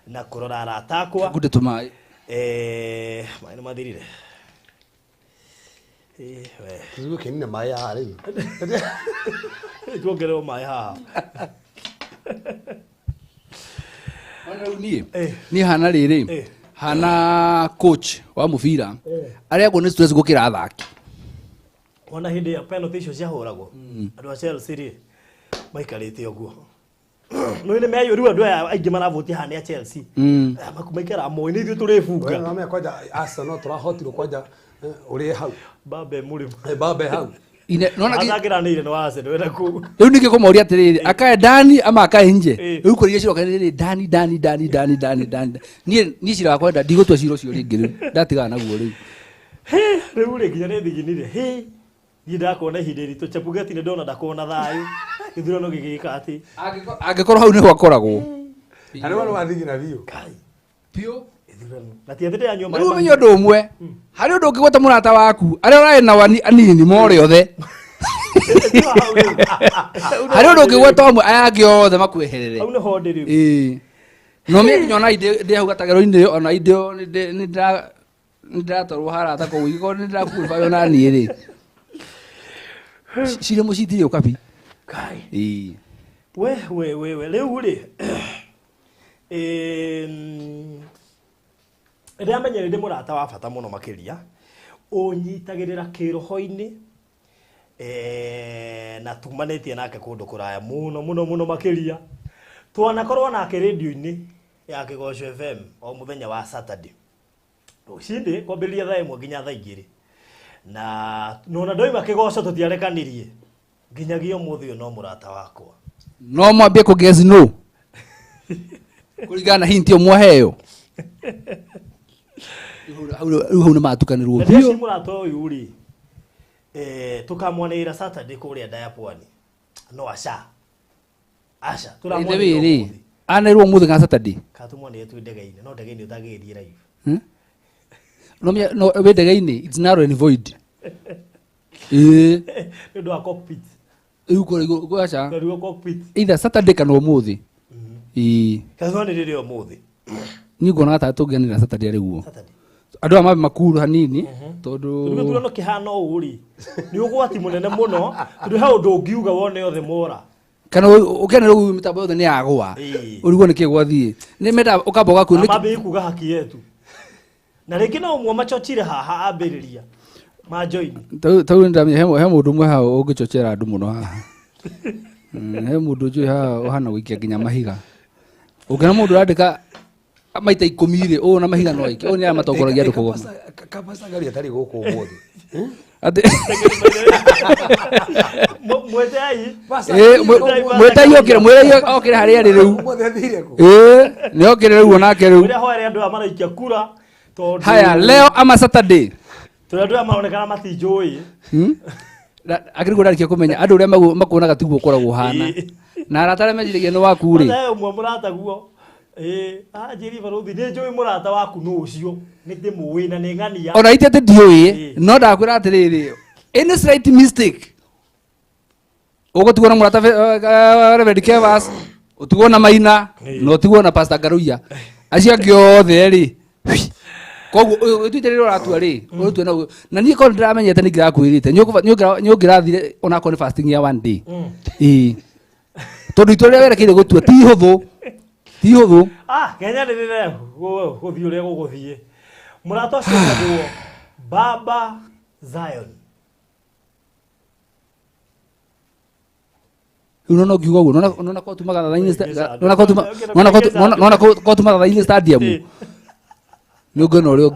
na kũrora arata akwa ngũte tũmaĩ maĩ nĩ mathirire tũgũkenine maĩ haha rĩu tuongererwo maĩ haha niĩ hana rĩrĩ hana coach wa mũbira arĩa agwo nĩ stress gũkĩra athaki ona hĩndĩ ya penalty icio ciahũragwo andũ a Chelsea rĩ maikarĩte ũguo no nĩ meyũru andũ aya aingĩ maravũtia hana ya Chelsea maikara moĩ nĩ ithuĩ tũrĩbunga no kwanja Arsenal tũrahotirwo kwanja ũrĩ hau Babe mũrĩmo Babe hau athagĩranĩire nĩ wa Arsenal wenda kũu rĩu ningĩ kũmoria atĩrĩrĩ akae ndani ama akae nje rĩu kũrĩa ciroka rĩrĩ ndani niĩ cira wakwa ndigũtua cira ũcio rĩngĩ rĩu ndatigana naguo rĩu rĩu rĩ nginya nĩ thiginire ndakona ihinda rito Chebukati nä ndona ndakona thayå gä thurano gä gä ka atä angä korwo hau nä ho akoragwo arä wanå wathigina biå biå na tiathä ndä anyua rä u menye å ndå å mwe harä å ndå å ngä gweta må rata waku arä a å rarä nao anini more othe harä å ndå å ngä gweta omwe aya angä othe makweherere hau nä ho ndä rä u no mä nginya ona ndä hau gatagero-inä ona indo nä ndäratwarwo harata koguo igä nä ndärakuä ona niä rä cirä må citirä å kabi we rä u rä rä amenyere ndä må rata wa bata må no makä ria å nyitagä rä ra kä roho-inä na tumanä tie nake kå ndå kå raya må no makä ria twanakorwo nake radio-inä ya Kigoco FM o må thenya wa Saturday rũcinĩ kwambĩrĩria thaa ĩmwe nginya thaa igĩrĩ na nona ndoima Kigoco tũtiarekanirie nginyagia ũmũthĩ ũyũ no mũrata wakwa no mwambie kũ guess no kũringana na hint ĩyo mwaheo rĩu hau nĩ matukanĩrwo biũ mũrata ũyũ rĩ tũkamwanĩrĩra Saturday kũrĩa Diapwani no aca tũramwanĩrĩra anĩrwo mũthĩ ga Saturday katumwanĩrĩra twĩ ndege-inĩ no ndege-inĩ ũtagĩrĩrie live no we ndege-inĩ it's narrow and void nĩũndũ wa cockpit rĩu kũrĩa aca nĩũndũ cockpit either Saturday kana ũmũthĩ katwanĩrĩre ũmũthĩ niĩ ngona ta tũngĩanĩrĩra Saturday rĩu andũ aya mabe makuru hanini tondũ tũrano kĩhana ũũ rĩ nĩ ũgwati mũnene mũno tondũ he ũndũ ũngiuga wone othe mora kana ũkĩanĩrwo ũguo mĩtambo yothe nĩ yagũa ũrigwo nĩ kĩ gwathiĩ nĩ menda ũkamba ũgakuo mambe kuga haki yetu na rĩngĩ no ũmwe machochire haha ambĩrĩria majoini tau ndamenya he mũndũ ũmwe haha ũngĩchochera andũ mũno haha he mũndũ njũĩ haha ũhana gũikia nginya mahiga ũngĩona mũndũ ũrandĩka maita 10 rĩ ũũ na mahiga no aike ũũ nĩ amatongoragia andũ kũgoma kabacangari atarĩ gũkũ ũmũthĩ mwĩtai okĩre harĩa arĩ rĩu nĩ okĩre rĩu onake rĩu haya leo ama Saturday tũrĩa andũ aya maronekana matinjũĩ akĩrigwo ndarĩkia kũmenya andũ ũrĩa makuonaga tiguo ũkoragwo hana na arata arĩa meciragia nĩ waku rĩ ũmwe mũrata guo anjĩri barũthi nĩ njũĩ mũrata waku nũ ũcio nĩ ndĩmũĩ na nĩ ng'ania ona iti atĩ ndiũĩ no ndakwĩra atĩrĩrĩ any slight mistake ũgũtigwo na mũrata Reverend Kevas ũtigwo na Maina na ũtigwo na Pastor Ngaruiya acio angĩ othe rĩ koguo ũtuĩte rĩrĩa ũratua rĩ na niĩ korwo ndĩramenyete nĩ ngĩrakwĩrĩte nĩ ũngĩrathire onakorwo nĩ fasting ya one day tondũ itua rĩrĩa werekeire gũtua ti ihũthũ Kenya nĩrĩre gũthiĩ ũrĩa gũgũthiĩ mũrata ũcio wĩtagwo Baba Zion rĩu no ngiuga ũguo nona ko tumaga thathainĩ stadium nĩ ũngĩona ũrĩa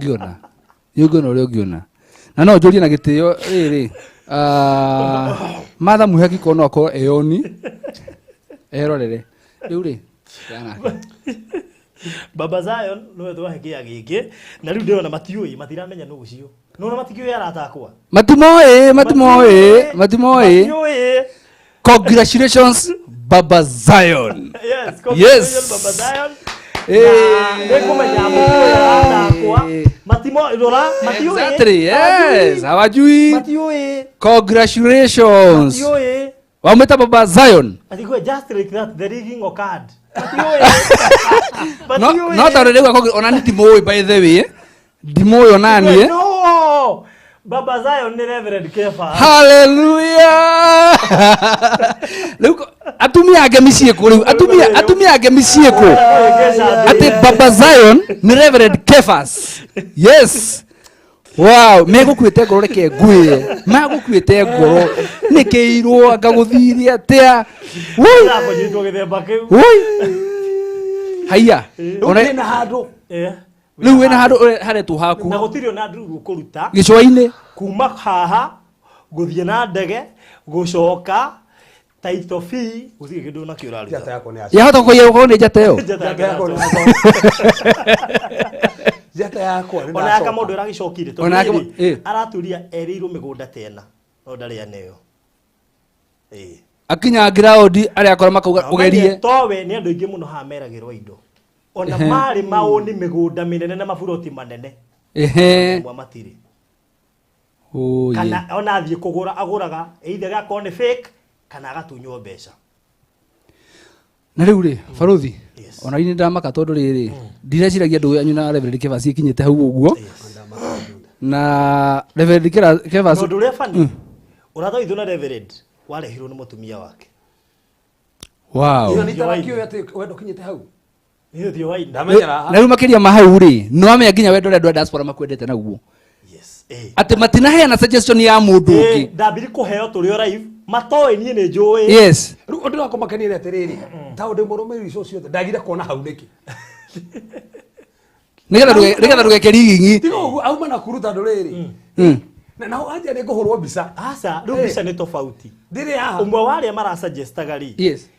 ũngĩona na no njũrie na gĩtĩo rĩrĩ Martha Mũheki korwo no akorwo eoni erorere rĩu rĩ Baba Zion nĩwe twahe kĩya gĩkĩ na rĩu ndĩrona matiũĩ matiramenya nũ ũcio nona matiũĩ aratakwa matimoĩ congratulations Baba Zion yes Baba Zion exactly yes hawajui congratulations wamwita Baba Zion just like that the rigging occurred no tarĩrĩu ona nĩ ndimũĩ by the way ndimũĩ onanie no Baba Zion nĩ Reverend Kevas hallelujah rĩu atumia angĩ mĩciĩ kũ rĩu atumia angĩ mĩciĩ kũ atĩ Baba Zion nĩ Reverend Kevas yes wow megũkuĩte ngoro reke ngwĩre magũkuĩte ngoro nĩkĩirwo ngagũthiria atĩa haiya ona handũ rĩu wĩna handũ haretwo haku na gũtirĩ ona nduru kũruta gĩcũa-inĩ kuma haha gũthiĩ na ndege gũcoka taito fee gũtirĩ kĩndũ nakĩo ũraruta yahota kũiya gũkorwo nĩ njata ĩyo njata yakwa ona yaka mũndũ ĩragĩcokire tondũ aratũria erĩirwo mĩgũnda tena no ndari aneyo akinya ground ari akora makauga ugerie towe ni andu ingi muno ha meragirwo indo ona mari mauni migunda minene na maburoti manene mwa matiri kana ona athie kugura aguraga either gako ni fake kana agatunywo mbeca na riu ri Baruthi ona ini ndamaka tondu riri ndireciragia ndu yanyu na Reverend Kevas ikinyite hau uguo na Reverend Kevas tondu ri fani uratho ithu na Reverend warehirwo ni mutumia wake ino ni tarakio ati wendo kinyite hau niyo thio waida ndamenyera na riu makiria ma hau ri no amenya nginya wendo ria andu diaspora makwendete naguo ati matinaheana suggestion ya mundu ungi ndambiri kuheo turio live matoe nie ni njui yes riu undu wako makanire atiriri ta undu murumiri icio ciothe ndagire kuona hau niki nigetha ndugeke rigingi tigo uguo auma na kuruta nduriri na anja ni kuhurwo mbica asa riu mbica ni tofauti ndiri haha umwe waria marasuggestaga ri yes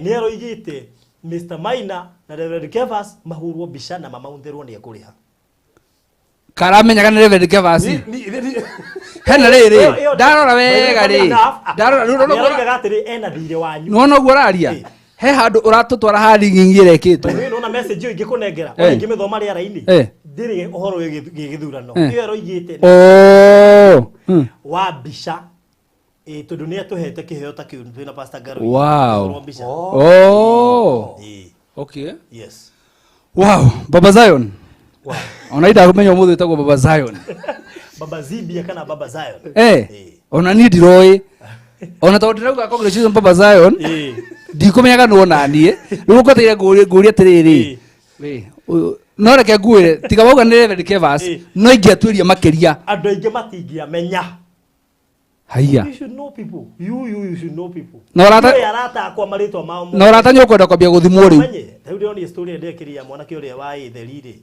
ni aroigite Mr Maina na Reverend Kevas mahurwo mbica na mamaunthirwo ni ekuriha karamenyaga ni Reverend Kevas hena riri ndarora wega ri ndarora gatiri ena thire wanyu no guo raria he handu uratutwara hari ngingi rekitwo ni no na message ingi kunengera o ingi mithoma ria raini ndiri uhoro githurano iyo roigite wa mbica tondu ni atuhete kiheo ta kiu twina Pastor Garo wow okay yes wow Baba Zion wow ona ida kumenya muthu etagwo Baba Zion Baba Zibia kana Baba Zion ona ni ndiroi ona tondu ndirauga congratulations Baba Zion ndikumenyaga no nanie riu ngoteire nguria atiriri no reke nguire tiga wauga ni Reverend Kevas no ingiatuiria makiria andu aingi matingiamenya haya you should know people you should know people no arata akwa maritwa mao no rata nyokwenda kwambia guthimwo riu riu ndio ni story ndekiria mwanake uria wa itherire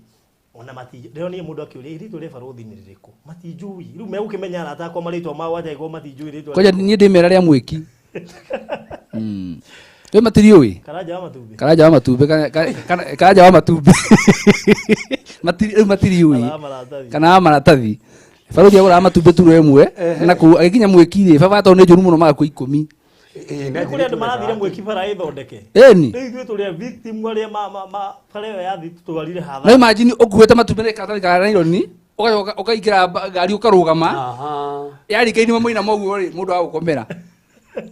ona mati ndio ni mundu akiuria iritu ri Baruthi ni ririku matinjui riu megukimenya arata akwa maritwa mao aja igo matinjui ritwa koja ni ndimera ria mwiki we matiriui karaja wa matumbi karaja wa matumbi matiriui kana maratathi Baruthi agura matumbi turu emwe na ku agikinya mwikire baba to ni njuru muno magaku 10 ni kuri andu marathire mwiki bara ithondeke eni ni ithuĩ tũrĩa victim arĩa bara ĩyo yathi tũtwarire hathara na imagine ukuĩte matumbĩ na ikatari ka naironi ukaingĩra ngari ukarũgama yarikaini mũina moguo rĩ mũndũ wa gũkomera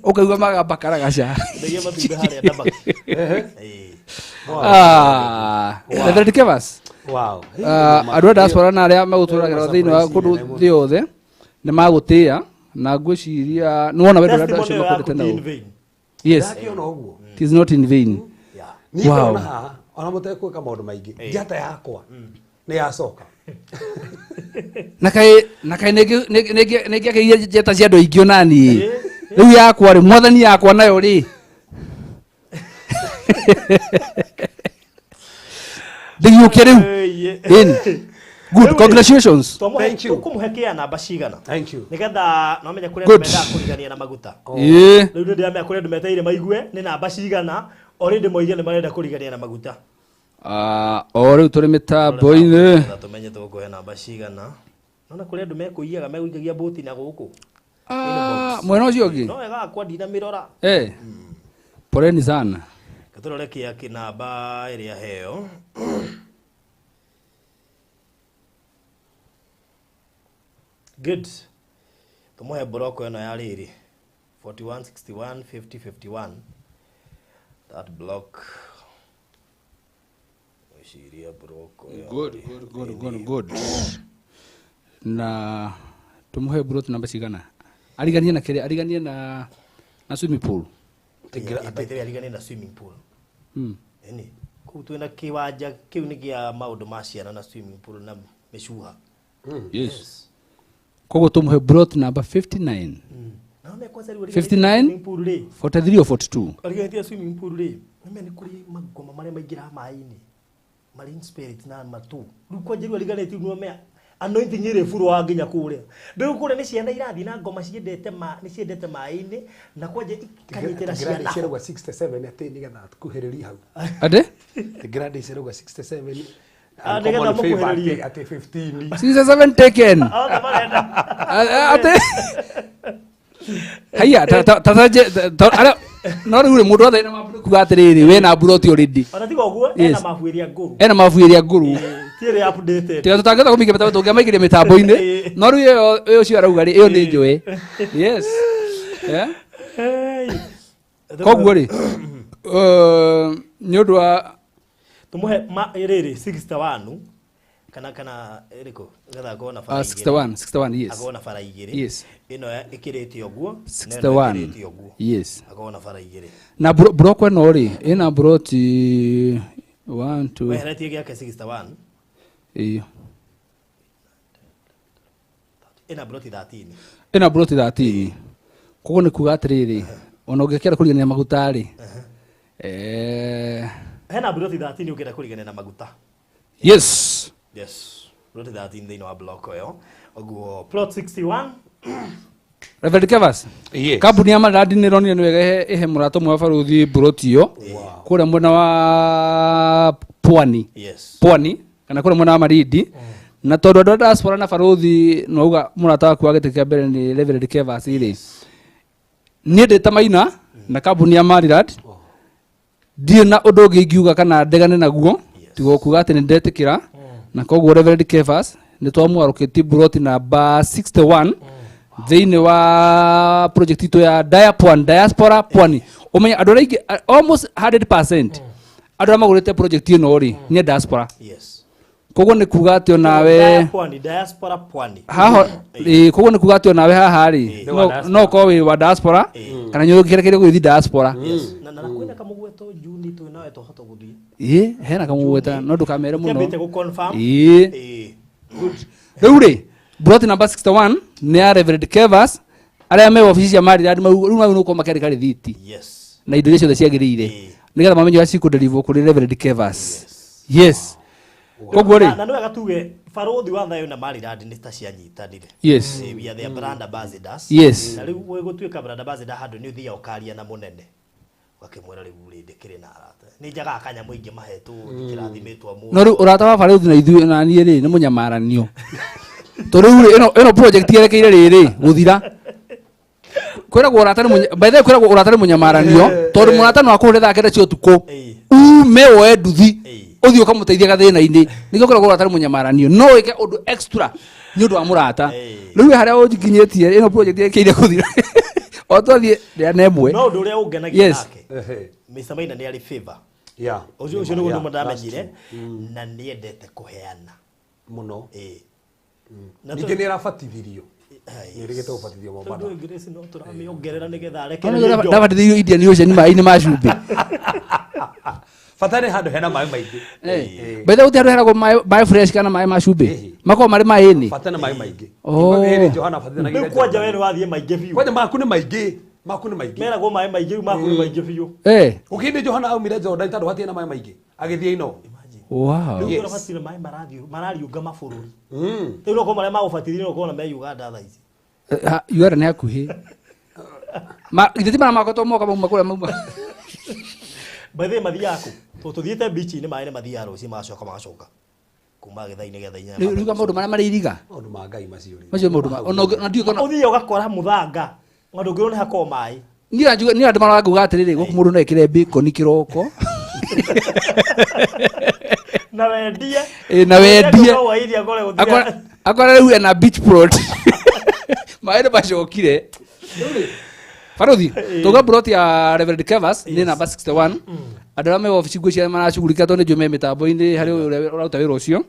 ukaigua magamba karagaca ndegie matumbĩ harĩa ndamba Reverend Kevas wow andũ a diaspora na arĩa magũtũragĩra thĩinĩ wa kũndũ thĩ yothe nĩ magũtĩĩa na ngwĩciria nĩ wona wendo ũrĩa andũ acio makwendete naguo yes it is not in vain wow ona mũtekwĩka maũndũ maingĩ njata yakwa nĩ yacoka na kaĩ nĩ ngĩakĩire njata cia andũ aingĩ onani rĩu yakwa rĩ mwathani yakwa nayo rĩ ndĩgiũkie rĩu good congratulations thank you tukumuhekia namba cigana thank you nigetha no menya kuria ndumenda kurigania na maguta riu ndio ndamenya kuria ndumeteire maigue ni namba cigana already moige ni marenda kurigania na maguta o riu turi mitambo-ini tumenye tukuhe namba cigana nona kuria ndumekuiyaga meguigagia boti na guku mwena ucio ungi no wega akwa ndina mirora poleni sana katurore kia kinamba iria heo good tumuhe broko eno ya riri 41 61 50 51 that block shiria broko good na tumuhe brot namba cigana ariganie na kire ariganie na swimming pool ariganie na swimming pool eni ku twina kiwanja kiu ni gia maundu ma ciana na swimming pool na mecuha yes kogo tumuhe brot namba 59 naona kwanza riu 59 43 or 42 ariganie swimming pool ri nime ni kuri magoma maria maingira mai-ini marine spirit na matu riu kwanja riu ariganĩtie no mea anointing ire furu wa nginya kuria riu kuria ni ciana irathi na ngoma ciendete mai-ini na kwanja ikanyitira ciana cirauga 67 ati nigetha kuhĩrĩria hau ade grade cirauga 67 nigetha mũkuhĩrĩrie ati 15 67 taken ona marenda ate haya ara no riu mundu othe na mabu kuga atiriri we na buroti already ona tiga uguo ena mabuiria nguru tiere updated tiga tutangetha kumike metabu tungiamaikiria mitambo-ini no riu uyo cio arauga ri iyo ni njui yes koguo ri ni undu wa tumuhe riri 61 kana eriko ngetha ngona fara 61 yes agona fara igiri yes ino ikirite oguo 61 yes agona fara igiri na broko no ri ina broti 1 2 weheretie giake 61 iyo ina broti 13 koguo ni kuga atiriri ona ungikira kurigania maguta ri hena broti 13 ukira kurigania na maguta yes broti 13 thini wa block yo oguo plot 61 Reverend Kevas kambuni ya maradi ni ronire ni wega ihe murato mwa baruthi broti yo kuria mwena wa Pwani kana kuria mwena wa Maridi na tondu ndo diaspora na baruthi no uga murata waku agitika mbere ni Reverend Kevas ri ni ndeta maina na kambuni ya Marirad ndirĩ na ũndũ ũngĩ ingiuga kana ndegane naguo tiga kuga atĩ nĩ ndetikira na koguo Reverend Kevas nĩ twamwarũkĩtie buroti namba 61 thĩinĩ wa project itu ya diaspora Pwani ũmenye andũ aingĩ almost 100% andũ arĩa magũrĩte project ĩno ri nĩ diaspora koguo nĩ kuga atĩ onawe diaspora Pwani haha koguo nĩ kuga atĩ onawe haha ri no ko wĩ wa diaspora kana nĩ ũkĩrekeire gũthiĩ diaspora na kwenda kamugweto juni tu nawe tohoto guthii hena kamugweta no ndukamere muno kĩambĩte gũ confirm rĩu rĩ broti number 61 nĩ ya Reverend Kevas arĩa me ofici cia Marirad rĩu mau nĩũkũma makĩandĩka rĩthiti na indo iria ciothe ciagĩrĩire nĩgetha mamenye ũrĩa cikũnderivo kũrĩ Reverend Kevas yes koguo rĩ na nĩ wega tuge baruthi wa thayo na Marirad nĩ ta cianyitanire we are their brand ambassadors na rĩu gũtuĩka brand ambassador handũ nĩ ũthiaga ũkaria na mũnene wakimwera rĩu ndĩkĩrĩ na arata nĩ njaga kanyamũ ingĩ mahetwo kĩrathimitwo mũno no rĩu ũrata wa baruthi na ithuĩ na niĩ rĩ nĩ mũnyamaranio tondũ rĩu ĩno project yerekeire rĩrĩ gũthira kwĩragwo ũrata nĩ by the way kwĩragwo ũrata nĩ mũnyamaranio tondũ mũrata no akũhũre thaa kenda cia ũtukũ ume woe nduthi ũthiĩ ũkamũteithia gathĩna-inĩ nĩkĩo kwĩragwo ũrata nĩ mũnyamaranio no wĩke ũndũ extra nĩ ũndũ wa mũrata rĩu harĩa ũnjikinyĩtie ĩno project yerekeire gũthira otothiĩ rĩa nemwe no ũndũ ũrĩa ũngenagia nake Mr. Maina nĩ arĩ favor ũcio nĩguo ũndũ mandamenyire na nĩendete kũheana mũno ningĩ nĩ arabatithirio nĩrĩgĩte gũbatithio Mombatha Grace no tũramĩongerera nĩgetha areke ndabatithĩrio Indian Ocean maĩ-inĩ ma cumbĩ bata nĩ handũ hena maĩ maingĩ betha ũtĩ handũ heragwo maĩ fresh kana maĩ ma cumbĩ makorwo marĩ maĩ-inĩ bata nĩ maĩ maingĩ rĩu kwanja we nĩ wathiĩ maingĩ biũ kwanja maku nĩ maingĩ meragwo maĩ maingĩ rĩu maku nĩ maingĩ biũ ũkĩndĩ Johana aumire Jordan tondũ hatirĩ na maĩ maingĩ agĩthiĩ ino rĩu ũrabatire maĩ marariũnga mabũrũri rĩu no korwo marĩa magũbatithio no korwo na me Uganda thaa ici Uganda nĩ hakuhĩ githĩ ti marĩa makotwo moka mauma kũrĩa mauma bathĩ mathiaga kũ tũthiĩte beach-inĩ maĩ nĩ mathiaga rũciĩ magacoka kuma gĩtha-inĩ getha inya rĩu maũndũ marĩa marĩ iriga maũndũ ma Ngai macio maũndũ ũthiĩ ũgakora mũthanga ng'ondu ngĩrwo nĩ hakorwo maĩ niĩ andũ maroaga nguga atĩrĩrĩ gũkũ mũndũ no ekĩre bacon kĩroko na wendie akora rĩu ena beach plot maĩ nĩ macokire baruthi tuga broti ya Reverend Kevas nĩ namba 61 andũ arĩa me ofici nguo cia maracugurika tondũ nĩ njũĩ me mĩtambo-inĩ harĩ ũrĩa ũraruta wĩra ũcio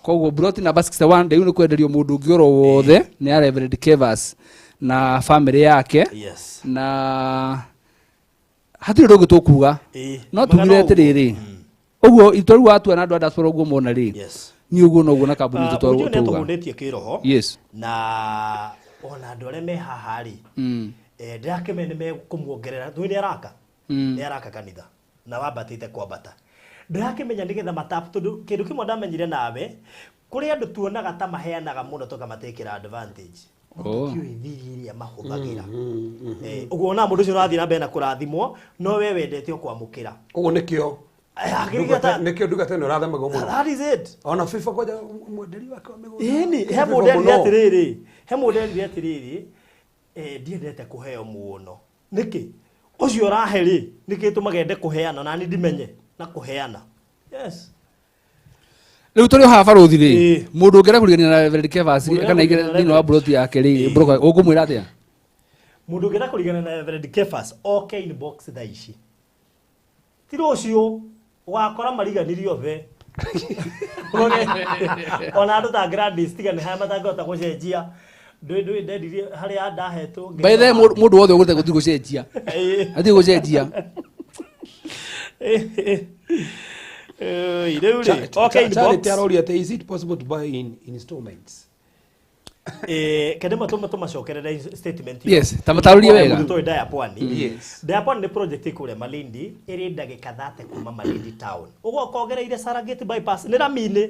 koguo broti namba 61 rĩu nĩ kwenderio mũndũ ũngĩ oro wothe nĩ ya Reverend Kevas na famĩlĩ yake na hatirĩ ũndũ ũngĩ tũkuga no tugire atĩrĩrĩ ũguo itũ rĩu watua na andũ a diaspora ũguo mona rĩ niĩ ũguo noguo na kambuni tũtwarwo tuga nĩtũgũndĩtie kĩroho na ona andũ arĩa me haha rĩ ndĩrakĩmenya nĩ mekũmuongerera tũĩ nĩ araka kanitha na wambatĩte kwambata ndĩrakĩmenya nĩgetha matapu tondũ kĩndũ kĩmwe ndamenyire nawe kũrĩ andũ tuonaga ta maheanaga mũno tũkamatekĩra advantage kĩũĩ thiri iria mahũthagĩra ũguo ona mũndũ ũcio ũrathiĩ na mbere na kũrathimwo no we wendete o kwamũkĩra ũguo nĩkĩo ndugate nĩ ũrathemagwo mũno ona FIFA kwanja mwenderi wake wa mĩgũnda he mũndũ erire atĩrĩrĩ ndiendete kuheo muono niki ucio raheri niki tumagende kuheana na ni ndimenye na kuheana yes riu turi ha baruthi ri mundu ngera kurigania na Reverend Kevas kana igere thini wa broti yake ri broka ugumwira atia mundu ngera kurigania na Reverend Kevas okay in box thaici tiro ucio wakora mariganirio the ona andu ta Gladys tiga ni haya matangota gucenjia ndui ndedirie hari ndahetwo by the mundu wothe ugurite guthi gucenjia athi gucenjia okay in box is it possible to buy in installments kende macokerere statement yes tamatarurie wega to Diapwani yes Diapwani ni project kure Malindi iri ndagika 30 kuma Malindi town ugo kogereire Saragate bypass ni ramine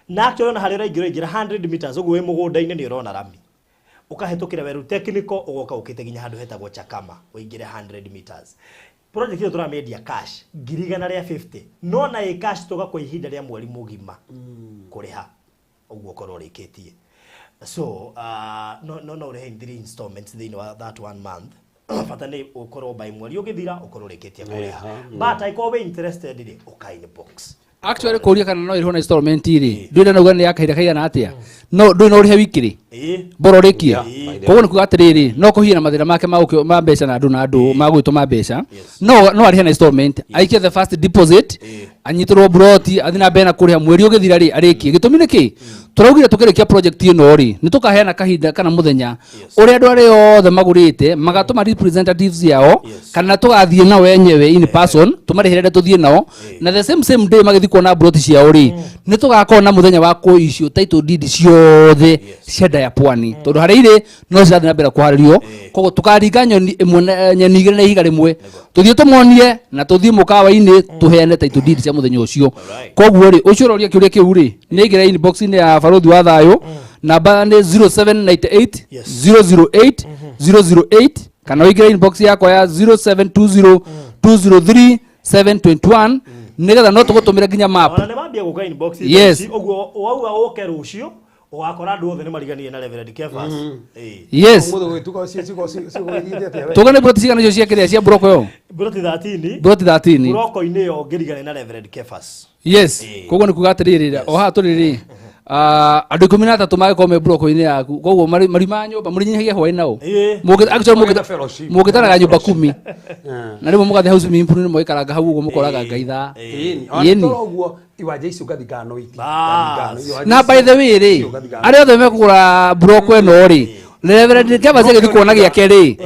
na akiona hari raigiro 100 meters ugo we mugunda-ini ni urona rami ukahetukira weru technical ugoka ukite ginya handu hetagwo Chakama uingire 100 meters project iyo turamedia cash girigana ria 50 no na cash toga kwa ihinda ria mweri mugima kuriha uguo korwo rikitie so no rehe 3 installments thini wa that 1 month bata ni ukorwo by mweri ugithira ukorwo rikitie kuriha but I go be interested in okay box actually kuria kana no iriho na installment iri ndwira nauga ni yakaira kaigana atia no ndui no rihe wikiri boro rikia koguo ni kuga atiriri no kuhia na mathira make ma mbeca na andu magwituma mbeca no arihe na installment aikie the first deposit anyitirwo broti athina bena kuriha mweri ugithira ri arikie gitumi niki turaugire tukirikia project ino ri ni tukaheana kahinda kana muthenya uri andu ari othe magurite magatuma representatives yao kana tugathie nao wenyewe in person tumarihirede tuthie nao na the same day magithi kuona broti ciao ri ni tugakona muthenya wa kuicio title deed ciothe cia Diapwani tondu hari iri no ciathina mbere kuharirio koguo tukaringa nyoni nyoni igire na ihiga rimwe tuthie tumonie na tuthie mukawa-ini tuheane title deed cia muthenya ucio koguo ri ucio roria kiuria kiu ri ni igire inbox ni ya baruthi wa thayo namba ni 0798 008 008 kana igire inbox yakwa ya 0720 203 721 nigetha no tugutumira ginya map ona ne mambia guka inbox uguo wauga woke rucio ugakora andu othe ni mariganie na Reverend Kevas yes tugane broti cigana icio cia kiria cia broko yo broti 13 broko ini yo ngirigania na Reverend Kevas yes koguo ni kuga atiriri o ha turiri andu 13 magiko me broko ini yaku koguo mari ma nyumba muri nyihagia hwaini nao mugitaraga nyumba 10 na rimo mugathe house mimpu ni moikaranga hau uguo mukoraga ngaitha yeni oguo iwanja icio gathigano iki na by the way ri ari othe mekugura broko eno ri Reverend Kevas agithi kuona giake ri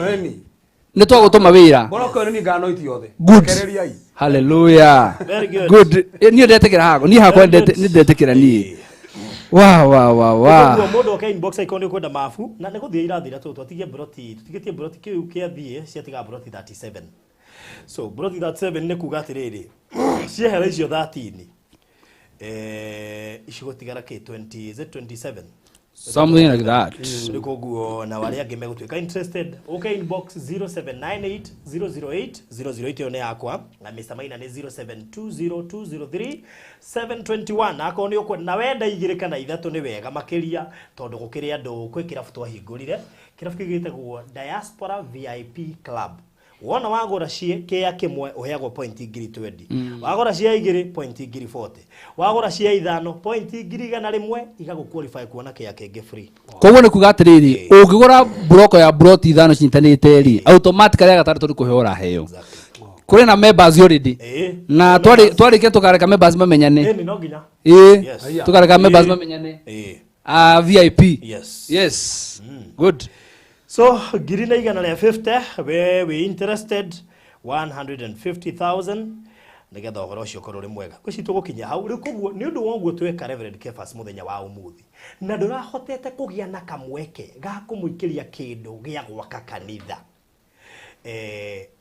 ni twagutuma wira broko ni ngano iti yothe kereriai hallelujah very good ni ndetekera hago ni hakwa ndetekera ni wa mundu okay inbox icon kwenda mafu na ne guthia irathira tutigie broti kiu kiathie ciatiga broti 37 so broti 37 ne kuga atiriri ciehera icio 13 icigo tigara k 20 is it 27 something like that nikoguo na wale ange megutwika interested okay inbox 0798 008 008 yone yakwa na Mr. Maina ni 0720 721 ako ni ukwe na wenda igire kana ithatu ni wega makiria tondu gukiri andu kwi kirafu twahingurire kirafu kigitagwo Diaspora VIP Club wona wagura cie kia kimwe uheagwo point ngiri 20 wagura cia igiri point ngiri 40 wagura cia ithano point ngiri igana rimwe igagu qualify kuona kia kenge free koguo ni kuga atiriri ungigura broko ya broti ithano cinyitanite ri automatically agatari turi kuheora heo kuri na members already na twarikia tukareka members mamenyane ni no ginya tukareka members mamenyane VIP yes good so girina igana ya 50 we interested 150,000 nigetha uhoro ucio korwo ri mwega kwici tugukinya hau ri koguo ni undu woguo tweka Reverend Kevas muthenya wa umuthi na ndurahotete kugia na kamweke ga kumuikiria kindu gia gwaka kanitha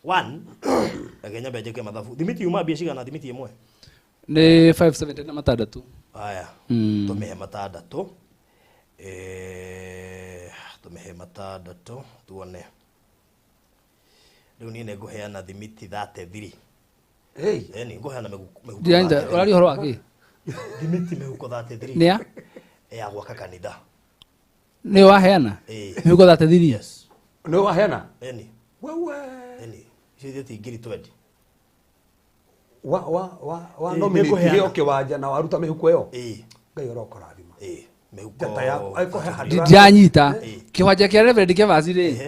one agenya beje ke mathabu thimiti uma bia cigana thimiti imwe ni 570 na matandatu aya tumehe matandatu tumehe matandatu tuone riu ni nguheana thimiti 33 ni nguheana mehuko ndianja urari horo waki thimiti mehuko 33 ni ya gwaka kanitha ni waheana mehuko 33 yes No wahena. Eni. Wewe. Eni. Hiyo tigiri 20. Wa nominate hiyo kiwanja na waruta mihuko yo. Ngai orokora thima. Mihuko. Jata ya aiko he hadi. Ndanyita. Kiwanja kia Reverend Kevasi ri.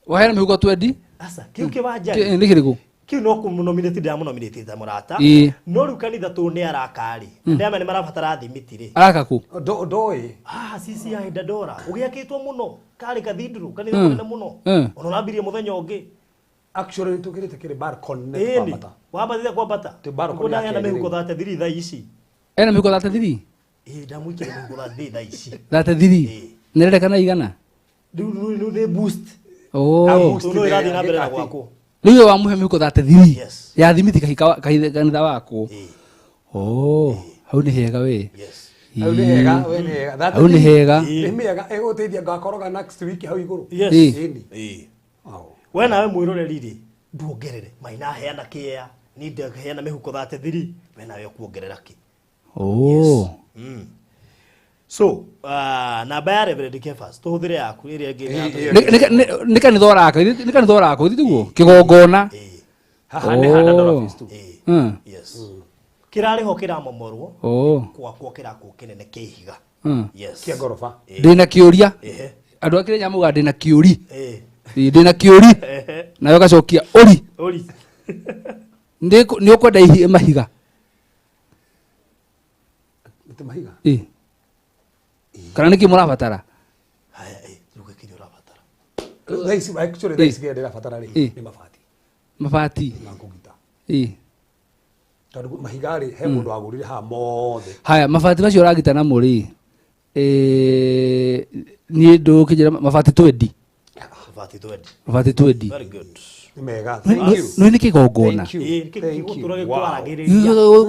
Wahena mihuko 20. Asa, kiu kiwanja. Ni kiriku. Kiu no kumunominate ndia munominate ta murata. No riu kanitha tu ni arakari. Ndema ni marabatara thimiti ri. Araka ku. Ndoi. Sisi ya Dadora. Ugiakitwo muno. Kari kathindru kanitha munene muno. Ono nabirie muthenya ungi. Actually tukirite kiri bar connect kwa bata. Wabatithia kwa bata. Kuna yana mihuko 33 thaa ici. Ena mihuko 33? Ndamwikire mihuko 33 thaa ici. 33? Nerendekana igana? Riu ni boost. No irathi na mbere na gwako. Riu wa muhe mihuko 33? Ya thimiti kanitha wako. Hau ni hega we. Hau ni hega, we ni hega. Hau ni hega. Ni mega eguteithia ngakoroga next week hau iguru. We nawe mwiroreri ri nduongerere maina heana kia ni heana mihuko 33 we nawe kuongerera ki. So namba ya Reverend Kevasi tuhuthire yaku iria ngi ni kanitha orako thiguo kigongona haha ni handa dollar fees tu. Yes. Kirari ho kiramomorwo kwa kirako kinene kihiga. Yes. Kia gorofa. Ndina kiuria andu akire nyamuga ndina kiuri ndina kiuri nayo gacokia uri ni ukwenda ihi mahiga ite mahiga kana niki murabatara haya ruga kini urabatara laisi actually laisi gede rabatara ni mabati na kugita tondu mahigari he mundu agurire ha mothe haya mabati macio uragita na muri ni ndu kijira mabati 20 mabati 20 very good ni mega thank you no ni kigongona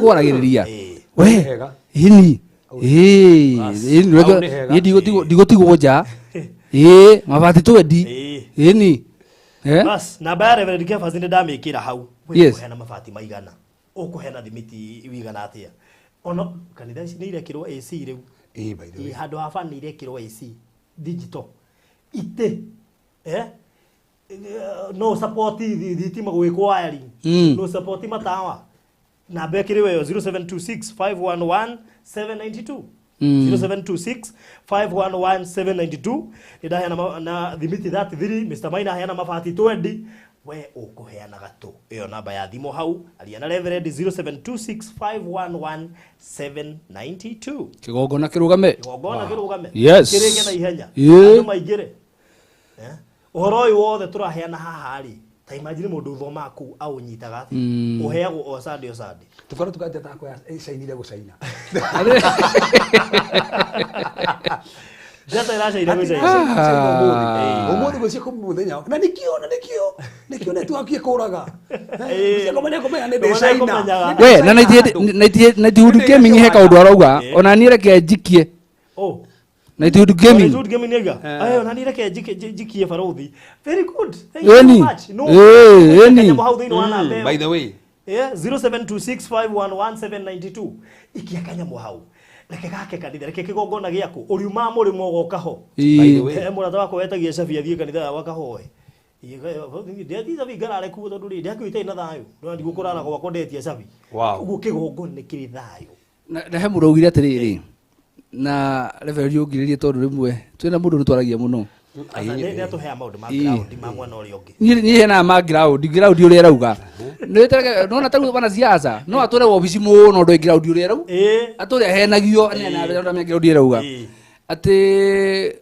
gwaragiriria we ini ndigotigwo nja mabati 20 ini bas namba ya Reverend Kevasi ni ndamikira hau kuhena mabati maigana ukuhena thimiti wigana atia ono kanitha ici ni irekirwo AC riu by the way handu hafa ni irekirwo AC digital ite no support thitima gwikwo wiring no support matawa namba ikiriwe 0726 511 792 0726 511 792 idahena na thimiti 33 Mr. Maina hena mabati 20 we ukuheana gato iyo namba ya thimo hau aliana Reverend 0726 511 792 kigongona kirugame yes kirege na ihenya andu maigire uhoro uyu wothe turaheana haha ri ta imagine mundu uthoma ku au nyitaga uheagwo o sadi tukora tukate tako ya shainire gucaina jata irashaira gucaina umuthi gucia kumuthenya na nikio netu akie kuraga komanya komenya ne shaina we na tihudu gaming he kaundu arauga ona ni reke jikie na tihudu gaming nega ayo na ni reke jikie farothi very good thank you so much no by the way 0726511792 ikiakanya muhau reke gake kanitha reke kigongona giaku uriuma muri mogoka ho by the way murata wako wetagia cabi athie kanitha wakahoe ndiathiza vigara ku tondu ri ndiakuite na thayo ndo ndi gukurana kwa kondetia cabi uguo kigongona ni kiri thayo na he muraugire atiriri na Reverend yugiririe tondu rimwe twina mundu rutwaragia muno ni atuhea maundu ma ground ma mwana uri ungi ni hena ma ground uri arauga no terege no na taru bana siasa no atore office muno ndo ground uri arau atore henagio na ndo ground uri arauga ati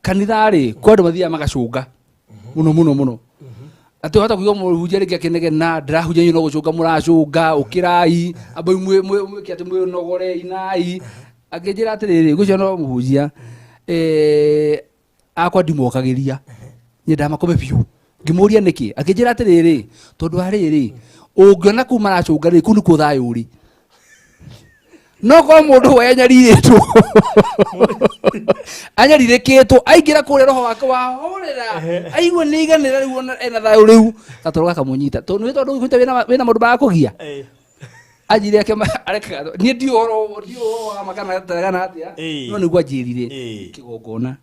kanithari kwandu mathia magacunga muno ati hata kuyo muhunjia ringi akinege na ndirahunjia nyino gucunga muracunga ukirai abo imwe kiate mwe nogore inai akinjira atiriri gucio no muhunjia akwa ndimokagiria nyenda makome biu ngimuria niki akinjira atiriri tondu ariri ungiona kuma racunga ri kunu kuthayo ri no ko mundu we anyariritwo anyaririkitwo aingira kure roho wake wa horera aigwe ni iganira riu ena thayo riu tatoroga kamunyita tondu gwita wina mundu ba kugia ajire yake areka ni ndio wa makana tagana atia no ni gwa jirire kigongona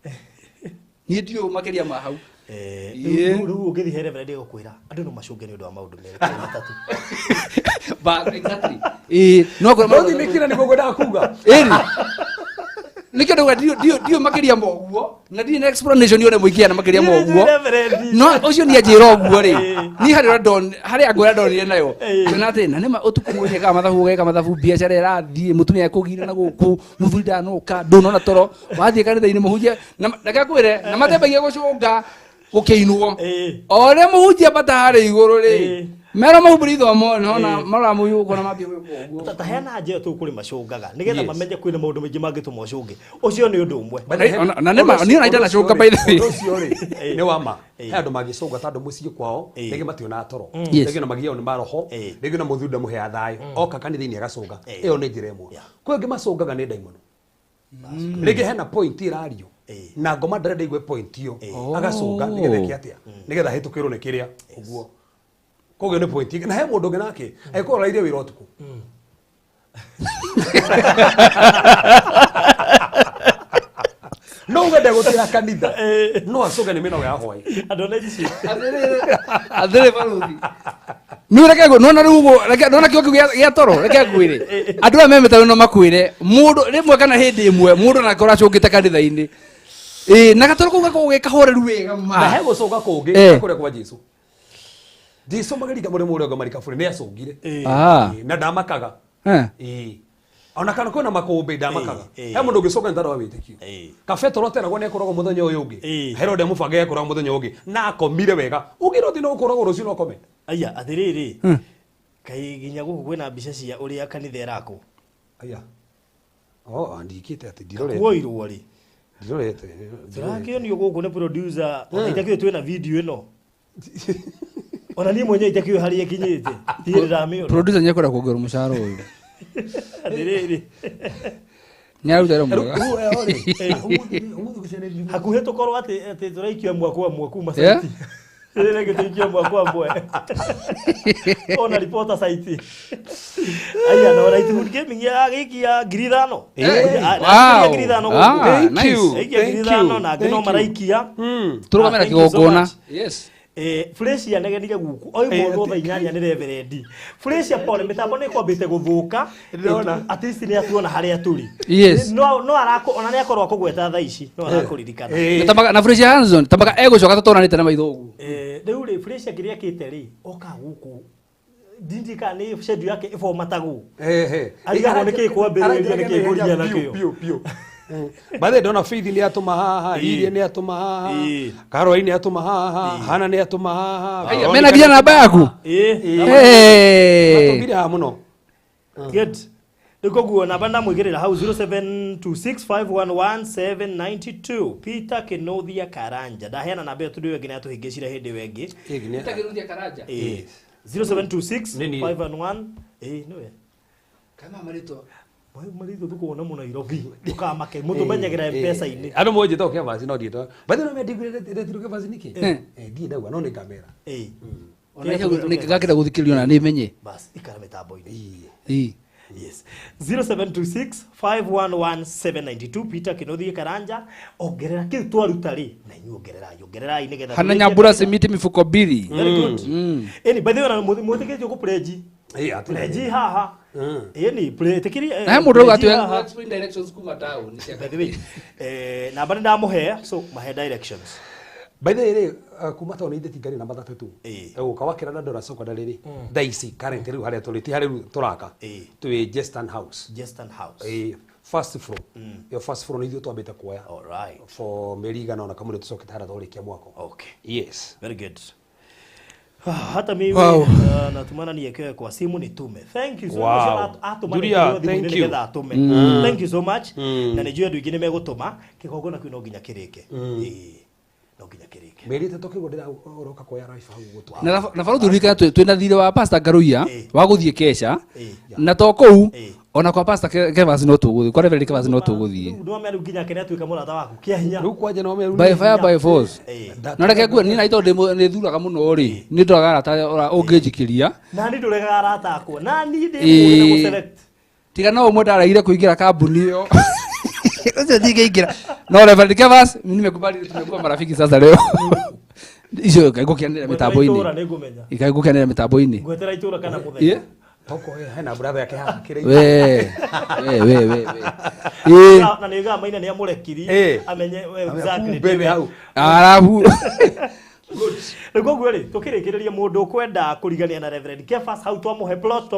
ni ndio makeria ma hau Rĩu ũngĩthiĩ reverend gũkwĩra andũ no macũnge nĩ ũndũ wa maũndũ merĩ matatu. Ba exactly. No kwa Ndio nikira niko kwenda kuga. Nikio ndio makiria moguo na ndi na explanation yone muikia na makiria moguo no ucio ni ajira oguo ri ni hari agwira ndonire nayo na ati na nima utukumuye kama mathabu biacara irathie mutumia ekugire na guku muthuri ndanuka ndunona toro wathie kanitha-ini muhunjia na gakwire na matembagia gucunga gukiinwo ore muhunjia batare iguru ri mero mahubiri ithomo nona mara muyu kona mambia guko tataheana nje tu kuri macungaga nigetha mamenye kwina maundu maingi mangituma ucunge ucio ni undu umwe na nema ni naita na cunga by the way ucio ri ni wama he andu magicunga tandu mucii kwao nigi mationa toro nigi na magia ni maroho nigi na muthunda muhea thayo oka kanitha-ini agacunga iyo ni njira imwe kwe ngi macungaga ni ndaimono nigi hena point irario na ngoma ndarenda igwe point iyo agacunga nigetha kiatia nigetha hitukirwo ni kiria uguo koge ne point na he mundu nake ayiko rairie wira utuku no ngende gutira kanitha no acuge ni mino ya hoi andu na ici adere baruthi ni reke go nona rugo reke nona kio gia toro reke gwire andu aya memeta no makwire mundu rimwe kana hindi imwe mundu na kora cungite kanitha-ini na gatoro kuga gikahoreru wega ma na he gucuga kungi kure kwa Jesu Jesu magerika muri muri ngomarika bure ni acungire na ndamakaga ona kana kwina makumbi ndamakaga he mundu ngicoka ntara wa witikio kabe toroteragwo ne kuragwo muthenya uyu ungi Herode mubange kuragwo muthenya ungi na akomire wega ugira uti no kuragwo rucio no kome aya athiriri kai ginya guku kwina mbica cia uria kanitha irako aya andikite ati ndirorete kuoirwo ri ndirorete turakionio guku ni producer itakio twina video ino ona ni mwenye itakio hali yakinyite tirira mio producer nyakora kuongera mushahara uyu athiriri nyaruta ro mwega hakuhe tukorwo ati turaikio mwako kuma site ile ngitikio mwako ona reporter site aya na ora itu gaming ya gikia ngirithano ngirithano thank you ngirithano na ngino maraikia turugamira kigongona yes Flesia negenire guku oyo mundu tha inyanya ni reverend Flesia pole mitambo ni kwambite guthuka ndona at least ni atuona haria turi no arako ona ni akorwo kugweta tha ici no arakuririkana tambaga na Flesia Hanson tambaga egucoka tutonanite na maithugu riu ri Flesia kiria kite ri oka guku ndindika ni schedule yake ifomatagu aliga ni kikwambiriria ni kikuria nakio pio Bale dona Faith ni atuma haha irie ni atuma haha Caroline ni atuma haha Hana ni atuma haha mena bia namba yaku atubira muno good ndikoguo namba ndamwigirira hau 0726511792 Peter Kinothia Karanja ndaheana namba yo tundu wengine atuhingicira hindi wengi Peter Kinothia Karanja 072651 nowe kama marito marito tukuona mu Nairobi tukamake mutu menyegera mpesa ini ando moje to keva no dito bado no me digire tiro keva niki di dawa no ni kamera ona hiyo nikagakira guthikirio na ni menye bas ikara mitambo ini yes 0726511792 Peter Kinothia Karanja ongerera kiu twaruta ri na nyongerera nigetha hana nyambura simiti mifuko mbili very good eni by the way muthikitio ku pledge pledge haha eni pledge kiri na mundu gatwe explain directions kuma town by the way na bado ndamuhe so mahe directions by the way kuma town inde tingari namba 3 ukawakira na ndora soko daliri daisi current ri haria tuli ti haria turaka twi Jestan House first floor your first floor ni dio twambite kuoya all right for merigano na kamuri tucoke hara thorikia mwako okay yes very good hata mimi natumana niekewe kwa simu nitume thank you so much Julia thank you thank you so much na nijue ndu ingine megutuma kigogona kwino nginya kirike no nginya kirike merite tokigo ndira uroka kwa raifa hau gutwa na faru turika twina thire wa pastor Garuia wa guthie kesha na to kou ona kwa pastor Kevas no tuguthi kwa reverend Kevas no tuguthi ndo meru nginya kene atuika murata waku kia hinya riu kwaje no meru by fire by force na reke ku ni na ito ni thuraga muno ri ni ndoraga rata ungijikiria na ni ndoraga rata akwa na ni ndi mu select tiga no umwe ndaraire kuingira kambuni yo ucio ndingiingira no reverend Kevas mimi nimekubali tumekuwa marafiki sasa leo icio kaigukianira mitambo-ini ikaigukianira mitambo-ini gwetera itura kana muthenya toko hena brother yake haha kire we na niga maina ni amurekiri amenye exactly baby hau arabu Rego gweri tukirikiria mundu kwenda kurigania na Reverend Kefas hau twamuhe plot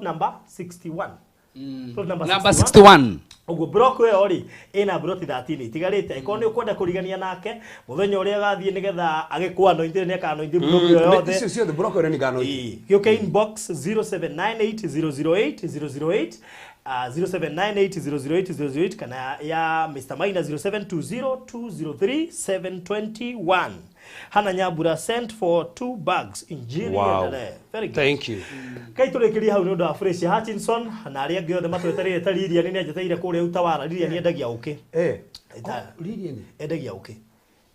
number 61 plot number 61 ugo block we ori ina plot 13 itigarite iko ni ukwenda kurigania nake muthenya uria gathie nigetha agikwano inde ne kana inde block yo yothe icio ciothe block yo ni gano yuke inbox 0798008008 0798008008 kana ya Mr. Maina 0720203721 Hana Nyabura sent for 2 bags injili endele. Very good. Thank you. Kai turekiria hau ndoda Fresh Hutchinson na aria giothe matweterire ta Lilia nini ajeteire kure utawara Lilia ni endagia uke. Lilia ni endagia uke.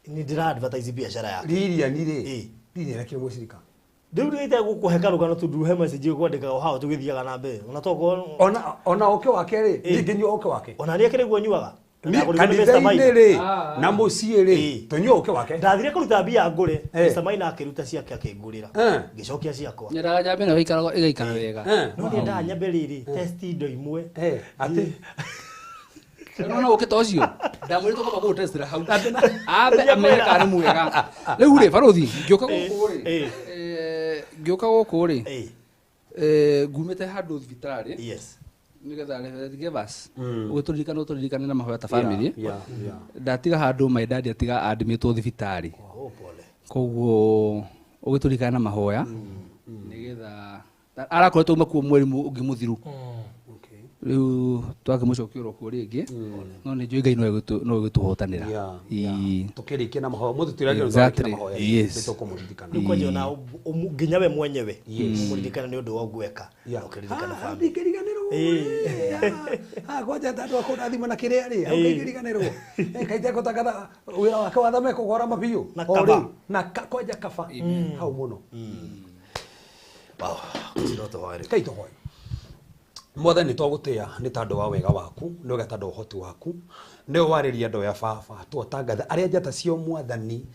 Ni ndira advertise biashara yake. Lilia ni Lilia na kile mwishirika. Ndiuri ite gukuheka rugano tuduhe message kwandika hao tugithiaga na mbe. Unatoka ona uke wake ri nginyo uke wake. Ona ria kire guonyuaga. Kanitha-inĩ rĩ na mũciĩ rĩ tũnyua ũke wake ndathire kũruta mbia ngũre Mr. Maina akĩruta ciake akĩngũrĩra ngĩcokia ciakwa nyara nyambe na igaikara wega no nĩ ndanyambe rĩrĩ test indo imwe atĩ no ũke ta ũcio ndamwĩrĩtwo kaba gũ test hau ambe amenye kana mwega rĩu rĩ barothi ngĩũka gũkũ rĩ ngumĩte handũ thibitarĩ yes nigetha Reverend Kefas ugiturikana na mahoya ta family ndatiga handu my dad atiga admitwo thibitari koguo ugiturikana na mahoya nigetha arakoretwo makuo mwerimu ungi muthiru riu twakimucokio kuo ringi no ni njui Ngai no gituhotanira tukirikia na mahoya muthu tiragia na mahoya nitukumurikana ni kwaje na nginyawe mwenyewe umuririkana ni undu wa gweka ukiririkana family kwaja tatu akona thima na kiria ri ukigiriganirwo kaite kutangatha wira wake wa thame kugora mabiu na kwaja kafa hau muno kaito hoi mothe ni twagutia ni tandu wa wega waku ni wega tandu uhoti waku ni wariria ndo ya baba twatangatha aria njata cio mwathani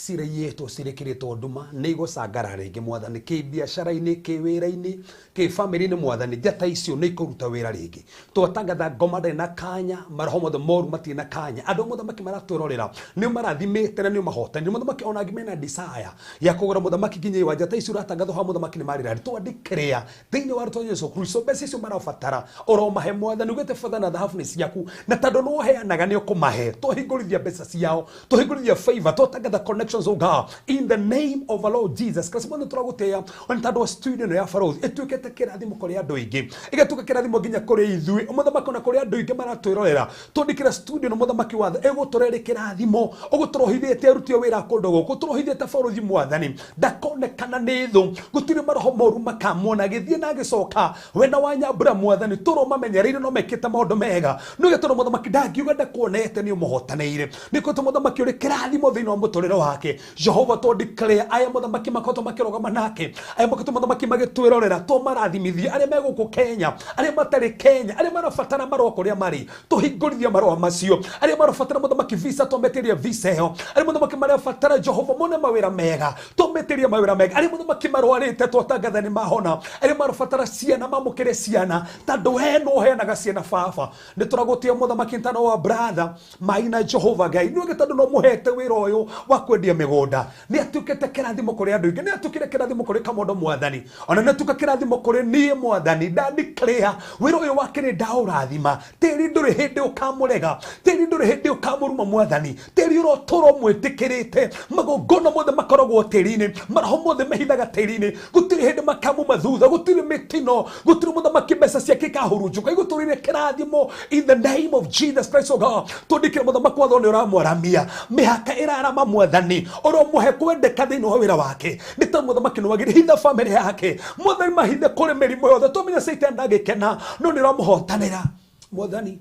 cireyetwo cirekiritwo nduma ni igũcangara ringi mwathani ki biacara-ini ki wira-ini ki family-ini mwathani njata icio ni ikuruta wira ringi twatangatha ngoma ndari na kanya maroho mothe moru matirĩ na kanya andu muthamaki maratwirorera ni marathimĩte na ni mahotani muthamaki ona ngimena desire ya kugura muthamaki nginya wa njata icio ratangatho ha muthamaki ni marira twandikĩrĩa thĩinĩ wa rũtwa Yesu Kristo mbeca icio marabatara oromahe mwathani ugĩte batha na thahabu nĩ ciaku na tondũ no heanaga nĩ ũkũmahe twahingũrithia mbeca ciao twahingũrithia favor twatangatha connections of God in the name of our Lord Jesus Christ mwana turaguteya on tando student ya Faroth etuikete kirathimo kuri andu ingi igatuka kirathimo nginya kuri ithui umuthamaki na kuri andu ingi maratwirorera tundikira student umuthamaki wathe eguturere kirathimo uguturohithite arutio wira kundu guku turohithite Faroth mwathani ndakonekana ni thu gutire maroho moru makamona githie na gicoka wena wa Nyambura mwathani turo mamenyereire no mekite maundu mega nuge turo muthamaki ndangiuga ndakuonete ni umuhotaneire niko tumuthamaki uri kirathimo thini wa muturire wake Jehova to declare aya muthamaki makoto makirogama nake aya makoto muthamaki magitwirorera to marathimithia aria meguku Kenya aria matari Kenya aria marafatana maroko ria mari tuhingurithia maroa macio aria marafatana muthamaki visa to meteria visa yo aria muthamaki marafatana Jehova mone mawira mega to meteria mawira mega aria muthamaki marwarite twatangatha ni mahona aria marafatana ciana mamukire ciana tandu heno henaga ciana baba ni turagutia muthamaki ntano wa brother Maina Jehova Ngai ni gitandu no muhete wira uyu wa kwendia migonda ni atukete kirathimo kuri andu ingi ni atukire kirathimo kuri kamondo mwathani ona ni tuka kirathimo kuri nie mwathani ndani clear wira uyu wake ni ndaurathima tiri nduri hindi ukamurega tiri nduri hindi ukamuruma mwathani tiri urotoro mwitikirite magongono mothe makoragwo tiri-ini maraho mothe mahithaga tiri-ini gutiri hindi makamu mathutha gutiri mitino gutiri muthamaki mbeca ciake ikahurunjuka iguturire kirathimo in the name of Jesus Christ, oh God tundikire muthamaki watho ni uramwaramia mihaka irarama mwathani oromuhe kwendeka thini wa wira wake nita muthamaki no wagire hitha family yake mwathani mahithe kuri mirimo yothe tumenya Satan ndagikena no ni ramuhotanira mwathani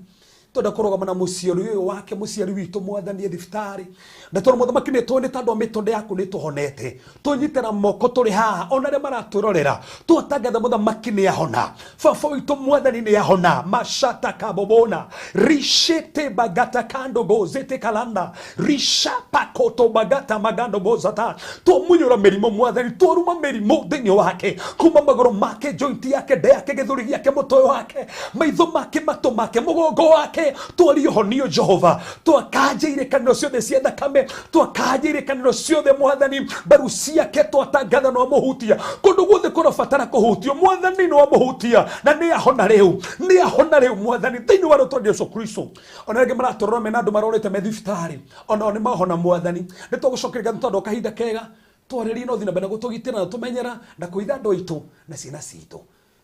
twenda kurogama na muciari uyu wake muciari witu mwathani thibitari na toro muthamaki ni tuone tandu mitonde yaku ni tuhonete tunyitira moko turi haha ona ria maraturorera tutangatha muthamaki ni ahona baba witu mwathani ni ahona mashata kabobona rishete bagata kando bozete kalanda rishapa koto bagata magando bozata tumunyura mirimo mwathani toruma mirimo thini wake kuma magoro make joint yake nda yake githuri yake mutwe wake maitho make matu make mugongo wake twario honio Jehova twakanjire kaniro ciothe cia thakame twakanjire kaniro ciothe mwathani mbaru ciake twatangatha no muhutia kundu guothe kurabatara kuhutio mwathani no muhutia na ni ahona riu mwathani thini wa rutwa Jesu Kristo ona ringi maratorora mena andu marorete me thibitari ona ni mahona mwathani ni tugucokeria tondu kahinda kega twarĩrie no thina mbere gũtũgitĩra na tũmenyera na kũitha andũ aitũ na ciana citũ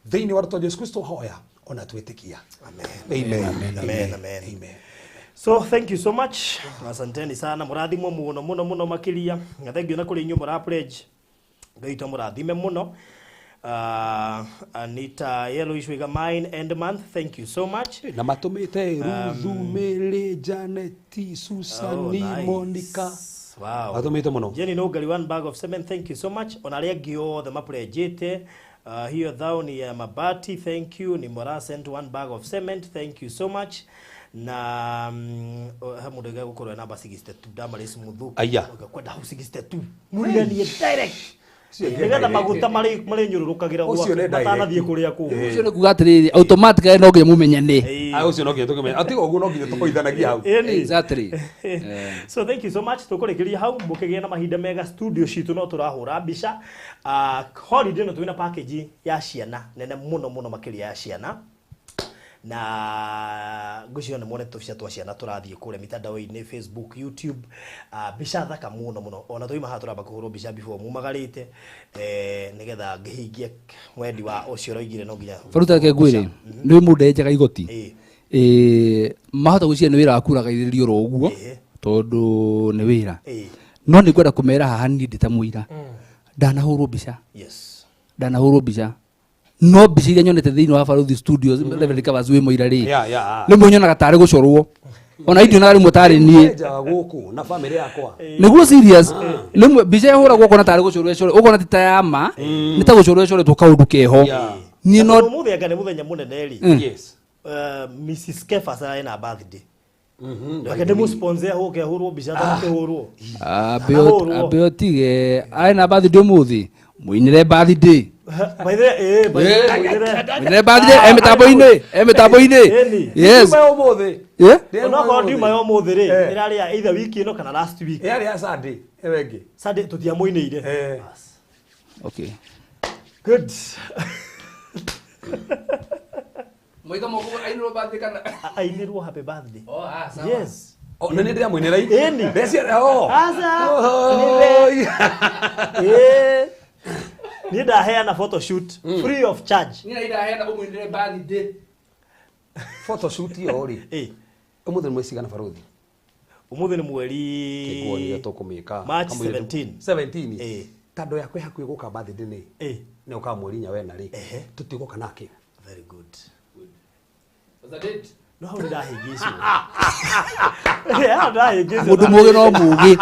thĩinĩ wa rĩtwa Jesu Kristo hoya ona twĩtĩkia amen. So thank you so much, asanteni sana mũrathimwo mũno makĩria na thank you na kũrĩ inyuĩ mũra pledge ngaitwo mũrathime mũno. Anita Yellowish Wiga Mine End Month, thank you so much. Na matumite Ruthu Mary Janeti Susani Monica. Wow. Matumite muno. Jenny Nogari 1 bag of cement, thank you so much. Onaria gio the maprejete. Hiyo thao ni ya mabati, thank you. Ni Mora sent 1 bag of cement, thank you so much. Na hamudega gukorwa namba 62 Damaris Muthu. Aya. Kwenda 62. Muriani direct. Nĩgetha maguta marĩ nyũrũrũkagĩra gwakũ matanathiĩ kũrĩa kũu. Ũcio nĩ kuga atĩrĩrĩ automatically no nginya mũmenyane. Ũcio no nginya tũkĩmenya. Atiga ũguo no nginya tũkoithanagia hau. Exactly. So thank you so much. Tũkũrĩkĩria hau mũkĩgĩa na mahinda mega studio citũ no tũrahũra mbica. Holiday no twĩna package ya ciana nene mũno makĩria ya ciana. Na ngucio nĩ muone tũbica twa ciana tũrathiĩ kũrĩa mitandao-inĩ Facebook, YouTube, mbica thaka mũno ona tũima haha tũramba kũhũrwo mbica before mumagarĩte nĩgetha ngĩhingie mwendi wa ũcio roigire no nginya Faruta ke ngwĩre nĩ mũndũ enjaga igoti mahota gwĩciria nĩ wĩra wa kuragĩrĩrio ro ũguo tondũ nĩ wĩra no nĩ ngwenda kũmera haha niĩ ndĩ ta mũira ndanahũrwo mbica ndanahũrwo mbica no mbica iria nyonete thĩinĩ wa Faruthi Studios level covers wĩ mũira rĩ rĩmwe nyonaga tarĩ gũcorwo ona idio na rĩmwe tarĩ niĩ gũkũ na family yakwa nĩguo serious rĩmwe mbica yahũragwo ũkona tarĩ gũcorwo ecore ũkona ti ta ya ma nĩ ta gũcorwo ecoretwo kaũndũ keho niĩ no mũthenya anga nĩ mũthenya mũnene rĩ yes Mrs. Kefas ena birthday Lakini mu sponsor ho ke huru mbica ta ke huru abeo tige aina birthday muthi muinire birthday muinire birthday emetaboine yes ona ko ndima yo muthi ri irari either wiki ino kana last week yari ya Sunday ewenge Sunday tutia muineire okay good Moika moko ainirwo birthday kana ainirwo happy birthday sawa yes nani ndia mwinira eni besi asa ni da heana photo shoot free of charge ni ida heana umwinire birthday photo shoot yo ri umuthi mwezi kana Faruthi umuthi ni mweri kigoni tukumika March 17 tando yakwe hakuye guka birthday ni ukamwerinya we na ri tutiguka nake very good was that it no how did I higis yeah da higis mundu muge no muge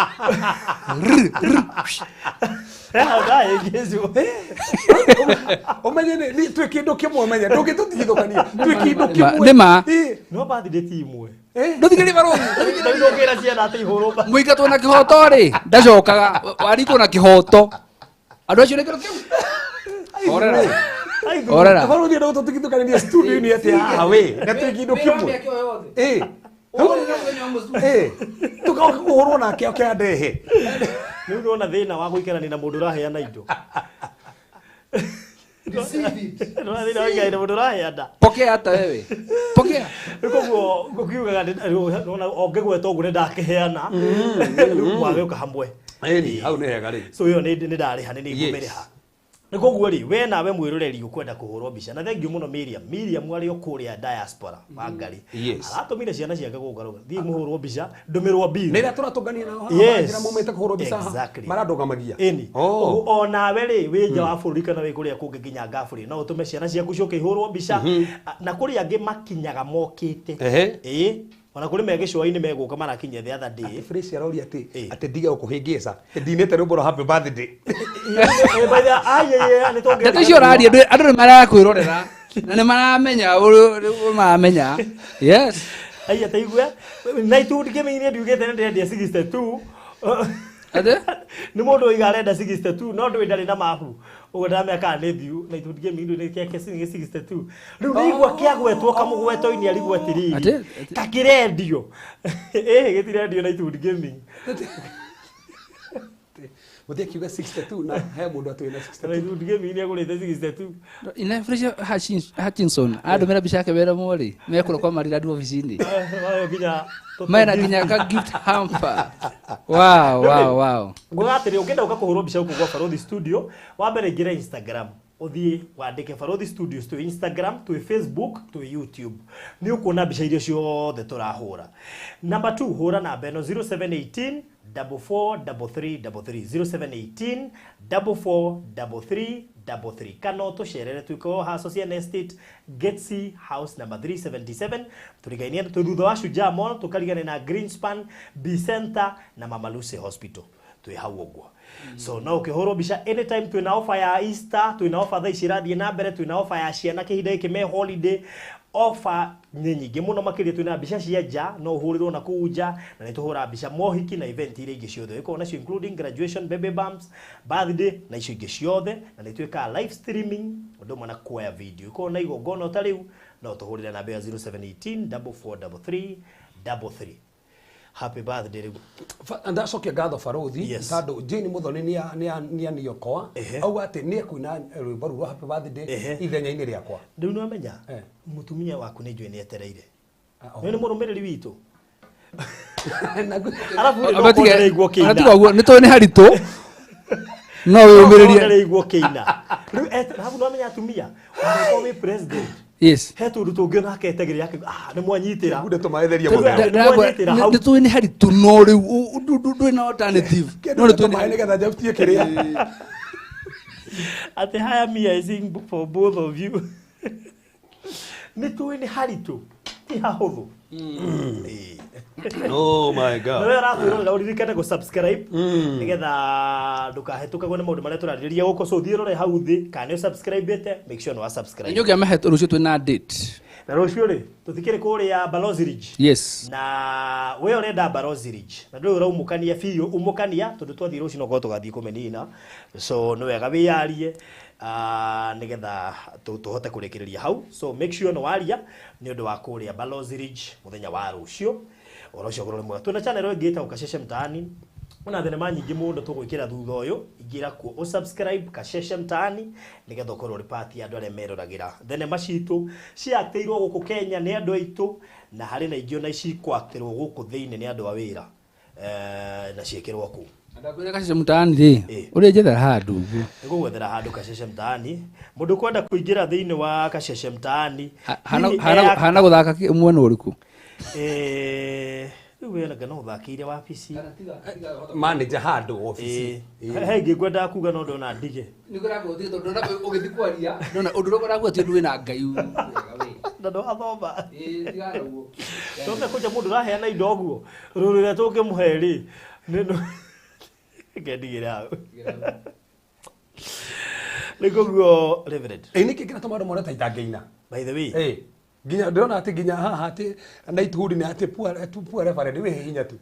omenye ni twikindo kimwe menye ndugitutithukania twikindo kimwe nima no birthday timwe nduthigiri Faruthi ndogera ciana ati ihurumba muingatwo na kihoto ri ndacokaga wariko na kihoto andu acio nekero kiu orera Faruthi ndo tutikithukania studio ni ati we na twikindo kimwe tukoka kuhurwo nake akandehe ni unaona thina wa guikarania na mundu raheana indo no thina wa guikarania na mundu raheana pokea hata wewe pokea koguo gukiugaga nona ongegweta ugu ndakiheana wage ukahamwe au ni hega ri so yo ni ndariha ni ngumiriha Nikoguo ri we nawe mwiroreri ukwenda kuhurwo mbica na thengiu muno Miriam wari okuria diaspora Wangari aratumire ciana ciake gugaruga thii muhurwo mbica ndumirwo bill nira turatungania nao njira mumete kuhurwo mbica marandungamagia o nawe ri winja wa bururi kana wi kuria kungi nginya ngaburi no utume ciana ciaku cioke ihurwo mbica na kuri angi makinyaga mokite ona kuri megicwa-ini meguka marakinya the other day fresh arori ati ndiga gukuhingica ndinete rumbo happy birthday ndeto cio raria andu ni marakwirorera na ni maramenya yes aya taigua na itu ndikimenyire ndiugite ndendia 62 ade ni mundu igarenda 62 no ndu ndari na mabu ugo ndamya ka nethiu na itu ndikimenyire ndi keke 62 riu nigwa kiagwetwo kamugweto-ini arigwa tiriri kakirendio gitirendio na itu ndikimenyire muthia kiuga 62 na he mundu atwina 62 itu ndikimenyire agurite 62 ina fresh Hutchinson andumira bica yake wera mori mekura kwa marira ndu ofisini maina kinya ka gift hamper wow ngugatiri ukenda ukakuhurwo bica huko kwa Farodhi Studio wa mbere ngira Instagram uthie wandike Farodhi Studios to Instagram to Facebook to YouTube ni ukuona bica irio ciothe turahura. Number 2 hura namba eno 0718 443333 0718 kana tucerere twiko ha Social Estate Getsi House number 377 turigainia thutha wa Shujaa Mall tukarigane na Greenspan B Center na Mama Lucy Hospital twi hau ogwo so no ukihoro bica anytime twina offer ya Easter twina offer tha icirathie na mbere twina offer ya ciana kihinda iki me holiday offer nyingi muno makiria twina bica cia nja no uhurirwo na kuja na nituhura bica mohiki na event ile ingi ciothe iko nacio including graduation baby bumps birthday na icio ingi ciothe na nitwika live streaming undu mwana kuoya video iko na igongona utariu no tuhurira na bea 0718 443333 happy birthday ndacokia ngatho Farodhi tondu Jane Muthoni ni aniokoa auga ati ni kuina rwimbo rwa happy birthday ithenya-ini riakwa ndu no amenya mutumia waku ni njwe ni etereire ni murumiriri witu arafu ni igwo kina atuwa ni to ni haritu no wiyumiririe ni igwo kina arafu no amenya atumia ko we president yes hetu rutungi na ketegeri yake ni mwanyitira gude to maetheria muthenya ni tu ni haritu no riu ndu na alternative no tu ni getha jaftie kiria ate hire me I sing for both of you ni tu ni haritu ti hahuthu oh my god no rathiro la uririkane go subscribe nigetha ndukahetuka gone maundu maria turariria guko so thiirore hau thi kana subscribe ete make sure no wa subscribe nyoge mahetu rucio twina date na rucio ri tuthikire kuria Balozi Ridge yes na we urenda Balozi Ridge na ndu uraumukania biu umukania tondu twathi rucio no go tugathii kumenina so no wega wiyarie nigetha tuhote kurekereria hau so make sure no waria ni undu wa kuria Balozi Ridge muthenya wa rucio orocio gorore mwa tuna channel ĩyo ĩngĩta Kasheshe Mtaani una thenema nyingĩ mũndũ tũgwĩkĩra thutha ũyũ ingĩra kuo ũsubscribe Kasheshe Mtaani nigetha ũkorwo report ya andũ arĩa meroragĩra thenema citũ ciakĩirwo gũkũ Kenya nĩ andũ aitũ na harĩ na ingĩ ona icikwakĩrwo gũkũ thĩinĩ nĩ andũ a wĩra na ciĩkĩrwo kũ ndakwĩra Kasheshe Mtaani ri ũrĩa njethera handũ ngũgwethera handũ Kasheshe Mtaani mũndũ kwenda kũingĩra thĩinĩ wa Kasheshe Mtaani hana gũthaka mwena ũrĩkũ we na gano thakire wabici manager handu office henge ngwenda kuga no ndona ndige niguragwo thi tondu ndona ugithikwaria ndona undu rogoragwo ti ndu ina ngai wega we ndo athomba tigaragwo tonga kuja mundu raheana indo guo rurire tuke muheri nino ngendigira niguo reverend niki kina tomaro mora taitangeina by the way ginya ndona ati ginya haha ati night hood ni ati pua reverend we hinya tu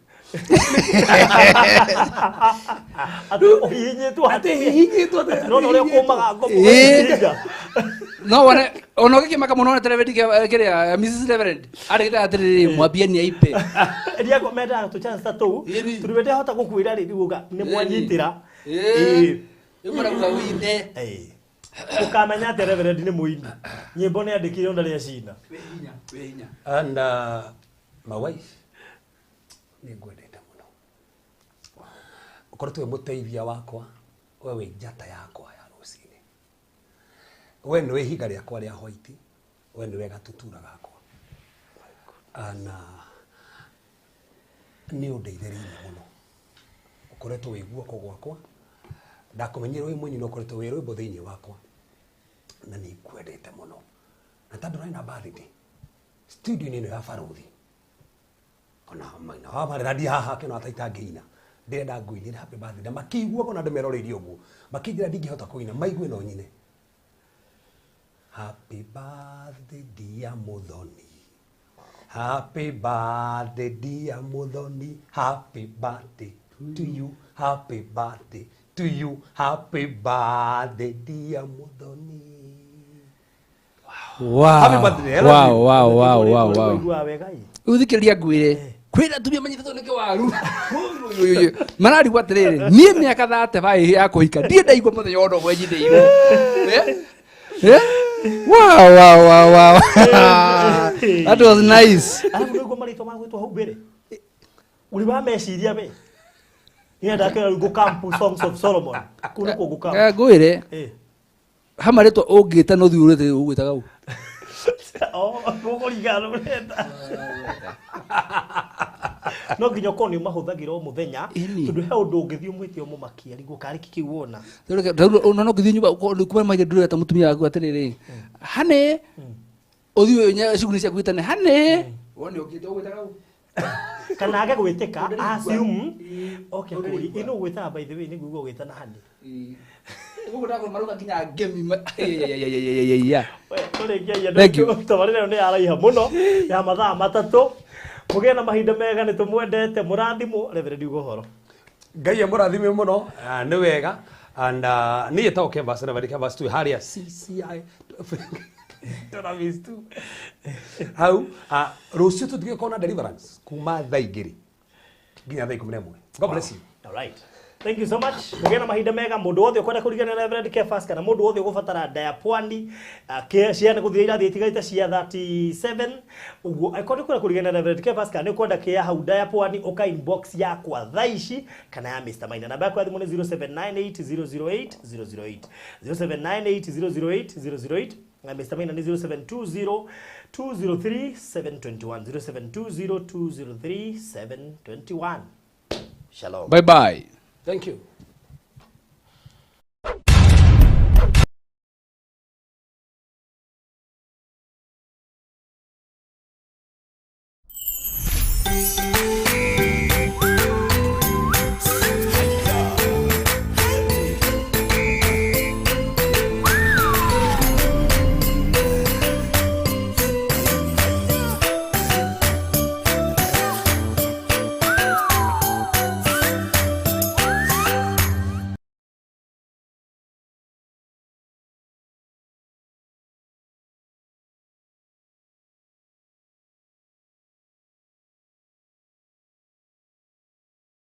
ati hinya tu no no le kumaga no wane ono gikimaka muno na television kiria Mrs Reverend ari kita atiri mwambie ni aipe ndia ko meda to chance tu turiwete hota gukwira ri guga ni mwanyitira imara kuga winde ukamenya ati Reverend ni muini nyimbo ni andikire onda ria cina wehinya and my wife ni ngwendete muno ukorwo twe muteithia wakwa wewe njata yakwa ya rucini we nĩ ihiga rĩakwa rĩa white, we nĩ wega tutura gakwa. Ana nĩ ũndeithĩrĩirie mũno. Ũkoretwo wĩ guoko gwakwa. Ndakumenyera wĩ mũnyi no ũkoretwo wĩ rwĩmbo thĩinĩ wakwa. Na nĩ kwendete mũno. Na tondũ raina birthday. Studio ĩno ya Baruthi. Ona maina wa marera ndi haha kĩno ataita ngĩina. Ndĩrenda ngũinĩre happy birthday. Makĩigua ona ndĩmeroreirie ũguo. Makĩnjĩra ndingĩhota kũina maigwe no nyine. Happy birthday dear Muthoni. Happy birthday dear Muthoni. Happy birthday to you. Happy birthday to you. Happy birthday dear Muthoni. Wow. Uthikĩrĩria ngwĩre kwĩna tumia manyitĩtwo nĩ kĩwaru mararigwo atĩrĩrĩ niĩ mĩaka 35 ya kũhika ndiĩ ndaigua mũthenya wothe wenjithĩirwo. Wow. That was nice. Alafu ndio marito magwitwo hau mbere. Uri wa meciria we. Ina ndakira go camp Songs of Solomon. Kuna ko go camp. Ngwĩre. Hamaretwo ũngĩta no thiũrĩte ũgwĩtaga u. Mũgũrigano renda. No nginya koni mahũthagĩra o mũthenya tondũ he ũndũ ũngĩthiĩ ũmwĩte o mũmakia rĩgo karĩ kĩwona. No ngĩthiĩ nyũmba kuma maigĩ ndũrĩ ta mũtumia waku atĩrĩrĩ. Hane ũthiĩ nya cuguni ciaku itane hane wone ũngĩte ũgwĩtaga u. Kana age gwĩtĩka assume okay kuri ino gwĩta by the way nĩ ngugo gwĩtana hane. Ugo ndako maruka kinya game Thank you. Tabarĩra nĩ araiha mũno ya mathaa matatũ. Mũgĩe na mahinda mega nĩ tũmwendete mũrathimwo Reverend Ugohoro. Ngai amũrathime mũno nĩ wega and niĩ ta Kemba sana bali Kemba tu haria CCI Travis tu. Hau rũciũ tũtigĩkorwo na deliverance kuma thaa igĩrĩ nginya thaa 11. God bless you. All right. Thank you so much. Mũgĩe na mahinda mega mũndũ wothe ũkwenda kũrigana na Reverend Kefas kana mũndũ wothe ũgũbatara ndaya pwani ciana gũthira irathi itigaite cia 37 ũguo aikwenda kũrigana na Reverend Kefas kana ũkwenda kĩa hau ndaya pwani ũka inbox yakwa thaa ici kana ya Mr. Maina namba yakwa thimũ nĩ 0798008008 0798008008 na Mr. Maina ni 0720203721 0720203721. Shalom. Bye bye. Thank you.